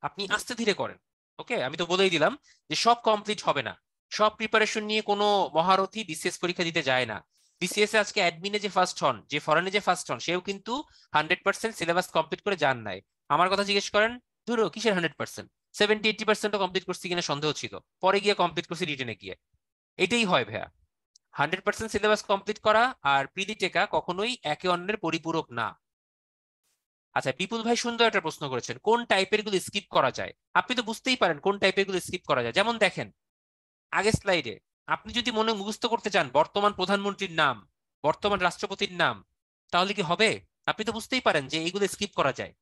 আপনি আস্তে ধীরে করেন। ওকে, আমি তো বলেই দিলাম যে সব কমপ্লিট হবে না, সব প্রিপারেশন নিয়ে কোনো মহারথী বিসিএস পরীক্ষা দিতে যায় না। বিসিএস এ আজকে অ্যাডমিনে যে ফার্স্ট হন, যে ফরেনে যে ফার্স্ট হন, সেও কিন্তু 100% সিলেবাস কমপ্লিট করে যান নাই। আমার কথা জিজ্ঞেস করেন, ধরো কিসের 100%, 70-80%ও কমপ্লিট করছি কিনা সন্দেহ ছিল, পরে গিয়ে কমপ্লিট করছি রিটেনে গিয়ে। এটাই হয় ভাইয়া, 100% সিলেবাস কমপ্লিট করা আর প্রিলি টেকা কখনোই একে অন্যের পরিপূরক না। আচ্ছা, বিপুল ভাই সুন্দর একটা প্রশ্ন করেছেন, কোন টাইপের গুলো স্কিপ করা যায়। আপনি তো বুঝতেই পারেন কোন টাইপের গুলো স্কিপ করা যায়। যেমন দেখেন আগের স্লাইডে, আপনি যদি মনে মুখস্থ করতে চান বর্তমান প্রধানমন্ত্রীর নাম, বর্তমান রাষ্ট্রপতির নাম, তাহলে কি হবে? আপনি তো বুঝতেই পারেন যে এইগুলো স্কিপ করা যায়।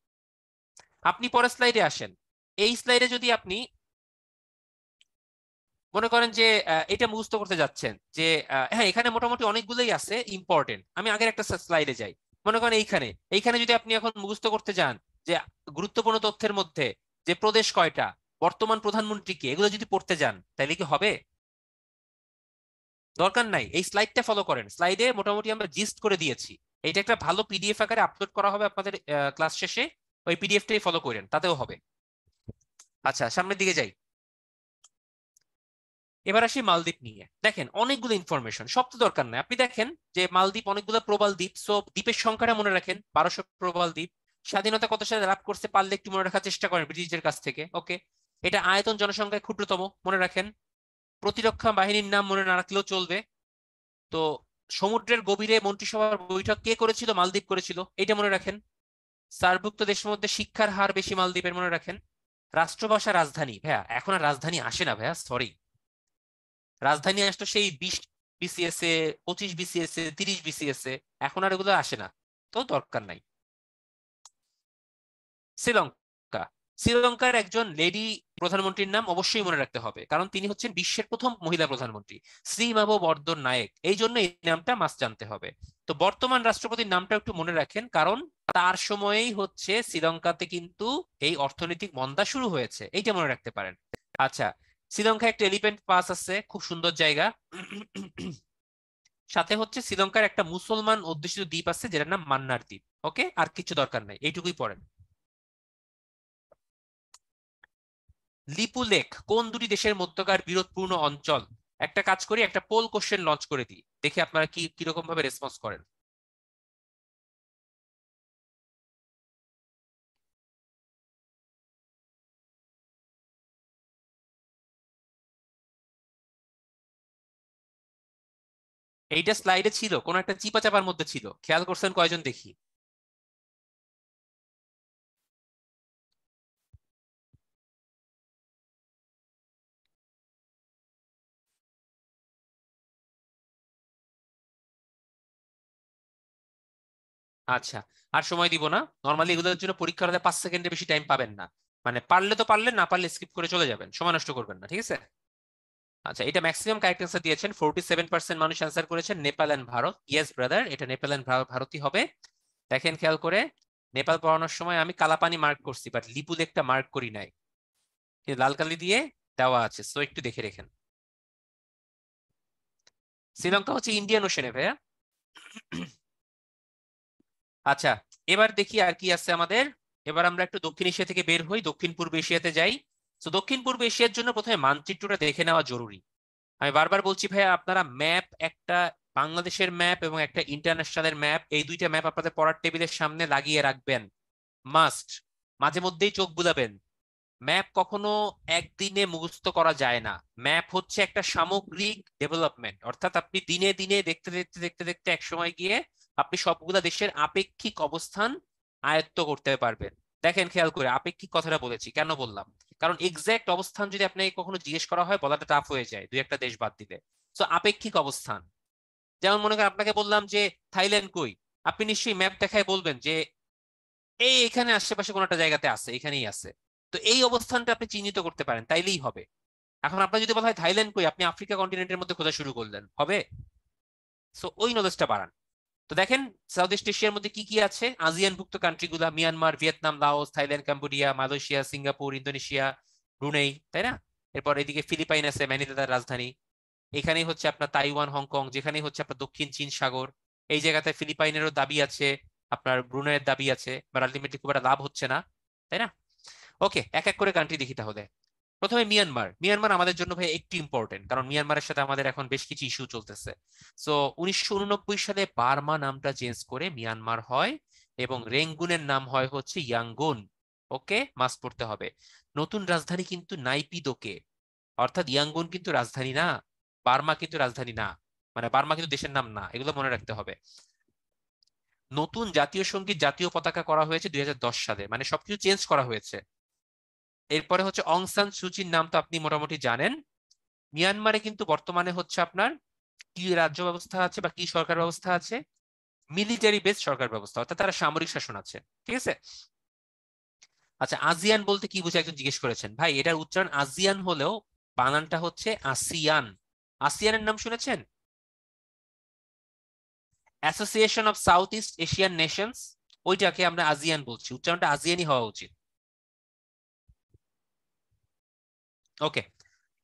আপনি পরের স্লাইডে আসেন, এই স্লাইডে যদি আপনি মনে করেন যে এটা মুখস্থ করতে যাচ্ছেন, যে হ্যাঁ এখানে মোটামুটি অনেকগুলোই আছে ইম্পর্টেন্ট, আমি আগের একটা স্লাইডে যাই। মনে করেন এইখানে এইখানে যদি আপনি এখন মুখস্থ করতে যান যে গুরুত্বপূর্ণ তথ্যের মধ্যে যে প্রদেশ কয়টা, বর্তমান প্রধানমন্ত্রী কে, এগুলো যদি পড়তে যান তাহলে কি হবে? দরকার নাই, এই স্লাইডটা ফলো করেন, স্লাইডে মোটামুটি আমরা জিস্ট করে দিয়েছি। এটা একটা ভালো পিডিএফ আকারে আপলোড করা হবে আপনাদের ক্লাস শেষে, ওই পিডিএফটাই ফলো করেন, তাতেও হবে। আচ্ছা সামনের দিকে যাই। এবার আসি মালদ্বীপ নিয়ে। দেখেন অনেকগুলো ইনফরমেশন, সব তো দরকার নাই। আপনি দেখেন যে মালদ্বীপ অনেকগুলো প্রবাল দ্বীপ, সো দ্বীপের সংখ্যাটা মনে রাখেন, 1200 প্রবাল দ্বীপ। স্বাধীনতা কত সালে লাভ করছে পারলে একটু মনে রাখার চেষ্টা করেন ব্রিটিশদের কাছ থেকে। ওকে, এটা আয়তন জনসংখ্যায় ক্ষুদ্রতম, মনে রাখেন। প্রতিরক্ষা বাহিনীর নাম মনে না রাখলেও চলবে। তো সমুদ্রের গভীরে মন্ত্রিসভার বৈঠক কে করেছিল? মালদ্বীপ করেছিল, এটা মনে রাখেন। সার্কভুক্ত দেশের মধ্যে শিক্ষার হার বেশি মালদ্বীপের, মনে রাখেন। রাষ্ট্রভাষা রাজধানী, ভাইয়া এখন আর রাজধানী আসে না ভাইয়া, সরি। রাজধানী আসতো সেই 20 BCS এ, 25 BCS এ, 30 BCS এ, এখন আর এগুলো আসে না, তো দরকার নাই। শ্রীলঙ্কা, শ্রীলঙ্কার একজন লেডি প্রধানমন্ত্রীর নাম অবশ্যই মনে রাখতে হবে, কারণ তিনি হচ্ছেন বিশ্বের প্রথম মহিলা প্রধানমন্ত্রী, শ্রীমাভো বর্দোনায়েক। এই জন্য এই নামটা মাস্ট জানতে হবে। তো বর্তমান রাষ্ট্রপতির নামটা একটু মনে রাখেন, কারণ তার সময়েই হচ্ছে শ্রীলঙ্কাতে কিন্তু এই অর্থনৈতিক মন্দা শুরু হয়েছে, এইটা মনে রাখতে পারেন। আচ্ছা, শ্রীলঙ্কায় একটা এলিফ্যান্ট পাস আছে, খুব সুন্দর জায়গা। সাথে হচ্ছে শ্রীলঙ্কার একটা মুসলমান অধ্যুষিত দ্বীপ আছে যেটার নাম মান্নার দ্বীপ। ওকে, আর কিছু দরকার নাই, এইটুকুই পড়েন। লিপু লেক কোন দুটি দেশের মধ্যকার বিরোধপূর্ণ অঞ্চল? একটা কাজ করি, একটা পোল কোশ্চেন লঞ্চ করে দিই, দেখি আপনারা কি কিরকম ভাবে রেসপন্স করেন। এইটা স্লাইডে ছিল, কোন একটা চিপা চাপার মধ্যে ছিল, খেয়াল করছেন কয়জন দেখি। আচ্ছা, আর সময় দিব না। নর্মালি এগুলোর জন্য পরীক্ষার হলে 5 সেকেন্ডের বেশি টাইম পাবেন না। মানে পারলে তো পারলেন, না পারলে স্কিপ করে চলে যাবেন, সময় নষ্ট করবেন না, ঠিক আছে? আচ্ছা, এটা ম্যাক্সিমাম কারেক্ট অ্যান্সার দিয়েছেন, 47% মানুষ অ্যান্সার করেছেন Nepal and Bharat. Yes brother, এটা নেপাল অ্যান্ড ভারতই হবে। দেখেন খেয়াল করে, নেপাল পড়ানোর সময় আমি কালাপানি মার্ক করছি, বাট লিপু লেকটা মার্ক করি নাই, কিন্তু লাল কালি দিয়ে দেওয়া আছে, সো একটু দেখে রেখেন। শ্রীলঙ্কা হচ্ছে ইন্ডিয়ান ওশেনে ভাইয়া। আচ্ছা, এবার দেখি আর কি আছে আমাদের। এবার আমরা একটু দক্ষিণ এশিয়া থেকে বের হই, দক্ষিণ পূর্ব এশিয়াতে যাই। তো দক্ষিণ পূর্ব এশিয়ার জন্য প্রথমে মানচিত্রটা দেখে নেওয়া জরুরি। আমি বারবার বলছি ভাইয়া, আপনারা ম্যাপ, একটা বাংলাদেশের ম্যাপ এবং একটা ইন্টারন্যাশনালের ম্যাপ, এই দুইটা ম্যাপ আপনাদের পড়ার টেবিলের সামনে লাগিয়ে রাখবেন, মাস্ট। মাঝে মধ্যেই চোখ বুলাবেন। ম্যাপ কখনো একদিনে মুখস্থ করা যায় না। ম্যাপ হচ্ছে একটা সামগ্রিক ডেভেলপমেন্ট, অর্থাৎ আপনি দিনে দিনে দেখতে দেখতে দেখতে দেখতে এক সময় গিয়ে আপনি সবগুলা দেশের আপেক্ষিক অবস্থান আয়ত্ত করতে পারবেন। দেখেন খেয়াল করে, আপেক্ষিক কথাটা বলেছি, কেন বললাম? কারণ এক্সাক্ট অবস্থান যদি আপনাকে কখনো জিজ্ঞেস করা হয়, বলাটা টাফ হয়ে যায় দুই একটা দেশ বাদ দিলে। তো আপেক্ষিক অবস্থান, যেমন মনে করেন আপনাকে বললাম যে থাইল্যান্ড কই, আপনি নিশ্চয়ই ম্যাপ দেখায় বলবেন যে এই এখানে আশেপাশে কোনো একটা জায়গাতে আছে, এখানেই আছে। তো এই অবস্থানটা আপনি চিহ্নিত করতে পারেন, তাইলেই হবে। এখন আপনার যদি বলা হয় থাইল্যান্ড কই, আপনি আফ্রিকা কন্টিনেন্টের মধ্যে খোঁজা শুরু করলেন, হবে? সো ওই নলেজটা বাড়ান। তো দেখেন, সাউথ ইস্ট এশিয়ার মধ্যে কি কি আছে। আসিয়ানভুক্ত কান্ট্রি গুলা Myanmar, Vietnam, Laos, Thailand, Cambodia, Malaysia, Singapore, Indonesia, Brunei, তাই না? এরপর এদিকে ফিলিপাইন আছে, ম্যানিলা তার রাজধানী। এখানেই হচ্ছে আপনার তাইওয়ান, হংকং, যেখানেই হচ্ছে আপনার দক্ষিণ চীন সাগর। এই জায়গাতে ফিলিপাইনেরও দাবি আছে, আপনার ব্রুনেইয়ের দাবি আছে, বাট আলটিমেটলি খুব একটা লাভ হচ্ছে না, তাই না? ওকে, এক এক করে কান্ট্রি দেখি তাহলে। প্রথমে মিয়ানমার। মিয়ানমার আমাদের জন্য ভাই একটু ইম্পর্টেন্ট, কারণ মিয়ানমারের সাথে আমাদের এখন বেশ কিছু ইস্যু চলতেছে। সো 1989 সালে বার্মা নামটা চেঞ্জ করে মিয়ানমার হয়, এবং রেঙ্গুনের নাম হয় হচ্ছে ইয়াঙ্গুন। ওকে, মাস্ট পড়তে হবে। নতুন রাজধানী কিন্তু নাইপিদোকে, অর্থাৎ ইয়াঙ্গুন কিন্তু রাজধানী না, বার্মা কিন্তু রাজধানী না, মানে বার্মা কিন্তু দেশের নাম না, এগুলো মনে রাখতে হবে। নতুন জাতীয় সঙ্গীত, জাতীয় পতাকা করা হয়েছে 2010 সালে, মানে সবকিছু চেঞ্জ করা হয়েছে। এরপরে হচ্ছে অং সান সুচির নাম তো আপনি মোটামুটি জানেন। মিয়ানমারে কিন্তু বর্তমানে হচ্ছে আপনার কি রাজ্য ব্যবস্থা আছে বা কি সরকার ব্যবস্থা আছে? মিলিটারি বেস সরকার ব্যবস্থা, অর্থাৎ তারা সামরিক শাসন আছে, ঠিক আছে? আচ্ছা, আজিয়ান বলতে কি বুঝে একজন জিজ্ঞেস করেছেন। ভাই এটার উচ্চারণ আজিয়ান হলেও বানানটা হচ্ছে আসিয়ান। আসিয়ানের নাম শুনেছেন? Association of south east Asian Nations, ওইটাকে আমরা আজিয়ান বলছি, উচ্চারণটা আজিয়ানই হওয়া উচিত। ওকে,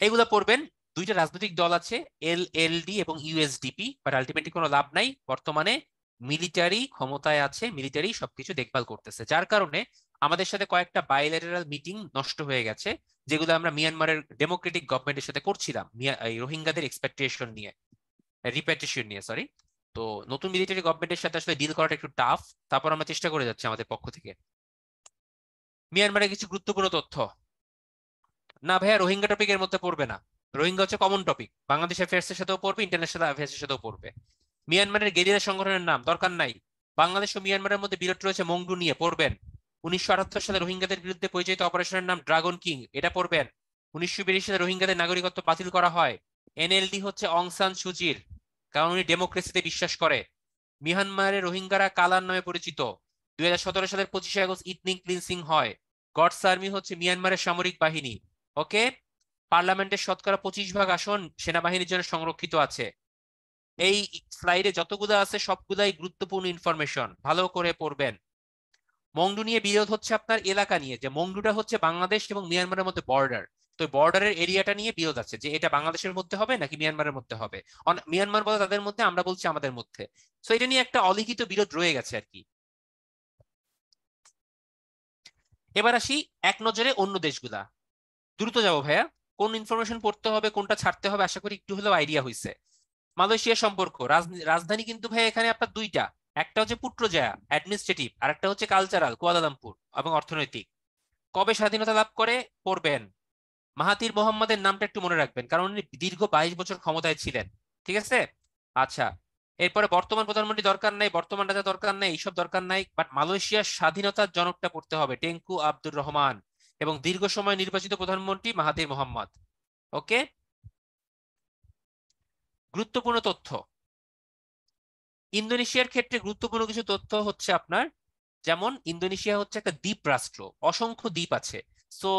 এগুলো পড়বেন। দুইটা রাজনৈতিক দল আছে, এলএলডি এবং ইউএসডিপি, বাট আলটিমেটলি কোনো লাভ নাই। বর্তমানে মিলিটারি ক্ষমতায় আছে, মিলিটারি সবকিছু দেখভাল করতেছে, যার কারণে আমাদের সাথে কয়েকটা বাইলেটারাল মিটিং নষ্ট হয়ে গেছে, যেগুলো আমরা মিয়ানমারের ডেমোক্রেটিক গভর্নমেন্টের সাথে করছিলাম এই রোহিঙ্গাদের এক্সপেকটেশন নিয়ে, রিপ্যাট্রিয়েশন নিয়ে, সরি। তো নতুন মিলিটারি গভর্নমেন্টের সাথে আসলে ডিল করাটা একটু টাফ, তারপর আমরা চেষ্টা করে যাচ্ছি আমাদের পক্ষ থেকে। মিয়ানমারের কিছু গুরুত্বপূর্ণ তথ্য। না ভাইয়া, রোহিঙ্গা টপিকের মধ্যে পড়বে না। রোহিঙ্গা হচ্ছে কমন টপিক, বাংলাদেশ অ্যাফেয়ার্স এর সাথেও পড়বে, ইন্টারন্যাশনাল অ্যাফেয়ার্স এর সাথেও পড়বে। মিয়ানমারের গেরিলা সংগঠনের নাম দরকার নাই। বাংলাদেশ ও মিয়ানমারের মধ্যে বিরোধ রয়েছে, মংডু নিয়ে পড়বেন। 1978 সালে রোহিঙ্গাদের বিরুদ্ধে পরিচালিত অপারেশনের নাম ড্রাগন কিং, এটা পড়বেন। 1982 সালে রোহিঙ্গাদের নাগরিকত্ব বাতিল করা হয়। এনএলডি হচ্ছে অং সান সুচির, কারণ উনি ডেমোক্রেসিতে বিশ্বাস করে। মিয়ানমারের রোহিঙ্গারা কালার নামে পরিচিত। 2017 সালের 25 আগস্ট ইথনিক ক্লিনসিং হয়। গডস আর্মি হচ্ছে মিয়ানমারের সামরিক বাহিনী। ওকে। পার্লামেন্টের শতকরা 25% আসন সেনাবাহিনীর জন্য সংরক্ষিত আছে। এই স্লাইডে যতগুলো আছে সবগুলাই গুরুত্বপূর্ণ ইনফরমেশন, ভালো করে পড়বেন। মংডু নিয়ে বিরোধ হচ্ছে আপনার এলাকা নিয়ে, যে মংডুটা হচ্ছে বাংলাদেশ এবং মিয়ানমারের মধ্যে বর্ডার। তো বর্ডারের এরিয়াটা নিয়ে বিরোধ আছে, যে এটা বাংলাদেশের মধ্যে হবে নাকি মিয়ানমারের মধ্যে হবে। মিয়ানমার বলে তাদের মধ্যে, আমরা বলছি আমাদের মধ্যে। তো এটা নিয়ে একটা অলিখিত বিরোধ রয়ে গেছে আর কি। এবার আসি এক নজরে অন্য দেশগুলা। দ্রুত যাবো ভাইয়া, কোন ইনফরমেশন পড়তে হবে কোনটা ছাড়তে হবে আশা করি একটু হলেও আইডিয়া হয়েছে। মালয়েশিয়া সম্পর্ক, রাজধানী কিন্তু ভাই এখানে আপনার দুইটা। একটা হচ্ছে পুট্রজায়া অ্যাডমিনিস্ট্রেটিভ, আর একটা হচ্ছে কালচারাল কুয়ালালামপুর এবং অর্থনৈতিক। কবে স্বাধীনতা লাভ করে পড়বেন। মাহাতির মোহাম্মদের নামটা একটু মনে রাখবেন, কারণ উনি দীর্ঘ 22 বছর ক্ষমতায় ছিলেন। ঠিক আছে। আচ্ছা, এরপরে বর্তমান প্রধানমন্ত্রী দরকার নাই, বর্তমান রাজা দরকার নাই, এইসব দরকার নাই, বাট মালয়েশিয়ার স্বাধীনতার জনকটা পড়তে হবে, টেঙ্কু আব্দুর রহমান, এবং দীর্ঘ সময় নির্বাচিত প্রধানমন্ত্রী মাহাতির মোহাম্মদ। ওকে। গুরুত্বপূর্ণ তথ্য। ইন্দোনেশিয়ার ক্ষেত্রে গুরুত্বপূর্ণ কিছু তথ্য হচ্ছে আপনার, যেমন ইন্দোনেশিয়া হচ্ছে একটা দ্বীপ রাষ্ট্র, অসংখ্য দ্বীপ আছে। সো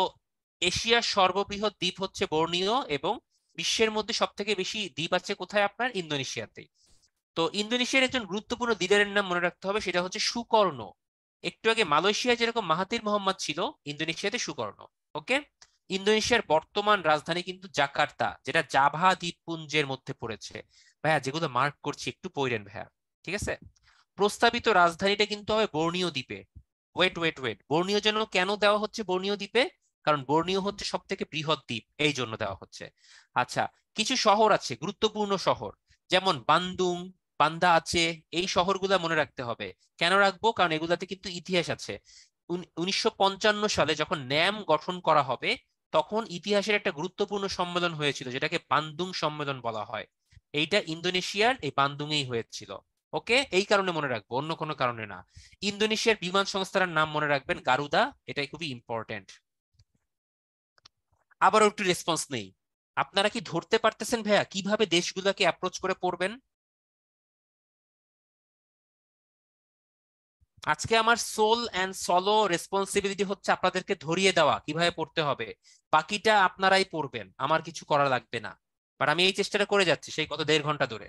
এশিয়ার সর্ববৃহৎ দ্বীপ হচ্ছে বর্নিও, এবং বিশ্বের মধ্যে সব থেকে বেশি দ্বীপ আছে কোথায়, আপনার ইন্দোনেশিয়াতে। তো ইন্দোনেশিয়ার একজন গুরুত্বপূর্ণ লিডারের নাম মনে রাখতে হবে, সেটা হচ্ছে সুকর্ণ। একটু আগে মালয়েশিয়ায় যেরকম মাহাতির মোহাম্মদ ছিল, ইন্দোনেশিয়াতে সুকর্ণ। ওকে। ইন্দোনেশিয়ার বর্তমান রাজধানী কিন্তু জাকার্তা, যেটা জাভা দ্বীপপুঞ্জের মধ্যে পড়েছে। ভাইয়া যেগুলো মার্ক করছি একটু পড়েন ভাইয়া। ঠিক আছে। প্রস্তাবিত রাজধানীটা কিন্তু হবে বর্নিও দ্বীপে। ওয়েট ওয়েট ওয়েট, বর্নিও যেন কেন দেওয়া হচ্ছে বর্নিও দ্বীপে, কারণ বর্নিও হচ্ছে সব থেকে বৃহৎ দ্বীপ, এই জন্য দেওয়া হচ্ছে। আচ্ছা, কিছু শহর আছে গুরুত্বপূর্ণ শহর, যেমন বান্দুং, বান্দা আছে, এই শহরগুলা মনে রাখতে হবে। কেন রাখবো, কারণ এগুলাতে কিন্তু ইতিহাস আছে। 1955 সালে যখন ন্যাম গঠন করা হবে, তখন ইতিহাসের একটা গুরুত্বপূর্ণ সম্মেলন হয়েছিল, যেটাকে বান্দুং সম্মেলন বলা হয়। এইটা ইন্দোনেশিয়ার এই বান্দুংয়েই হয়েছিল। ওকে, এই কারণে মনে রাখবো, অন্য কোনো কারণে না। ইন্দোনেশিয়ার বিমান সংস্থার নাম মনে রাখবেন গারুদা, এটাই খুবই ইম্পর্টেন্ট। আবারও একটু রেসপন্স নেই। আপনারা কি ধরতে পারতেছেন ভাইয়া কিভাবে দেশগুলোকে অ্যাপ্রোচ করে পড়বেন? আজকে আমার সোল অ্যান্ড সলো রেসপন্সিবিলিটি হচ্ছে আপনাদেরকে ধরিয়ে দেওয়া কিভাবে পড়তে হবে। বাকিটা আপনারাই পড়বেন, আমার কিছু করা লাগবে না। বাট আমি এই চেষ্টাটা করে যাচ্ছি সেই গত 1.5 ঘন্টা ধরে।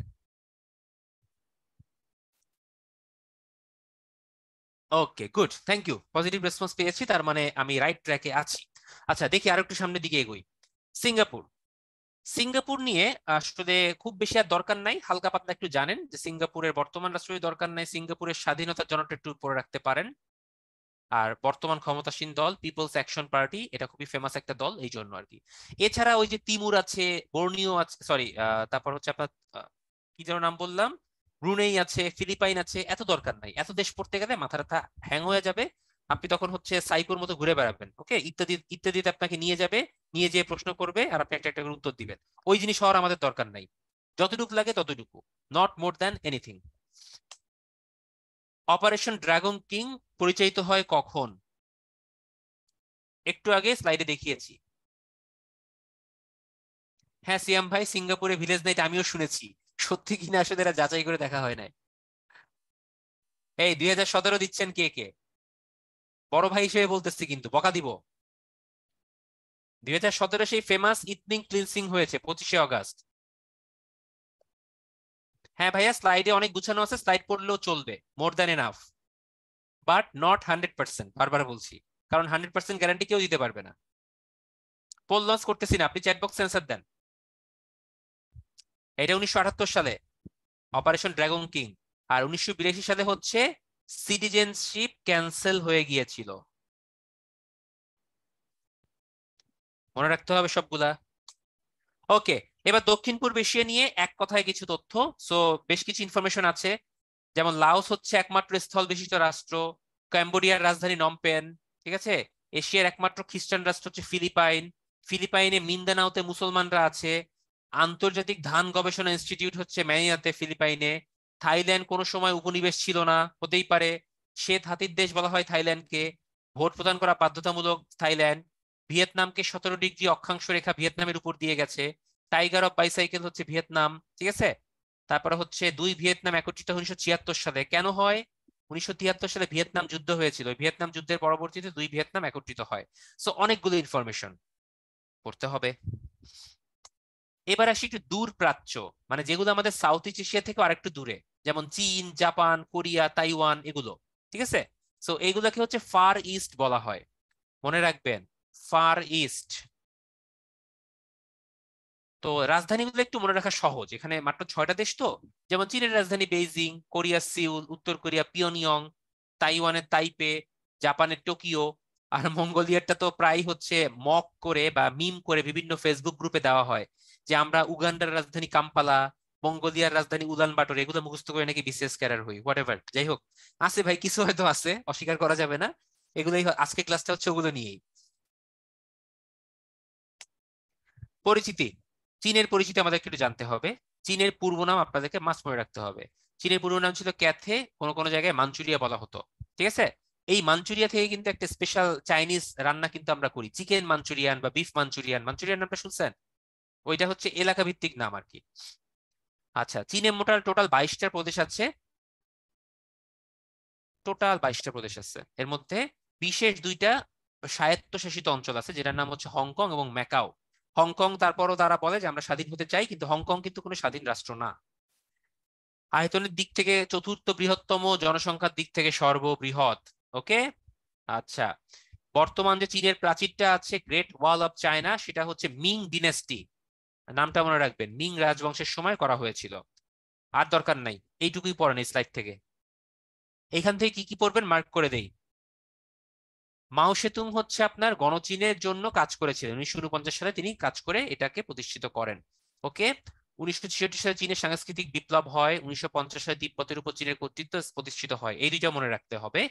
Okay, good, thank you, positive response পেয়েছি, তার মানে আমি রাইট ট্র্যাকে আছি। আচ্ছা দেখি আর একটু সামনের দিকে এগোই। সিঙ্গাপুর। সিঙ্গাপুর নিয়ে আসলে খুব বেশি আর দরকার নাই, হালকা পাতলা একটু জানেন যে সিঙ্গাপুরের বর্তমান রাষ্ট্রপতি দরকার নাই, সিঙ্গাপুরের স্বাধীনতার জনকটা একটু পড়ে রাখতে পারেন। আর বর্তমান ক্ষমতাসীন দল পিপলস অ্যাকশন পার্টি, এটা খুবই ফেমাস একটা দল, এই জন্য আর কি। এছাড়া ওই যে তিমুর আছে, বর্নিও আছে, সরি, তারপর হচ্ছে আপনার কি যেন নাম বললাম, ব্রুনেই আছে, ফিলিপাইন আছে, এত দরকার নাই, এত দেশ পড়তে গেলে মাথা ব্যথা হ্যাং হয়ে যাবে। আপনি তখন হচ্ছে সাইকোর মতো ঘুরে বেড়াবেন। ওকে, ইত্যাদি ইত্যাদিতে আপনাকে নিয়ে যাবে, নিয়ে যেয়ে প্রশ্ন করবে, আর আপনি একটা একটা করে উত্তর দিবেন। ওই জিনিস হওয়ার আমাদের দরকার নাই, যতটুকু লাগে ততটুকু, not more than anything. Operation dragon king পরিচালিত হয় কখন? একটু আগে স্লাইডে দেখিয়েছি। হ্যাঁ সিয়াম ভাই, সিঙ্গাপুরে ভিলেজ নাইট আমিও শুনেছি, সত্যি কিনা আসলে এরা যাচাই করে দেখা হয় নাই। এই 2017 দিচ্ছেন কে কে? বড় ভাই হিসেবে বলতেছি কিন্তু বকা দিব। 2017 সেই ফেমাস ইথনিক ক্লিনসিং হয়েছে 25 আগস্ট। হ্যাঁ ভাইয়া, স্লাইডে অনেক গুছানো আছে, স্লাইড পড়লেও চলবে, more than enough, but not 100%, বারবার বলছি, কারণ 100% গ্যারান্টি কেউ দিতে পারবে না। পোল লঞ্চ করতেছি না, আপনি চ্যাট বক্স সেন্সার দেন। এটা 1978 সালে অপারেশন ড্রাগন কিং, আর 1982 সালে হচ্ছে সিটিজেনশিপ ক্যান্সেল হয়ে গিয়েছিল। মনে রাখতে হবে সবগুলা। ওকে, এবার দক্ষিণ পূর্ব এশিয়া নিয়ে এক কথায় কিছু তথ্য। সো বেশ কিছু ইনফরমেশন আছে, যেমন লাওস হচ্ছে একমাত্র স্থল বিশিষ্ট রাষ্ট্র, কম্বোডিয়ার রাজধানী নমপেন, ঠিক আছে। এশিয়ার একমাত্র খ্রিস্টান রাষ্ট্র হচ্ছে ফিলিপাইন, ফিলিপাইনে মিন্দানাওতে মুসলমানরা আছে। আন্তর্জাতিক ধান গবেষণা ইনস্টিটিউট হচ্ছে ম্যানিলাতে ফিলিপাইনে। থাইল্যান্ড কোনো সময় উপনিবেশ ছিল না, হতেই পারে। শ্বেত হাতির দেশ বলা হয় থাইল্যান্ডকে। ভোট প্রদান করা বাধ্যতামূলক থাইল্যান্ড। ভিয়েতনামকে 17 ডিগ্রি অক্ষাংশ রেখা ভিয়েতনামের উপর দিয়ে গেছে। টাইগার অফ বাইসাইকেল হচ্ছে ভিয়েতনাম, ঠিক আছে। তারপরে হচ্ছে দুই ভিয়েতনাম একত্রিত 1976 সালে। কেন হয়? 1973 সালে ভিয়েতনাম যুদ্ধ হয়েছিল, ওই ভিয়েতনাম যুদ্ধের পরবর্তীতে দুই ভিয়েতনাম একত্রিত হয়। সো অনেকগুলো ইনফরমেশন পড়তে হবে। এবার আসি একটু দূর প্রাচ্য, মানে যেগুলো আমাদের সাউথ ইস্ট এশিয়া থেকে আরেকটু দূরে, যেমন চীন, জাপান, কোরিয়া, তাইওয়ান, এগুলো, ঠিক আছে। সো এইগুলোকে হচ্ছে ফার ইস্ট বলা হয়, মনে রাখবেন, ফার ইস্ট। তো রাজধানীগুলো একটু মনে রাখা সহজ, এখানে মাত্র 6টা দেশ তো। যেমন চীনের রাজধানী বেইজিং, কোরিয়ার সিউল, উত্তর কোরিয়া পিয়নিয়ং, তাইওয়ানের তাইপে, জাপানের টোকিও। আর মঙ্গোলিয়ারটা তো প্রায় হচ্ছে মক করে বা মিম করে বিভিন্ন ফেসবুক গ্রুপে দেওয়া হয়, যে আমরা উগান্ডার রাজধানী কাম্পালা, মঙ্গোলিয়ার রাজধানী উলানবাটর, এগুলো মুখস্থ করে নাকি বিসিএস ক্যাডার হই, হোয়াট এভার, যাই হোক। আছে ভাই, কিছু হয়তো আছে, অস্বীকার করা যাবে না। এগুলোই আজকে ক্লাসটা হচ্ছে ওগুলো নিয়েই। পরিচিতি, চীনের পরিচিতি আমাদের একটু জানতে হবে। চীনের পূর্ব নাম আপনাদেরকে মাস্ট মনে রাখতে হবে। চীনের পূর্ব নাম ছিল ক্যাথে, কোনো কোনো জায়গায় মাঞ্চুরিয়া বলা হতো, ঠিক আছে। এই মাঞ্চুরিয়া থেকে কিন্তু একটা স্পেশাল চাইনিজ রান্না কিন্তু আমরা করি, চিকেন মাঞ্চুরিয়ান বা বিফ মাঞ্চুরিয়ান। মাঞ্চুরিয়ান নামটা শুনছেন? ওইটা হচ্ছে এলাকা ভিত্তিক নাম আর কি। আচ্ছা, চীনে টোটাল 22টা প্রদেশ আছে। টোটাল 22টা প্রদেশ আছে, এর মধ্যে বিশেষ দুইটা স্বায়ত্তশাসিত অঞ্চল আছে, যেটার নাম হচ্ছে হংকং এবং ম্যাকাও। হংকং তারপরও তারা বলে যে আমরা স্বাধীন হতে চাই, কিন্তু হংকং কিন্তু কোনো স্বাধীন রাষ্ট্র না। আয়তনের দিক থেকে চতুর্থ বৃহত্তম, জনসংখ্যার দিক থেকে সর্ববৃহৎ। ওকে, আচ্ছা। বর্তমান যে চীনের প্রাচীরটা আছে, গ্রেট ওয়াল অফ চায়না, সেটা হচ্ছে মিং ডিনেস্টি, নামটা মনে রাখবেন, মিং রাজবংশের সময় করা হয়েছিল। আর দরকার নাই, এইটুকুই পড়েন এই স্লাইড থেকে। এখান থেকে কি কি পড়বেন মার্ক করে দেই। মাও সেতুং হচ্ছে আপনার গণচীনের জন্য কাজ করেছিলেন, 1949 সালে তিনি কাজ করে এটাকে প্রতিষ্ঠিত করেন। ওকে। 1966 সালে চীনের সাংস্কৃতিক বিপ্লব হয়, 1950 সালে তিব্বতের উপর চীনের কর্তৃত্ব প্রতিষ্ঠিত হয়, এই দুইটা মনে রাখতে হবে।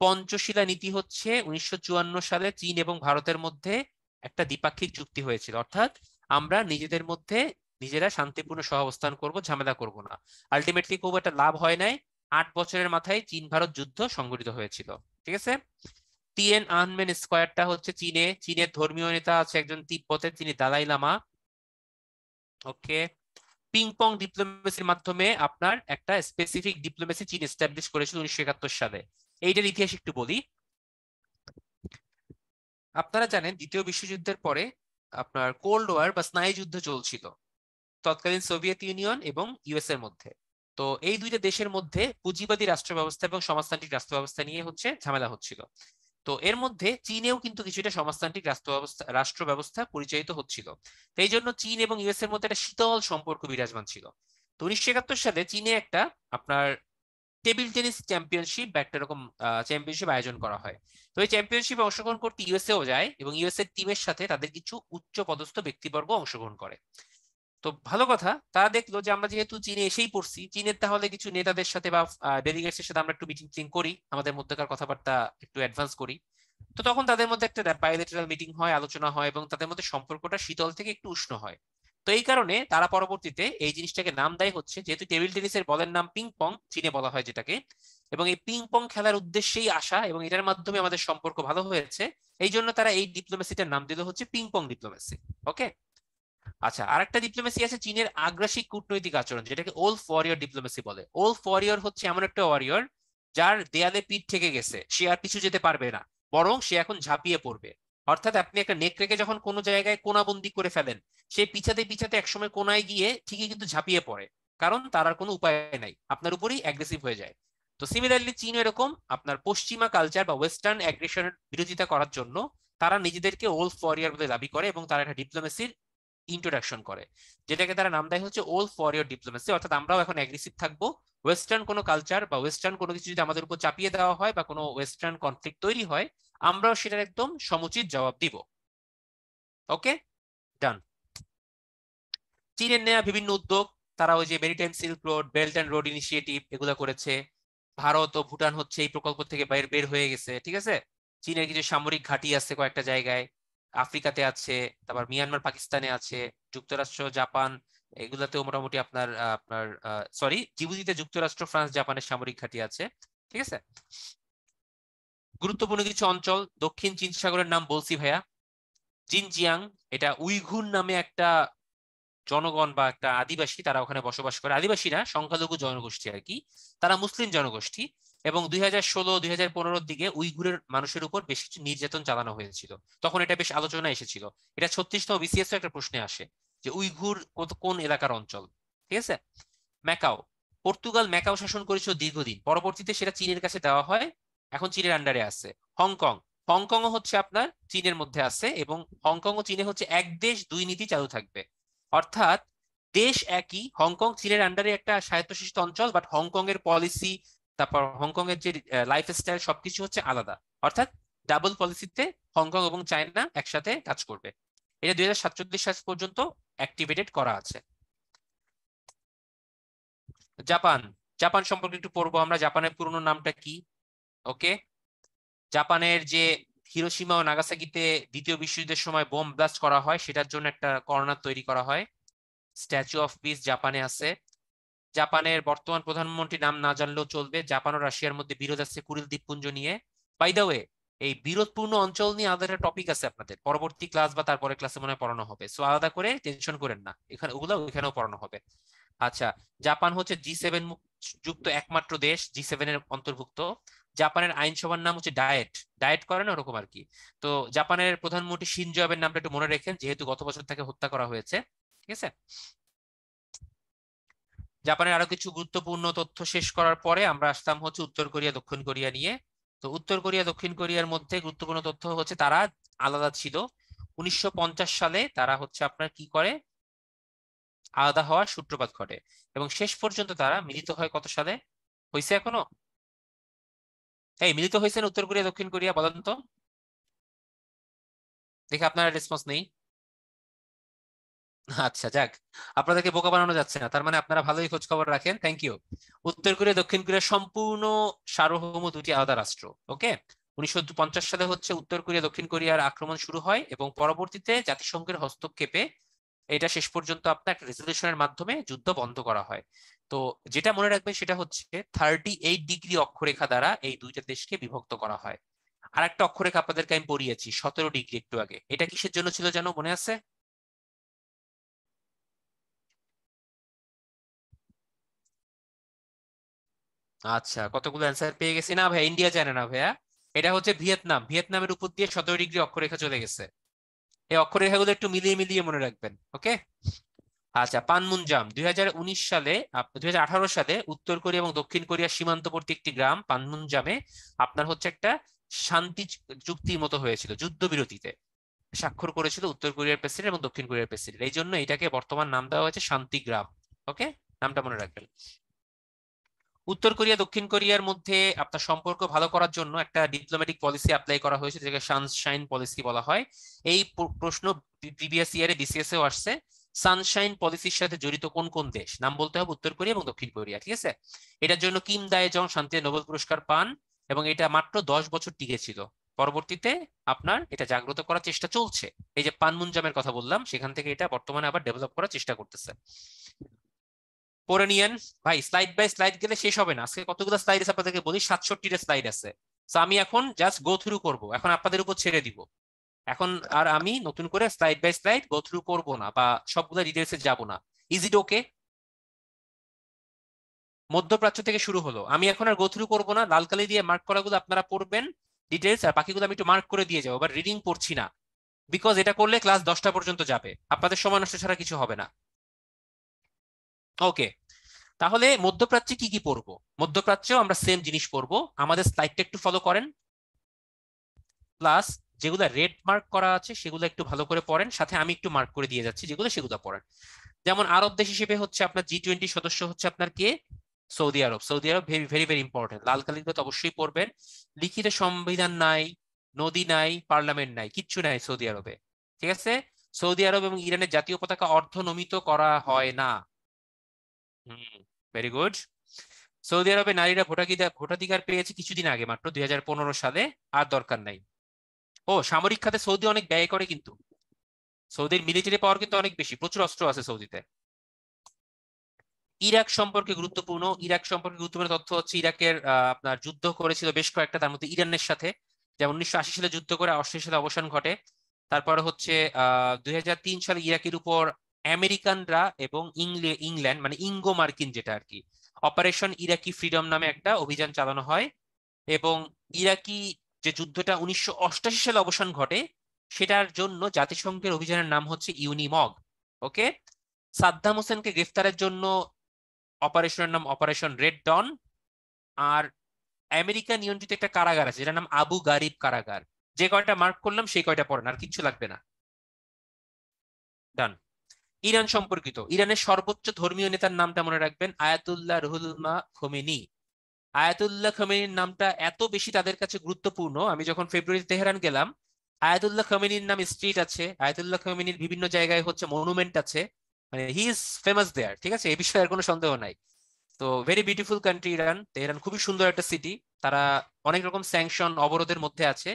পঞ্চশিলা নীতি হচ্ছে 1954 সালে চীন এবং ভারতের মধ্যে একটা দ্বিপাক্ষিক চুক্তি হয়েছিল, অর্থাৎ আমরা নিজেদের মধ্যে নিজেরা শান্তিপূর্ণ সহাবস্থান করব, ঝামেলা করব না। আলটিমেটলি খুব একটা লাভ হয় নাই, 8 বছরের মাথায় চীন ভারত যুদ্ধ সংঘটিত হয়েছিল, ঠিক আছে। টিয়েন আনমেন স্কোয়ারটা হচ্ছে চীনে, চীনের ধর্মীয় নেতা আছে একজন তিব্বতের, তিনি দালাই লামা। ওকে। পিং পং ডিপ্লোমেসির মাধ্যমে আপনার একটা স্পেসিফিক ডিপ্লোমেসি চীন এস্টাবলিশ করেছিল 1971 সালে। এইটার ইতিহাস একটু বলি। আপনারা জানেন দ্বিতীয় বিশ্বযুদ্ধের পরে আপনার কোল্ড ওয়ার বা স্নায়ুযুদ্ধ চলছিল তৎকালীন সোভিয়েত ইউনিয়ন এবং ইউএস এর মধ্যে। তো এই দুইটা দেশের মধ্যে পুঁজিবাদী রাষ্ট্র ব্যবস্থা এবং সমাজতান্ত্রিক রাষ্ট্র ব্যবস্থা নিয়ে হচ্ছে ঝামেলা হচ্ছিল। তো এর মধ্যে চীনেও কিন্তু কিছুটা সমাজতান্ত্রিক রাষ্ট্র ব্যবস্থা পরিচালিত হচ্ছিল। তো এই জন্য চীন এবং ইউএস এর মধ্যে একটা শীতল সম্পর্ক বিরাজমান ছিল। তো 1971 সালে চীনে একটা আপনার টেবিল টেনিস চ্যাম্পিয়নশিপ বা একটা এরকম চ্যাম্পিয়নশিপ আয়োজন করা হয়। তো এই চ্যাম্পিয়নশিপে অংশগ্রহণ করতে ইউএসএও যায় এবং ইউএস এর টিমের সাথে তাদের কিছু উচ্চ পদস্থ ব্যক্তিবর্গ অংশগ্রহণ করে। তো ভালো কথা, তারা দেখলো যে আমরা যেহেতু চীনে এসেই পড়ছি, চীনের তাহলে কিছু নেতাদের সাথে বা ডেলিগেটস এর সাথে আমরা একটু মিটিং করি, আমাদের মধ্যকার কথাবার্তা একটু অ্যাডভান্স করি। তো তখন তাদের মধ্যে একটা বায়োলেটারাল মিটিং হয়, আলোচনা হয় এবং তাদের মধ্যে সম্পর্কটা শীতল থেকে একটু উষ্ণ হয়। তো এই কারণে তারা পরবর্তীতে এই জিনিসটাকে নাম দেয় হচ্ছে, যেহেতু টেবিল টেনিসের বলের নাম পিং পং, চীনে বলা হয় যেটাকে, এবং এই পিং পং খেলার উদ্দেশ্যেই আসা এবং এটার মাধ্যমে আমাদের সম্পর্ক ভালো হয়েছে, এই জন্য তারা এই ডিপ্লোমেসিটার নাম দিল হচ্ছে পিং পং ডিপ্লোমেসি। ওকে। আচ্ছা, আরেকটা ডিপ্লোমেসি আছে চীনের আগ্রাসী কূটনৈতিক আচরণ, যেটাকে ওলফ ওয়ারিয়র ডিপ্লোমেসি বলে। ওলফ ওয়ারিয়র হচ্ছে এমন একটা ওয়ারিয়র যার দেয়ালে পিঠ থেকে গেছে, সে আর পিছু যেতে পারবে না, বরং সে এখন ঝাঁপিয়ে পড়বে। অর্থাৎ আপনি একটা নেকড়েকে যখন কোনো জায়গায় কোনাবন্দি করে ফেলেন, সে পিছাতে পিছাতে একসময় কোনায় গিয়ে ঠিকই কিন্তু ঝাঁপিয়ে পড়ে, কারণ তার আর কোনো উপায় নাই, আপনার উপরেই অ্যাগ্রেসিভ হয়ে যায়। তো সিমিলারলি চীন এরকম আপনার পশ্চিমা কালচার বা ওয়েস্টার্ন অ্যাগ্রেশনের বিরোধিতা করার জন্য তারা নিজেদেরকে ওলফ ওয়ারিয়র বলে দাবি করে এবং তারা একটা ডিপ্লোমেসির ইন্ট্রোডাকশন করে, যেটাকে তারা নাম দেয় হচ্ছে ওল ফর ইওর ডিপ্লোমেসি। অর্থাৎ আমরাও এখন অ্যাগ্রেসিভ থাকবো, ওয়েস্টার্ন কোনো কালচার বা ওয়েস্টার্ন কোনো কিছু যদি আমাদের উপর চাপিয়ে দেওয়া হয় বা কোনো ওয়েস্টার্ন কনফ্লিক্ট তৈরি হয়, আমরাও সেটার একদম সমুচিত জবাব দিব। ওকে, ডান। চীনের নেয়া বিভিন্ন উদ্যোগ, তারা ওই যে maritime silk road, belt and road initiative এগুলো করেছে। ভারত ও ভুটান হচ্ছে এই প্রকল্প থেকে বের বের হয়ে গেছে, ঠিক আছে। চীনের কিছু সামরিক ঘাঁটি আছে কয়েকটা জায়গায়, আফ্রিকাতে আছে, তারপর মিয়ানমার পাকিস্তানে আছে, যুক্তরাষ্ট্র জাপান এগুলাতেও মোটামুটি আপনার আপনার সরি জিবুতিতে যুক্তরাষ্ট্র ফ্রান্স জাপানের সামরিক ঘাঁটি আছে, ঠিক আছে। গুরুত্বপূর্ণ কিছু অঞ্চল, দক্ষিণ চীন সাগরের নাম বলছি ভাইয়া, জিনজিয়াং, এটা উইঘুর নামে একটা জনগণ বা একটা আদিবাসী তারা ওখানে বসবাস করে, আদিবাসী না সংখ্যালঘু জনগোষ্ঠী আর কি, তারা মুসলিম জনগোষ্ঠী। এবং 2016-2015 দিকে উইঘুরের মানুষের উপর বেশ কিছু নির্যাতন চালানো হয়েছিল, তখন এটা বেশ আলোচনা এসেছিল। এটা 36তম বিসিএস একটা প্রশ্নে আসে যে উইঘুর কোন এলাকার অঞ্চল, ঠিক আছে। ম্যাকাও, পর্তুগাল ম্যাকাও শাসন করেছিল দীর্ঘদিন, পরবর্তীতে সেটা চীনের কাছে দেওয়া হয়, এখন চীনের আন্ডারে আছে। হংকং, হংকংও হচ্ছে আপনার চীনের মধ্যে আছে, এবং হংকং ও চীনে হচ্ছে এক দেশ দুই নীতি চালু থাকবে, অর্থাৎ দেশ একই, হংকং চীনের আন্ডারে একটা স্বায়ত্তশাসিত অঞ্চল, বাট হংকং এর পলিসি, তারপর হংকং এর যে লাইফস্টাইল সবকিছু হচ্ছে আলাদা, অর্থাৎ ডাবল পলিসিতে হংকং এবং চায়না একসাথে কাজ করবে। এটা 2047 সাল পর্যন্ত অ্যাক্টিভেটেড করা আছে। জাপান, জাপান সম্পর্কে একটু পড়বো আমরা, জাপানের পুরনো নামটা কি। ওকে, জাপানের যে হিরোশিমা ও নাগাসাকিতে দ্বিতীয় বিশ্বযুদ্ধের সময় বোম ব্লাস্ট করা হয় সেটার জন্য একটা কর্নার তৈরি করা হয়, স্ট্যাচু অফ পিস জাপানে আছে। জাপানের বর্তমান প্রধানমন্ত্রীর নাম না জানলেও চলবে, জাপান ও রাশিয়ার মধ্যে বিরোধ আছে কুরিল দ্বীপপুঞ্জ নিয়ে। বাই দ্য ওয়ে, এই বিরোধপূর্ণ অঞ্চল নিয়ে আলাদা একটা টপিক আছে আপনাদের পরবর্তী ক্লাস বা তারপরে ক্লাসে মনে হয় পড়ানো হবে, সো আলাদা করে টেনশন করেন না, এখানে ওগুলো ওইখানেও পড়ানো হবে। আচ্ছা, জাপান হচ্ছে G7 যুক্ত একমাত্র দেশ, G7 এর অন্তর্ভুক্ত। জাপানের আইনসভার নাম হচ্ছে ডায়েট, ডায়েট করে না ওরকম আর কি। তো জাপানের প্রধানমন্ত্রী শিনজো আবের নামটা একটু মনে রেখেন, যেহেতু গত বছর তাকে হত্যা করা হয়েছে, ঠিক আছে। জাপানের আরো কিছু গুরুত্বপূর্ণ তথ্য শেষ করার পরে আমরা আসতাম হচ্ছে উত্তর কোরিয়া দক্ষিণ কোরিয়া নিয়ে। তো উত্তর কোরিয়া দক্ষিণ কোরিয়ার মধ্যে গুরুত্বপূর্ণ তথ্য হচ্ছে তারা আলাদা ছিল। 1950 সালে তারা হচ্ছে আপনার কি করে, আলাদা হওয়ার সূত্রপাত ঘটে, এবং শেষ পর্যন্ত তারা মিলিত হয় কত সালে, হয়েছে এখনো? এই মিলিত হয়েছেন উত্তর কোরিয়া দক্ষিণ কোরিয়া, বলেন তো দেখে, আপনার রেসপন্স নেই। আচ্ছা যাক, আপনাদেরকে বোকা বানানো যাচ্ছে না, তার মানে আপনারা ভালোই খোঁজ খবর রাখেন, থ্যাংক ইউ। উত্তর কোরিয়া দক্ষিণ কোরিয়া সম্পূর্ণ সার্বভৌম দুটি আলাদা রাষ্ট্র। ওকে, 1950 সালে হচ্ছে উত্তর কোরিয়া দক্ষিণ কোরিয়ার আক্রমণ শুরু হয়, এবং পরবর্তীতে জাতিসংঘের হস্তক্ষেপে এটা শেষ পর্যন্ত আপনার একটা রেজলিউশনের মাধ্যমে যুদ্ধ বন্ধ করা হয়। তো যেটা মনে রাখবেন সেটা হচ্ছে 38 ডিগ্রি অক্ষরেখা দ্বারা এই দুইটা দেশকে বিভক্ত করা হয়। আর একটা অক্ষরেখা আপনাদেরকে আমি পড়িয়েছি 17 ডিগ্রি একটু আগে, এটা কিসের জন্য ছিল জানো, মনে আছে? আচ্ছা, কতগুলো অ্যান্সার পেয়ে গেছি না ভাইয়া, ইন্ডিয়া জানে না ভাইয়া, এটা হচ্ছে ভিয়েতনাম, ভিয়েতনামের উপর দিয়ে 17 ডিগ্রি অক্ষরেখা চলে গেছে। এই অক্ষরেখাগুলো একটু মিলিয়ে মিলিয়ে মনে রাখবেন, ওকে। আচ্ছা, পানমুনজাম 2019 সালে 2018 সালে উত্তর কোরিয়া এবং দক্ষিণ কোরিয়ার সীমান্তবর্তী একটি গ্রাম পানমুনজামে আপনার হচ্ছে একটা শান্তি চুক্তির মতো হয়েছিল, যুদ্ধবিরতিতে স্বাক্ষর করেছিল উত্তর কোরিয়ার প্রেসিডেন্ট এবং দক্ষিণ কোরিয়ার প্রেসিডেন্ট, এই জন্য এটাকে বর্তমান নাম দেওয়া হয়েছে শান্তি গ্রাম। ওকে, নামটা মনে রাখবেন। উত্তর কোরিয়া দক্ষিণ কোরিয়ার মধ্যে আপনার সম্পর্ক ভালো করার জন্য একটা ডিপ্লোম্যাটিক পলিসি অ্যাপ্লাই করা হয়েছে, যেটাকে সানশাইন পলিসি বলা হয়। এই প্রশ্ন প্রিভিয়াস ইয়ারে বিসিএস এও আসছে। সানশাইন পলিসির সাথে জড়িত কোন কোন দেশ, নাম বলতে হবে উত্তর কোরিয়া এবং দক্ষিণ কোরিয়া, ঠিক আছে। এটার জন্য কিম দায়ে জং শান্তি নোবেল পুরস্কার পান, এবং এটা মাত্র 10 বছর টিকে ছিল। পরবর্তীতে আপনার এটা জাগ্রত করার চেষ্টা চলছে, এই যে পানমুনজামের কথা বললাম সেখান থেকে এটা বর্তমানে আবার ডেভেলপ করার চেষ্টা করতেছে। পড়ে নিয়েন ভাই, স্লাইড বাই স্লাইড গেলে শেষ হবে না, আজকে কতগুলো স্লাইড আছে আপনাদেরকে বলি, 67টা স্লাইড আছে। তো আমি এখন জাস্ট গো থ্রু করব, এখন আপনাদের উপর ছেড়ে দিব। এখন আর আমি নতুন করে slide by slide go through করবো না, বা সবগুলো ডিটেলসে যাব না। Is it okay? মধ্যপ্রাচ্য থেকে শুরু হলো, আমি এখন আর গো থ্রু করবো না, লাল কালি দিয়ে মার্ক করাগুলো আপনারা পড়বেন ডিটেলস, আর বাকিগুলো আমি একটু মার্ক করে দিয়ে যাবো, আবার রিডিং পড়ছি না, বিকজ এটা করলে ক্লাস 10টা পর্যন্ত যাবে, আপনাদের সময় নষ্ট ছাড়া কিছু হবে না। ওকে, তাহলে মধ্যপ্রাচ্যে কি কি পড়বো? মধ্যপ্রাচ্যেও আমরা সেম জিনিস পড়বো, আমাদের স্লাইডটা একটু ফলো করেন, প্লাস যেগুলো রেড মার্ক করা আছে সেগুলো একটু ভালো করে পড়েন, সাথে আমি একটু মার্ক করে দিয়ে যাচ্ছি যেগুলো, সেগুলো পড়েন। যেমন আরব দেশ হিসেবে হচ্ছে আপনার G20 সদস্য হচ্ছে আপনার কে, সৌদি আরব। সৌদি আরব ভেরি ভেরি ভেরি ইম্পর্টেন্ট, লাল কালিগুলো তো অবশ্যই পড়বেন। লিখিত সংবিধান নাই, নদী নাই, পার্লামেন্ট নাই, কিচ্ছু নাই সৌদি আরবে, ঠিক আছে। সৌদি আরব এবং ইরানের জাতীয় পতাকা অর্ধনমিত করা হয় না। Very good. সৌদি আরবে নারীরা ভোটাধিকার পেয়েছে কিছুদিন আগে, মাত্র 2015 সালে। আর দরকার নাই। ও, সামরিক খাতে সৌদি অনেক ব্যয় করে কিন্তু। সৌদির মিলিটারি পাওয়ার কিন্তু অনেক বেশি, প্রচুর অস্ত্র আছে সৌদিতে। ইরাক সম্পর্কে গুরুত্বপূর্ণ, ইরাক সম্পর্কে গুরুত্বপূর্ণ তথ্য হচ্ছে ইরাকের আপনার যুদ্ধ করেছিল বেশ কয়েকটা, তার মধ্যে ইরানের সাথে, যেমন 1980 সালে যুদ্ধ করে 88 সালে অবসান ঘটে। তারপরে হচ্ছে 2003 সালে ইরাকের উপর আমেরিকানরা এবং ইংল্যান্ড মানে ইঙ্গো মার্কিন যেটা আর কি, অপারেশন ইরাকি ফ্রিডম নামে একটা অভিযান চালানো হয়। এবং ইরাকি যে যুদ্ধটা 1988 সালে অবসান ঘটে, সেটার জন্য জাতিসংঘের অভিযানের নাম হচ্ছে ইউনিমগ। ওকে। সাদ্দাম হোসেনকে গ্রেফতারের জন্য অপারেশনের নাম অপারেশন রেড ডন। আর আমেরিকা নিয়ন্ত্রিত একটা কারাগার আছে যেটার নাম আবু গারিব কারাগার। যে কয়টা মার্ক করলাম সেই কয়টা পড়েন, আর কিচ্ছু লাগবে না। ডান। ইরান সম্পর্কিত, ইরানের সর্বোচ্চ ধর্মীয় নেতার নামটা মনে রাখবেন, আয়াতুল্লাহ রুহুল খোমেনি। আয়াতুল্লাহ খোমেনির নামটা এত বেশি তাদের কাছে গুরুত্বপূর্ণ, আমি যখন ফেব্রুয়ারিতে তেহরান গেলাম, আয়াতুল্লাহ খোমেনির নাম স্ট্রিট আছে, আয়াতুল্লাহ খোমেনির বিভিন্ন জায়গায় হচ্ছে মনুমেন্ট আছে, মানে হি ইজ ফেমাস দেয়ার। ঠিক আছে, এই বিষয়ে আর কোনো সন্দেহ নাই। তো very beautiful country Iran. Tehran খুবই সুন্দর একটা সিটি। তারা অনেক রকম স্যাংশন অবরোধের মধ্যে আছে,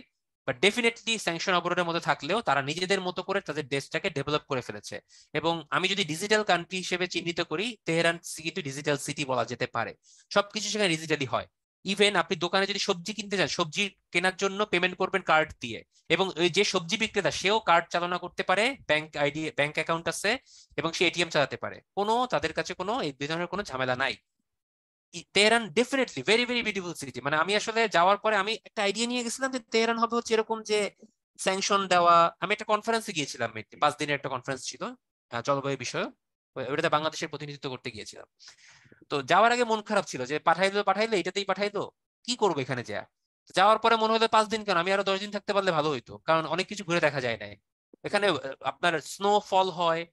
বাট ডেফিনেটলি স্যাংশন অবরোধের মধ্যে থাকলেও তারা নিজেদের মতো করে তাদের দেশটাকে ডেভেলপ করে ফেলেছে। এবং আমি যদি ডিজিটাল কান্ট্রি হিসেবে চিহ্নিত করি, তেহরান সিটি ডিজিটাল সিটি বলা যেতে পারে। সবকিছু সেখানে ডিজিটালি হয়। ইভেন আপনি দোকানে যদি সবজি কিনতে চান, সবজি কেনার জন্য পেমেন্ট করবেন কার্ড দিয়ে, এবং ওই যে সবজি বিক্রেতা সেও কার্ড চালনা করতে পারে, ব্যাংক আইডি ব্যাংক অ্যাকাউন্ট আছে, এবং সে এটিএম চালাতে পারে। কোনো তাদের কাছে কোনো এই ধরনের কোনো ঝামেলা নাই। Tehran definitely very very beautiful city. মানে আমি আসলে যাওয়ার পরে আমি একটা আইডিয়া নিয়ে গেছিলাম যে তেহরান হবে হচ্ছে এরকম, যে স্যাংশন দেওয়া। আমি একটা কনফারেন্সে গিয়েছিলাম, 5 দিনের একটা কনফারেন্স ছিল জলবায়ু বিষয়ে। ওটাতে বাংলাদেশের প্রতিনিধিত্ব করতে গিয়েছিলাম। তো যাওয়ার আগে মন খারাপ ছিল যে পাঠাইলো পাঠাইলো এটাতেই পাঠাইলো, কি করবো এখানে যা। যাওয়ার পরে মনে হলো 5 দিন কেন, আমি আরো 10 দিন থাকতে পারলে ভালো হইতো, কারণ অনেক কিছু ঘুরে দেখা যায় না এখানে। আপনার স্নোফল হয়,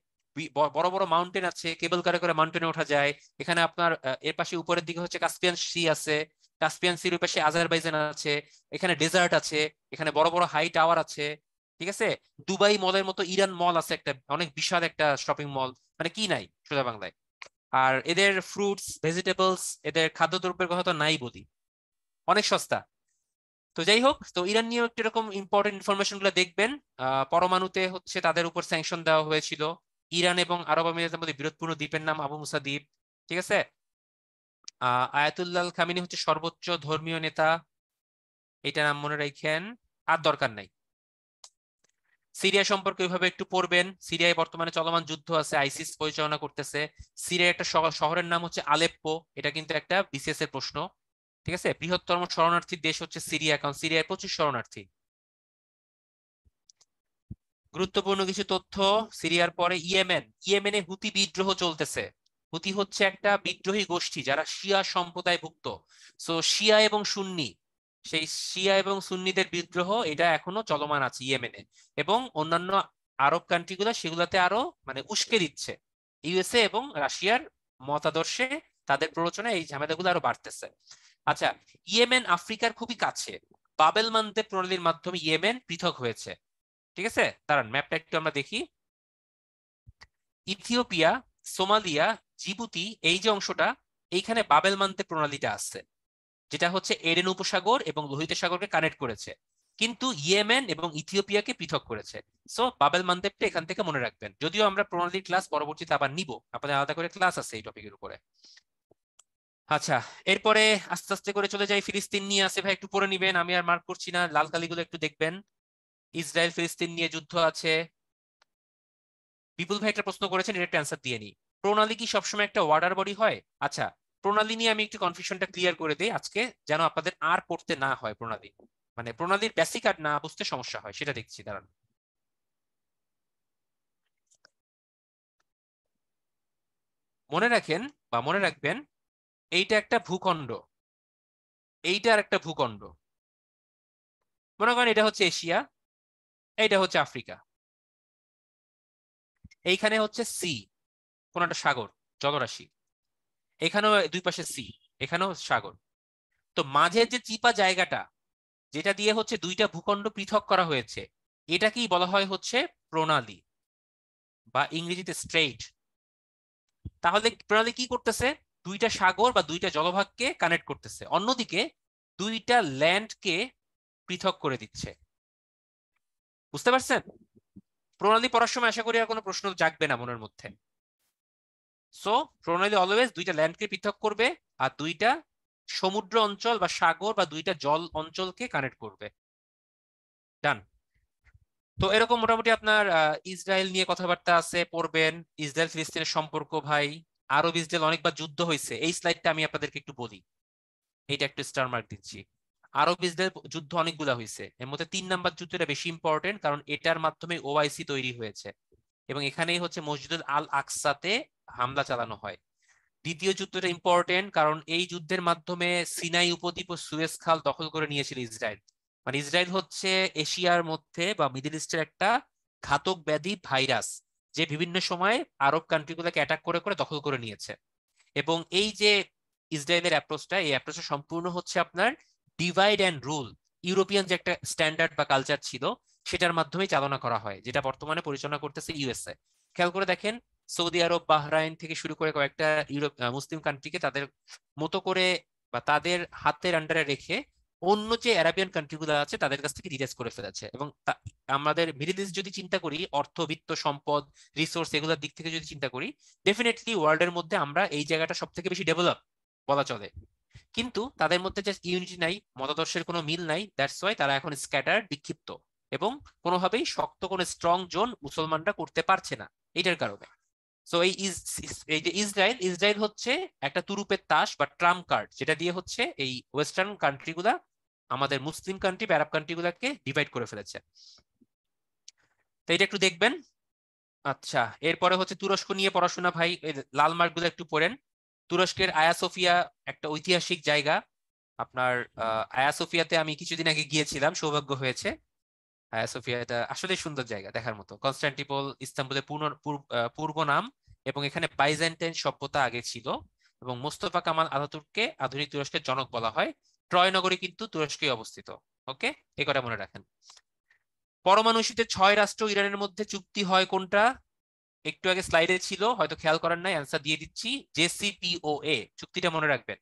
বড় বড় মাউন্টেন আছে, কেবল কারে করে মাউন্টেনে ওঠা যায়। এখানে আপনার এর পাশে উপরের দিকে হচ্ছে কাস্পিয়ান সি আছে, কাস্পিয়ান সির ওই পাশে আজারবাইজান আছে। এখানে ডেজার্ট আছে, এখানে বড় বড় হাই টাওয়ার আছে। ঠিক আছে। দুবাই মলের মতো ইরান মল আছে একটা, অনেক বিশাল একটা শপিং মল। মানে কি নাই সোজা বাংলায়। আর এদের ফ্রুটস ভেজিটেবলস, এদের খাদ্যদ্রব্যের কথা তো নাই বলি, অনেক সস্তা। তো যাই হোক, তো ইরান নিয়েও একটু এরকম ইম্পর্টেন্ট ইনফরমেশন গুলো দেখবেন। পরমাণুতে হচ্ছে তাদের উপর স্যাংশন দেওয়া হয়েছিল। ইরান এবং আরব আমিরাতের মধ্যে বিরোধপূর্ণ দ্বীপের নাম আবু মুসা দ্বীপ। ঠিক আছে। আয়াতুল্লাহ খামিনি হচ্ছে সর্বোচ্চ ধর্মীয় নেতা, এটা নাম মনে রাখেন। আর দরকার নাই। সিরিয়া সম্পর্কে ওইভাবে একটু পড়বেন। সিরিয়ায় বর্তমানে চলমান যুদ্ধ আছে, আইসিস পরিচালনা করতেছে। সিরিয়ার একটা শহরের নাম হচ্ছে আলেপ্পো, এটা কিন্তু একটা বিসিএস এর প্রশ্ন। ঠিক আছে। বৃহত্তম শরণার্থীর দেশ হচ্ছে সিরিয়া, কারণ সিরিয়ায় প্রচুর শরণার্থী। গুরুত্বপূর্ণ কিছু তথ্য, সিরিয়ার পরে ইয়েমেন। ইয়েমেনে হুতি বিদ্রোহ চলতেছে। হুতি হচ্ছে একটা বিদ্রোহী গোষ্ঠী যারা শিয়া সম্প্রদায়ভুক্ত। সো শিয়া এবং সুন্নি, সেই শিয়া এবং সুন্নিদের বিদ্রোহ এটা এখনো চলমান আছে ইয়েমেনে। এবং অন্যান্য আরব কান্ট্রিগুলো সেগুলাতে আরো মানে উস্কে দিচ্ছে। ইউএসএ এবং রাশিয়ার মতাদর্শে, তাদের প্ররোচনায় এই ঝামেলাগুলো আরো বাড়তেছে। আচ্ছা, ইয়েমেন আফ্রিকার খুবই কাছে। বাবেল মানদেব প্রণালীর মাধ্যমে ইয়েমেন পৃথক হয়েছে। ঠিক আছে, দাঁড়ান ম্যাপটা একটু আমরা দেখি। ইথিওপিয়া, সোমালিয়া, জিবুতি, এই যে অংশটা, এইখানে বাবেল মানদেব প্রণালীটা আছে, যেটা হচ্ছে এডেন উপসাগর এবং লোহিত সাগরকে কানেক্ট করেছে, কিন্তু ইয়েমেন এবং ইথিওপিয়াকে পৃথক করেছে। সো বাবেল মানদেবটা এখান থেকে মনে রাখবেন, যদিও আমরা প্রণালীর ক্লাস পরবর্তীতে আবার নিব, আপনাদের আলাদা করে ক্লাস আছে এই টপিকের উপরে। আচ্ছা, এরপরে আস্তে আস্তে করে চলে যাই, ফিলিস্তিন নিয়ে আছে ভাই, একটু পড়ে নিবেন, আমি আর মার্ক করছি না, লাল কালিগুলো একটু দেখবেন। ইসরায়েল ফিলিস্তিন নিয়ে যুদ্ধ আছে। বিপুল ভাই একটা প্রশ্ন করেছেন, এটা একটা অ্যান্সার দিয়ে নি। প্রণালী কি সবসময় একটা ওয়ার্ডার বডি হয়? আচ্ছা, প্রণালী নিয়ে আমি একটু কনফিউশনটা ক্লিয়ার করে দিই আজকে, যেন আপনাদের আর পড়তে না হয় প্রণালী, মানে প্রণালীর বেসিক আর না বুঝতে সমস্যা হয়, সেটা দেখছি, দাঁড়ান। মনে রাখেন বা মনে রাখবেন, এইটা একটা ভূখণ্ড, এইটা আর একটা ভূখণ্ড। মনে করেন এটা হচ্ছে এশিয়া, এইটা হচ্ছে আফ্রিকা। এইখানে হচ্ছে সি, কোন একটা সাগর, জলরাশি। এখানেও দুই পাশে সি, এখানেও সাগর। তো মাঝের যে চিপা জায়গাটা, যেটা দিয়ে হচ্ছে দুইটা ভূখণ্ড পৃথক করা হয়েছে, এটাকেই বলা হয় হচ্ছে প্রণালী। বা ইংরেজিতে স্ট্রেইট, তাহলে প্রণালী কি করতেছে? দুইটা সাগর বা দুইটা জলভাগকে কানেক্ট করতেছে, অন্যদিকে দুইটা ল্যান্ডকে পৃথক করে দিচ্ছে। বুঝতে পারছেন? প্রণালী পড়ার সময় আশা করি আর কোনো প্রশ্ন জাগবে না মনের মধ্যে। সো প্রণালী অলওয়েজ দুইটা ল্যান্ডকে পৃথক করবে আর দুইটা সমুদ্র অঞ্চল বা সাগর বা দুইটা জল অঞ্চলকে কানেক্ট করবে। ডান। তো এরকম মোটামুটি আপনার ইসরায়েল নিয়ে কথাবার্তা আছে, পড়বেন। ইসরায়েল ফিলিস্তিনের সম্পর্ক ভাই, আরব ইসরায়েল অনেকবার যুদ্ধ হয়েছে, এই স্লাইডটা আমি আপনাদেরকে একটু বলি, এইটা একটু স্টার মার্ক দিচ্ছি। আরব ইসরায়েল যুদ্ধ অনেকগুলা হয়েছে, এর মধ্যে 3 নাম্বার যুদ্ধটা বেশি ইম্পর্টেন্ট, কারণ এটার মাধ্যমে ওআইসি তৈরি হয়েছে এবং এখানেই হচ্ছে মসজিদুল আল আকসাতে হামলা চালানো হয়। দ্বিতীয় যুদ্ধটা ইম্পর্টেন্ট, কারণ এই যুদ্ধের মাধ্যমে সিনাই উপদ্বীপ ও সুয়েজ খাল দখল করে নিয়েছিল ইসরায়েল। মানে ইসরায়েল হচ্ছে এশিয়ার মধ্যে বা মিডল ইস্টের একটা ঘাতক ব্যাধি ভাইরাস, যে বিভিন্ন সময় আরব কান্ট্রিগুলোকে অ্যাটাক করে করে দখল করে নিয়েছে। এবং এই যে ইসরায়েলের অ্যাপ্রোচটা, এই অ্যাপ্রোচটা সম্পূর্ণ হচ্ছে আপনার ডিভাইড অ্যান্ড রুল, ইউরোপিয়ান যে একটা স্ট্যান্ডার্ড বা কালচার ছিল সেটার মাধ্যমে চালনা করা হয়, যেটা বর্তমানে পরিচালনা করতেছে ইউএসএ। খেয়াল করে দেখেন, সৌদি আরব, বাহরাইন থেকে শুরু করে কয়েকটা ইউরোপ মুসলিম কান্ট্রিকে তাদের মতো করে বা তাদের হাতের আন্ডারে রেখে অন্য যে আরাবিয়ান কান্ট্রিগুলো আছে তাদের কাছ থেকে ডিটেচ করে ফেলেছে। এবং আমাদের মিডল ইস্ট যদি চিন্তা করি, অর্থবিত্ত সম্পদ, রিসোর্স, এগুলোর দিক থেকে যদি চিন্তা করি, ডেফিনেটলি ওয়ার্ল্ডের মধ্যে আমরা এই জায়গাটা সব থেকে বেশি ডেভেলপ বলা চলে। কিন্তু তাদের মধ্যে যে ইউনিটি নাই, মতাদর্শের কোনো মিল নাই, দ্যাটস ওয়াই তারা এখন স্ক্যাটার, বিক্ষিপ্ত, এবং কোনোভাবেই শক্ত কোনো স্ট্রং জোন মুসলমানরা করতে পারছে না এটার কারণে। সো এই যে ইসরায়েল, ইসরায়েল হচ্ছে একটা তুরুপের তাস বা ট্রাম্প কার্ড, যেটা দিয়ে হচ্ছে এই ওয়েস্টার্ন কান্ট্রিগুলা আমাদের মুসলিম কান্ট্রি বা আরব কান্ট্রিগুলাকে ডিভাইড করে ফেলেছে। তো এটা একটু দেখবেন। আচ্ছা, এরপরে হচ্ছে তুরস্ক নিয়ে পড়াশোনা ভাই, লাল মার্ক গুলো একটু পড়েন। তুরস্কের আয়া সোফিয়া একটা ঐতিহাসিক জায়গা। আপনার আয়া সোফিয়াতে আমি কিছুদিন আগে গিয়েছিলাম, সৌভাগ্য হয়েছে। আয়া সোফিয়া এটা আসলে সুন্দর জায়গা, দেখার মতো। কনস্টান্টিনোপল ইস্তাম্বুলের পূর্ব নাম, এবং এখানে বাইজেন্টাইন সভ্যতা আগে ছিল, এবং মোস্তফা কামাল আতাতুর্ককে আধুনিক তুরস্কের জনক বলা হয়। ট্রয় নগরী কিন্তু তুরস্কে অবস্থিত। ওকে, এই কথা মনে রাখেন। পরমাণু ইস্যুতে 6 রাষ্ট্র ইরানের মধ্যে চুক্তি হয় কোনটা? একটু আগে স্লাইডে ছিল, হয়তো খেয়াল করার নাই, অ্যান্সার দিয়ে দিচ্ছি, জেসিপিওএ চুক্তিটা মনে রাখবেন।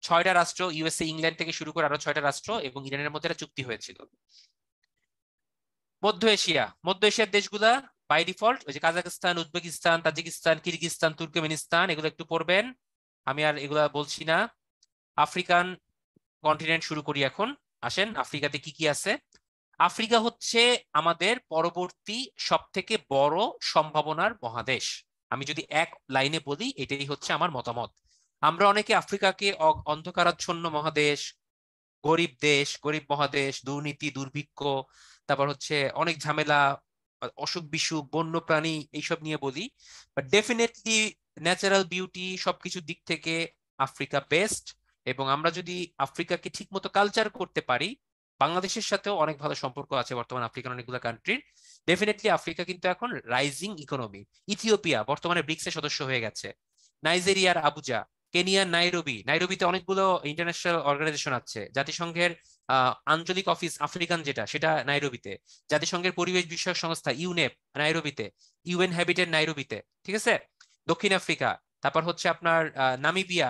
6টা রাষ্ট্র, ইউএসএ, ইংল্যান্ড থেকে শুরু করে আরো 6টা রাষ্ট্র এবং ইরানের মধ্যে একটা চুক্তি হয়েছিল। মধ্য এশিয়া, মধ্য এশিয়ার দেশগুলা বাই ডিফল্ট ওই যে Kazakhstan, Uzbekistan, Tajikistan, Kyrgyzstan, Turkmenistan, এগুলো একটু পড়বেন, আমি আর এগুলা বলছি না। আফ্রিকান কন্টিনেন্ট শুরু করি এখন। আসেন, আফ্রিকাতে কি কি আছে। আফ্রিকা হচ্ছে আমাদের পরবর্তী সব থেকে বড় সম্ভাবনার মহাদেশ। আমি যদি এক লাইনে বলি, এটাই হচ্ছে আমার মতামত। আমরা অনেকে আফ্রিকাকে অন্ধকারাচ্ছন্ন মহাদেশ, গরিব দেশ, গরিব মহাদেশ, দুর্নীতি, দুর্ভিক্ষ, তারপর হচ্ছে অনেক ঝামেলা, অসুখ বিসুখ, বন্য প্রাণী, এইসব নিয়ে বলি। বাট ডেফিনেটলি ন্যাচারাল বিউটি সবকিছুর দিক থেকে আফ্রিকা বেস্ট। এবং আমরা যদি আফ্রিকাকে ঠিক মতো কালচার করতে পারি, বাংলাদেশের সাথেও অনেক ভালো সম্পর্ক আছে বর্তমানে আফ্রিকান অনেকগুলো কান্ট্রির। ডেফিনেটলি আফ্রিকা কিন্তু এখন রাইজিং ইকোনমি। ইথিওপিয়া বর্তমানে ব্রিক্সের সদস্য হয়ে গেছে। নাইজেরিয়ার আবুজা, কেনিয়ার নাইরোবি, নাইরোবিতে অনেকগুলো ইন্টারন্যাশনাল অর্গানাইজেশন আছে। জাতিসংঘের আঞ্চলিক অফিস আফ্রিকান যেটা, সেটা নাইরোবিতে। জাতিসংঘের পরিবেশ বিষয়ক সংস্থা ইউনেপ নাইরোবিতে। UN habitat নাইরোবিতে। ঠিক আছে। দক্ষিণ আফ্রিকা, তারপর হচ্ছে আপনার নামিবিয়া,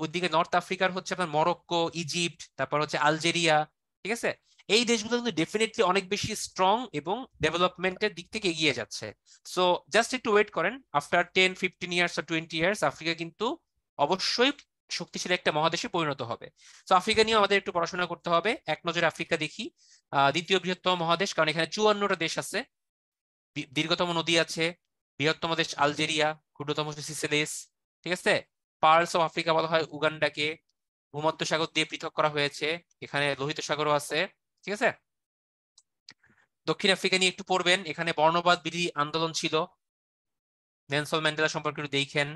ওইদিকে নর্থ আফ্রিকার হচ্ছে আপনার মরক্কো, ইজিপ্ট, তারপর হচ্ছে আলজেরিয়া। ঠিক আছে। এই দেশগুলো কিন্তু ডেফিনেটলি অনেক বেশি স্ট্রং এবং ডেভেলপমেন্টের দিক থেকে এগিয়ে যাচ্ছে। সো জাস্ট একটু ওয়েট করেন, আফটার 10-15 ইয়ার্স বা 20 ইয়ার্স আফ্রিকা কিন্তু অবশ্যই শক্তিশালী একটা মহাদেশে পরিণত হবে। তো আফ্রিকা নিয়ে আমাদের একটু পড়াশোনা করতে হবে। এক নজরে আফ্রিকা দেখি। দ্বিতীয় বৃহত্তম মহাদেশ, কারণ এখানে 54টা দেশ আছে। দীর্ঘতম নদী আছে। বৃহত্তম দেশ আলজেরিয়া, ক্ষুদ্রতম সিসেলেস। ঠিক আছে। পার্লস অফ আফ্রিকা বলা হয় উগান্ডাকে। ভূমধ্য সাগর দিয়ে পৃথক করা হয়েছে, এখানে লোহিত সাগরও আছে। ঠিক আছে। দক্ষিণ আফ্রিকা নিয়ে একটু পড়বেন, এখানে বর্ণবাদ বিরোধী আন্দোলন ছিল। নেলসন ম্যান্ডেলা সম্পর্কে একটু দেখেন।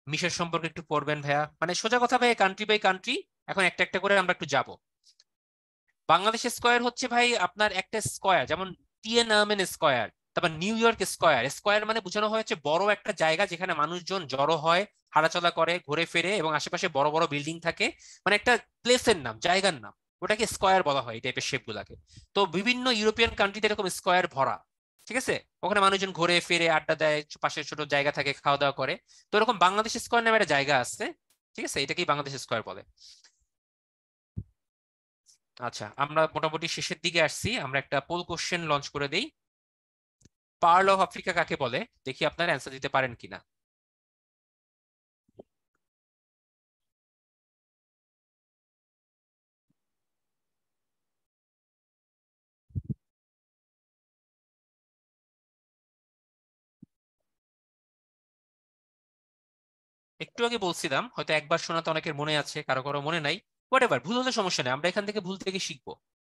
মিশর সম্পর্কে একটু পড়বেন ভাইয়া। মানে সোজা কথা ভাই, কান্ট্রি বাই কান্ট্রি এখন একটা একটা করে আমরা একটু যাব। বাংলাদেশের স্কয়ার হচ্ছে ভাই আপনার একটা স্কয়ার, যেমন টিএনআরএন স্কয়ার, তারপর নিউ ইয়র্ক স্কয়ার। স্কয়ার মানে বোঝানো হয়েছে বড় একটা জায়গা যেখানে মানুষজন জড়ো হয়, হাঁটাচলা করে, ঘুরে ফেরে, এবং আশেপাশে বড় বড় বিল্ডিং থাকে। মানে একটা প্লেসের নাম, জায়গার নাম, ওটাকে স্কয়ার বলা হয় এই টাইপের শেপ গুলাকে। তো বিভিন্ন ইউরোপিয়ান কান্ট্রিতে এরকম স্কয়ার ভরা। ঠিক আছে, ওখানে মানুষজন ঘুরে ফিরে আড্ডা দেয়, পাশে ছোট জায়গা থাকে, খাওয়া দাওয়া করে। তো এরকম বাংলাদেশ স্কোয়ার নামে একটা জায়গা আছে, ঠিক আছে, এটাকেই বাংলাদেশ স্কোয়ার বলে। আচ্ছা, আমরা মোটামুটি শেষের দিকে আসছি, আমরা একটা পোল কোশ্চেন লঞ্চ করে দেই। পার্ল অফ আফ্রিকা কাকে বলে? দেখি আপনারা অ্যান্সার দিতে পারেন কিনা। একটু আগে বলছিলাম, হয়তো একবার শোনাতে অনেকের মনে আছে, কারো কারো মনে নাই। হোয়াট এভার, ভুল হলে সমস্যা নেই, আমরা এখান থেকে ভুল থেকে শিখবো,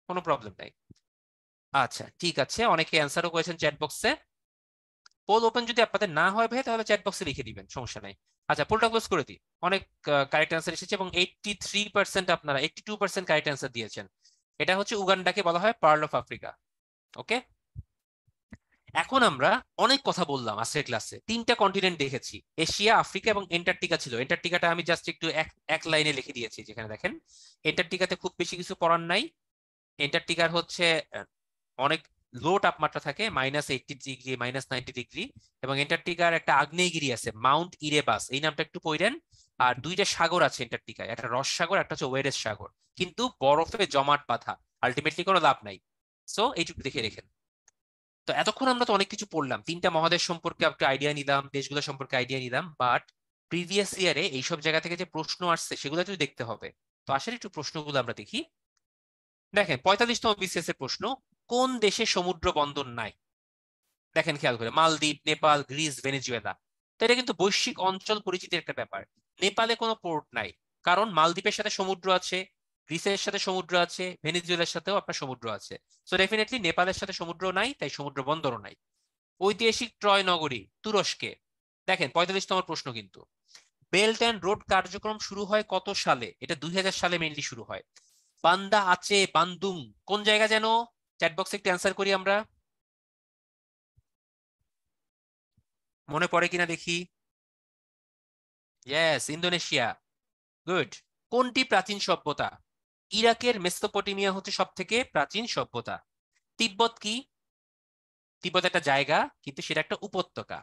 কোনো প্রবলেম নাই। আচ্ছা ঠিক আছে, অনেকে অ্যান্সারও করেছেন চ্যাট বক্সে। পোল ওপেন যদি আপনাদের না হয় ভাই, তাহলে চ্যাট বক্সে লিখে দিবেন, সমস্যা নাই। আচ্ছা, পোলটা ক্লোজ করে দিই। অনেক কারেক্ট অ্যান্সার এসেছে এবং 83%, আপনারা 82% কারেক্ট অ্যান্সার দিয়েছেন। এটা হচ্ছে উগান্ডাকে বলা হয় পার্ল অফ আফ্রিকা। ওকে, এখন আমরা অনেক কথা বললাম আজকের ক্লাসে, তিনটা কন্টিনেন্ট দেখেছি, এশিয়া, আফ্রিকা এবং এন্টার্কটিকা ছিল। এন্টার্কটিকাটা আমি জাস্ট একটু এক এক লাইনে লিখে দিয়েছি, যেখানে দেখেন এন্টার্কটিকাতে খুব বেশি কিছু পড়ার নাই। এন্টার্কটিকার হচ্ছে অনেক লো তাপমাত্রা থাকে, -80 ডিগ্রি, -90 ডিগ্রি। এবং এন্টার্কটিকার একটা আগ্নেয়গিরি আছে, মাউন্ট ইরেবাস, এই নামটা একটু পড়েন। আর দুইটা সাগর আছে এন্টার্কটিকায়, একটা রস সাগর, একটা হচ্ছে ওয়েরেস সাগর, কিন্তু বরফে জমাট বাঁধা, আলটিমেটলি কোনো লাভ নাই। সো এইটুকু দেখে রেখেন। তো এতক্ষণ আমরা তো অনেক কিছু পড়লাম, তিনটা মহাদেশ সম্পর্কে একটা আইডিয়া নিলাম, দেশগুলো সম্পর্কে আইডিয়া নিলাম, বাট প্রিভিয়াস ইয়ারে এইসব জায়গা থেকে যে প্রশ্ন আসছে সেগুলো তো দেখতে হবে। তো আসলে একটু প্রশ্নগুলো আমরা দেখি। দেখেন 45তম বিসিএস এর প্রশ্ন, কোন দেশে সমুদ্র বন্দর নাই? দেখেন খেয়াল করে, মালদ্বীপ, নেপাল, গ্রিস, ভেনেজুয়েলা। তো এটা কিন্তু বৈশ্বিক অঞ্চল পরিচিতির একটা ব্যাপার। নেপালে কোনো পোর্ট নাই, কারণ মালদ্বীপের সাথে সমুদ্র আছে, গ্রিসের সাথে সমুদ্র আছে, ভেনেজুয়েলার সাথেও আপনার সমুদ্র আছে। সো ডেফিনেটলি নেপালের সাথে সমুদ্র নাই, তাই সমুদ্র বন্দরও নাই। ঐতিহাসিক ট্রয় নগরী তুরস্কে। দেখেন 45তম প্রশ্ন কিন্তু, বেল্ট অ্যান্ড রোড কার্যক্রম শুরু হয় কত সালে? এটা 2000 সালে মেইনলি শুরু হয়। বান্দা আছে বান্দুং কোন জায়গা যেন? চ্যাট বক্সে একটু অ্যান্সার করি আমরা, মনে পড়ে কিনা দেখি। Yes, Indonesia. গুড। কোনটি প্রাচীন সভ্যতা? ইরাকের মেসোপটেমিয়া হচ্ছে সব থেকে প্রাচীন সভ্যতা। তিব্বত কি? তিব্বত একটা জায়গা, কিন্তু সেটা একটা উপত্যকা।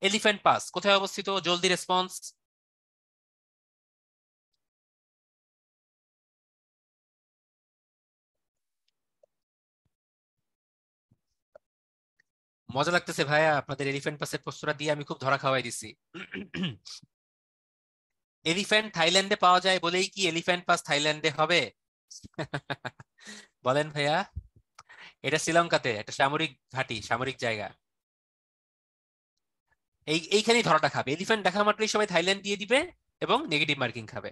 এলিফ্যান্ট পাস কোথায় অবস্থিত? জলদি রেসপন্স। মজা লাগতেছে ভাইয়া, আপনাদের এলিফ্যান্ট পাসের প্রশ্নটা দিয়ে আমি খুব ধরা খাওয়াই দিছি। এলিফ্যান্ট থাইল্যান্ডে পাওয়া যায় বলেই কি এলিফ্যান্ট পাস থাইল্যান্ডে হবে? বলেন ভাইয়া। এটা শ্রীলঙ্কাতে একটা সামরিক ঘাঁটি, সামরিক জায়গা। এইখানেই ধরাটা খাবে, এলিফ্যান্ট দেখা মাত্রই সবাই থাইল্যান্ড দিয়ে দিবে এবং নেগেটিভ মার্কিং খাবে।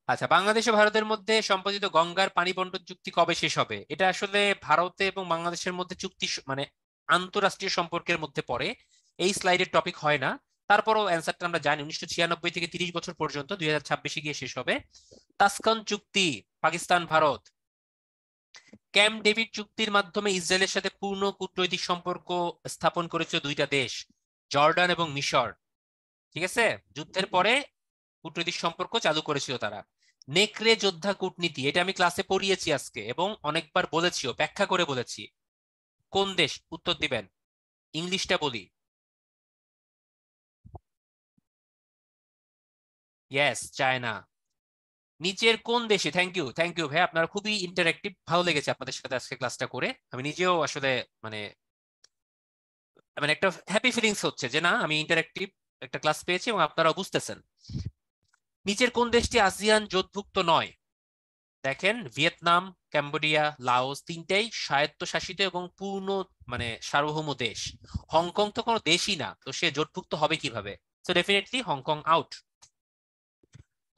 আচ্ছা, বাংলাদেশ ও ভারতের মধ্যে সম্পাদিত গঙ্গার পানি বন্টন চুক্তি কবে শেষ হবে? এটা আসলে ভারতে এবং বাংলাদেশের মধ্যে চুক্তি মানে আন্তঃরাষ্ট্রীয় সম্পর্কের মধ্যে পড়ে, এই স্লাইডের টপিক হয় না। তারপরও অ্যান্সারটা আমরা জানি, 1996 থেকে 30 বছর পর্যন্ত, 2026 গিয়ে শেষ হবে। তাসখান চুক্তি, পাকিস্তান ভারত। ক্যাম্প ডেভিড চুক্তির মাধ্যমে ইসরায়েলের সাথে পূর্ণ কূটনৈতিক সম্পর্ক স্থাপন করেছিল দুইটা দেশ, জর্ডান এবং মিশর। ঠিক আছে, যুদ্ধের পরে কূটনৈতিক সম্পর্ক চালু করেছিল তারা। নেকড়ে যোদ্ধা কূটনীতি, এটা আমি ক্লাসে পড়িয়েছি আজকে এবং অনেকবার বলেছিও, ব্যাখ্যা করে বলেছি। কোন দেশ? উত্তর দিবেন। ইংলিশটা বলি। Yes, China. নিচের কোন দেশে, থ্যাংক ইউ, থ্যাংক ইউ ভাই, আপনারা খুবই ইন্টারেক্টিভ, ভালো লেগেছে আপনাদের সাথে আজকে ক্লাসটা করে। আমি নিজেও আসলে মানে মানে একটা হ্যাপি ফিলিংস হচ্ছে যে না, আমি ইন্টারেক্টিভ একটা ক্লাস পেয়েছি এবং আপনারাও বুঝতেছেন। নিচের কোন দেশটি আসিয়ান জোটভুক্ত নয়? দেখেন, ভিয়েতনাম, কম্বোডিয়া, লাওস, তিনটাই স্বায়ত্তশাসিত এবং পূর্ণ মানে সার্বভৌম দেশ। হংকং তো কোনো দেশই না, তো সে জোটভুক্ত হবে কিভাবে? So definitely Hong Kong out.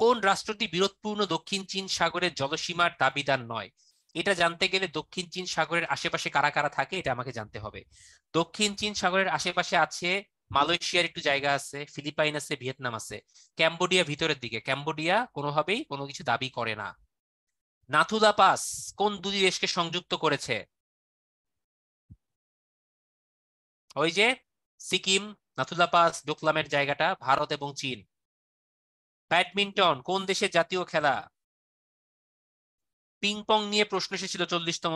কোন রাষ্ট্রটি বিরোধপূর্ণ দক্ষিণ চীন সাগরের জলসীমার দাবিদার নয়? এটা জানতে গেলে দক্ষিণ চীন সাগরের আশেপাশে কারা কারা থাকে এটা আমাকে জানতে হবে। দক্ষিণ চীন সাগরের আশেপাশে আছে মালয়েশিয়ার একটু জায়গা আছে, ফিলিপাইন আছে, ভিয়েতনাম আছে। ক্যাম্বোডিয়া ভিতরের দিকে, ক্যাম্বোডিয়া কোনোভাবেই কোনো কিছু দাবি করে না। নাথুলা পাস কোন দুই দেশকে সংযুক্ত করেছে? ওই যে সিকিম, নাথুলা পাস, ডোকলামের জায়গাটা, ভারত এবং চীন। ব্যাডমিন্টন কোন দেশের জাতীয় খেলা? পিং পং নিয়ে প্রশ্ন এসেছিল 40তম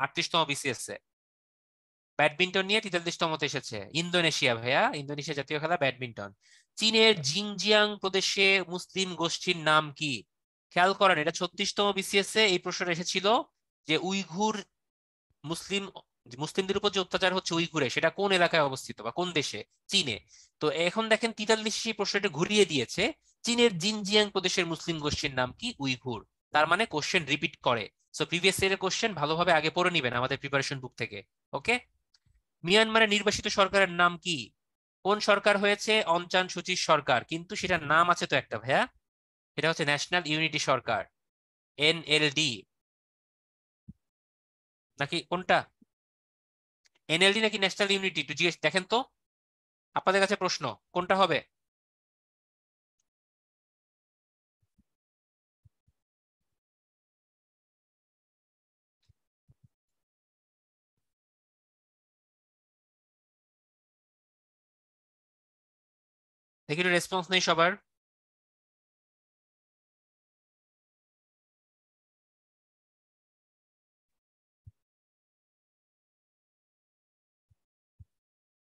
38তম বিসিএস এ, ব্যাডমিন্টন নিয়ে 43তমতে এসেছে। ইন্দোনেশিয়া ভাইয়া, ইন্দোনেশিয়া জাতীয় খেলা ব্যাডমিন্টন। চীনের জিনজিয়াং প্রদেশে মুসলিম গোষ্ঠীর নাম কি? খেয়াল করেন, এটা 36তম বিসিএস এ এই প্রশ্নটা এসেছিল যে উইঘুর মুসলিম মুসলিমদের উপর যে অত্যাচার হচ্ছে উইঘুরে, সেটা কোন এলাকায় অবস্থিত বা কোন দেশে? চীনে। তো এখন দেখেন 43 প্রশ্নটা ঘুরিয়ে দিয়েছে, চীনের জিনজিয়াং প্রদেশের মুসলিম গোষ্ঠীর নাম কি? উইঘুর। তার মানে কোশ্চেন রিপিট করে। সো প্রিভিয়াস ইয়ারের কোশ্চেন ভালোভাবে আগে পড়ে নিবেন আমাদের প্রিপারেশন বুক থেকে। ওকে। মিয়ানমারের নির্বাচিত সরকারের নাম কি? কোন সরকার হয়েছে? অং সান সুচির সরকার, কিন্তু সেটার নাম আছে তো একটা ভাইয়া, এটা হচ্ছে ন্যাশনাল ইউনিটি সরকার, এনএলডি। নাকি কোনটা, এনএলডি নাকি ন্যাশনাল ইউনিটি? একটু জিজ্ঞেস দেখেন তো, আপনাদের কাছে প্রশ্ন, কোনটা হবে? দেখি একটু রেসপন্স নেই সবার।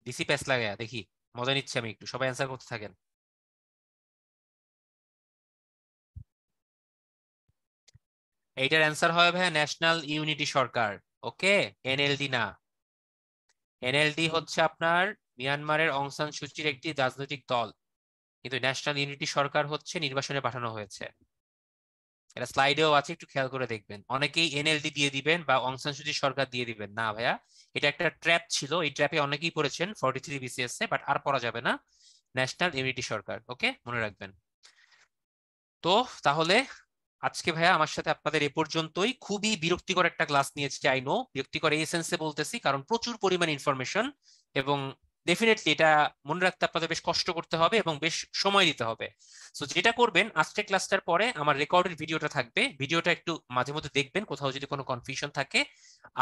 ডিসি প্যাস লাগায়া দেখি, মজা নিচ্ছে আমি একটু, সবাই অ্যান্সার করতে থাকেন। এইটার অ্যান্সার হবে ভাইয়া ন্যাশনাল ইউনিটি সরকার। ওকে, এনএলডি না। এনএলডি হচ্ছে আপনার মিয়ানমারের অং সান সুচির একটি রাজনৈতিক দল, কিন্তু ন্যাশনাল ইউনিটি সরকার হচ্ছে নির্বাচনে পাঠানো হয়েছে। এটা স্লাইডেও আছে, একটু খেয়াল করে দেখবেন। অনেকেই এনএলডি দিয়ে দিবেন বা অং সান সুচির সরকার দিয়ে দিবেন, না ভাইয়া, এটা একটা ট্র্যাপ ছিল, এই ট্র্যাপে অনেকেই পড়েছেন 43 বিসিএস এ, বাট আর পড়া যাবে না। ন্যাশনাল ইউনিটি সরকার, ওকে, মনে রাখবেন। তো তাহলে আজকে ভাইয়া আমার সাথে আপনাদের এ পর্যন্তই। খুবই বিরক্তিকর একটা ক্লাস নিয়েছি, আই নো, বিরক্তিকর এই সেন্সে বলতেছি কারণ প্রচুর পরিমাণ ইনফরমেশন, এবং ডেফিনেটলি এটা মনে রাখতে আপনাদের বেশ কষ্ট করতে হবে এবং বেশ সময় দিতে হবে। সো যেটা করবেন, আজকের ক্লাসটার পরে আমার রেকর্ডের ভিডিওটা থাকবে, ভিডিওটা একটু মাঝে মধ্যে দেখবেন কোথাও যদি কোনো কনফিউশন থাকে।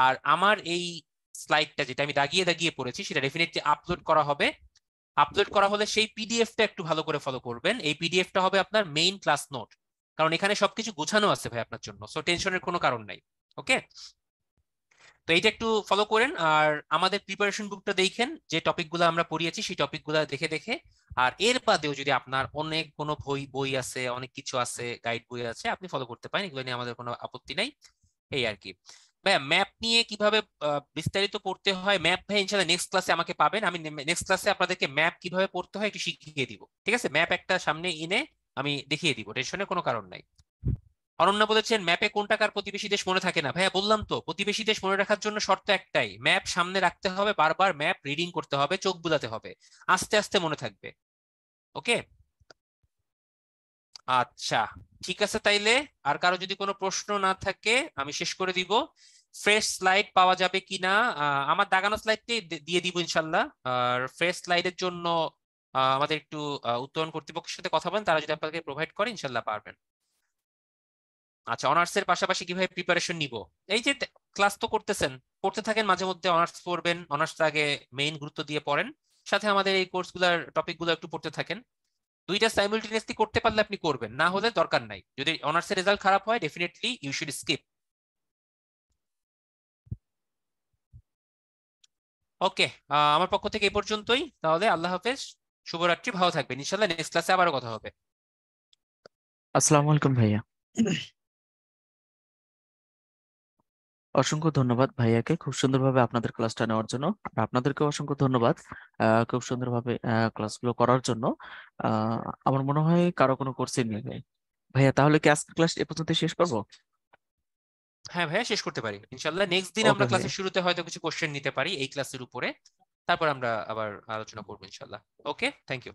আর আমার এই স্লাইডটা যেটা আমি দাগিয়ে দাগিয়ে পড়েছি সেটা ডেফিনেটলি আপলোড করা হবে। আপলোড করা হলে সেই পিডিএফটা একটু ভালো করে ফলো করবেন। এই পিডিএফটা হবে আপনার মেইন ক্লাস নোট, কারণ এখানে সবকিছু গোছানো আছে ভাই আপনার জন্য, সো টেনশনের কোনো কারণ নাই। ওকে, তো এইটা একটু ফলো করেন। আর আমাদের প্রিপারেশন বুকটা দেখেন, যে টপিকগুলো আমরা পড়িয়েছি সেই টপিকগুলো দেখে দেখে। আর এর বাদেও যদি আপনার অনেক কোনো বই বই আছে, অনেক কিছু আছে, গাইড বই আছে, আপনি ফলো করতে পারেন, এগুলো নিয়ে আমাদের কোনো আপত্তি নাই। এই আর কি। ভাইয়া ম্যাপ নিয়ে কিভাবে বিস্তারিত পড়তে হয়, ম্যাপ ভাই ইনশাআল্লাহ নেক্সট ক্লাসে আমাকে পাবেন, আমি নেক্সট ক্লাসে আপনাদেরকে ম্যাপ কিভাবে পড়তে হয় একটু শিখিয়ে দিব, ঠিক আছে? ম্যাপ একটা সামনে এনে আমি দেখিয়ে দিব, টেনশনের কোনো কারণ নাই। অনন্যা বলেছেন ম্যাপে কোনটা কার প্রতিবেশী দেশ মনে থাকে না। ভাইয়া বললাম তো, প্রতিবেশী দেশ মনে রাখার জন্য শর্ত একটাই, ম্যাপ সামনে রাখতে হবে, বারবার ম্যাপ রিডিং করতে হবে, চোখ বুলাতে হবে, আস্তে আস্তে মনে থাকবে। ওকে, আচ্ছা, ঠিক আছে তাইলে। আর কারো যদি কোনো প্রশ্ন না থাকে আমি শেষ করে দিব। ফ্রেশ স্লাইড পাওয়া যাবে কিনা, আমার দাগানো স্লাইডটাই দিয়ে দিব ইনশাল্লাহ। আর ফ্রেশ স্লাইডের জন্য আমাদের একটু উত্তোলন কর্তৃপক্ষের সাথে কথা বলেন, তারা যদি আপনাদেরকে প্রোভাইড করে ইনশাল্লাহ পারবেন। আচ্ছা, অনার্স এর পাশাপাশি কিভাবে প্রিপারেশন নিব? এই যে ক্লাস তো করতেছেন, করতে থাকেন, মাঝে মধ্যে অনার্স পড়বেন, অনার্স আগে মেইন গুরুত্ব দিয়ে পড়েন, সাথে আমাদের এই কোর্সগুলোর টপিকগুলো একটু পড়তে থাকেন। দুইটা সাইমultaneously করতে পারলে আপনি করবেন, না হলে দরকার নাই। যদি অনার্সের রেজাল্ট খারাপ হয়, ডেফিনেটলি ইউ শুড স্কিপ। ওকে, আমার পক্ষ থেকে এই পর্যন্তই তাহলে। আল্লাহ হাফেজ, শুভরাত্রি, ভালো থাকবেন, ইনশাল্লাহ নেক্সট ক্লাসে আবারও কথা হবে। আসসালামু আলাইকুম ভাইয়া। অসংখ্য ধন্যবাদ ভাইয়াকে খুব সুন্দরভাবে আপনাদের ক্লাসটা নেওয়ার জন্য, আর আপনাদেরকে অসংখ্য ধন্যবাদ খুব সুন্দরভাবে ক্লাসগুলো করার জন্য। আহ, আমার মনে হয় কারো কোনো কোর্সই নেই ভাই। ভাইয়া তাহলে কি আজকে ক্লাস এ পর্যন্ত শেষ করবো? হ্যাঁ ভাইয়া, শেষ করতে পারি ইনশাল্লাহ। নেক্সট দিন ওকে আমরা ভাইয়া। ক্লাসের শুরুতে হয়তো কিছু কোশ্চেন নিতে পারি এই ক্লাসের উপরে, তারপর আমরা আবার আলোচনা করবো ইনশাল্লাহ। ওকে, থ্যাংক ইউ।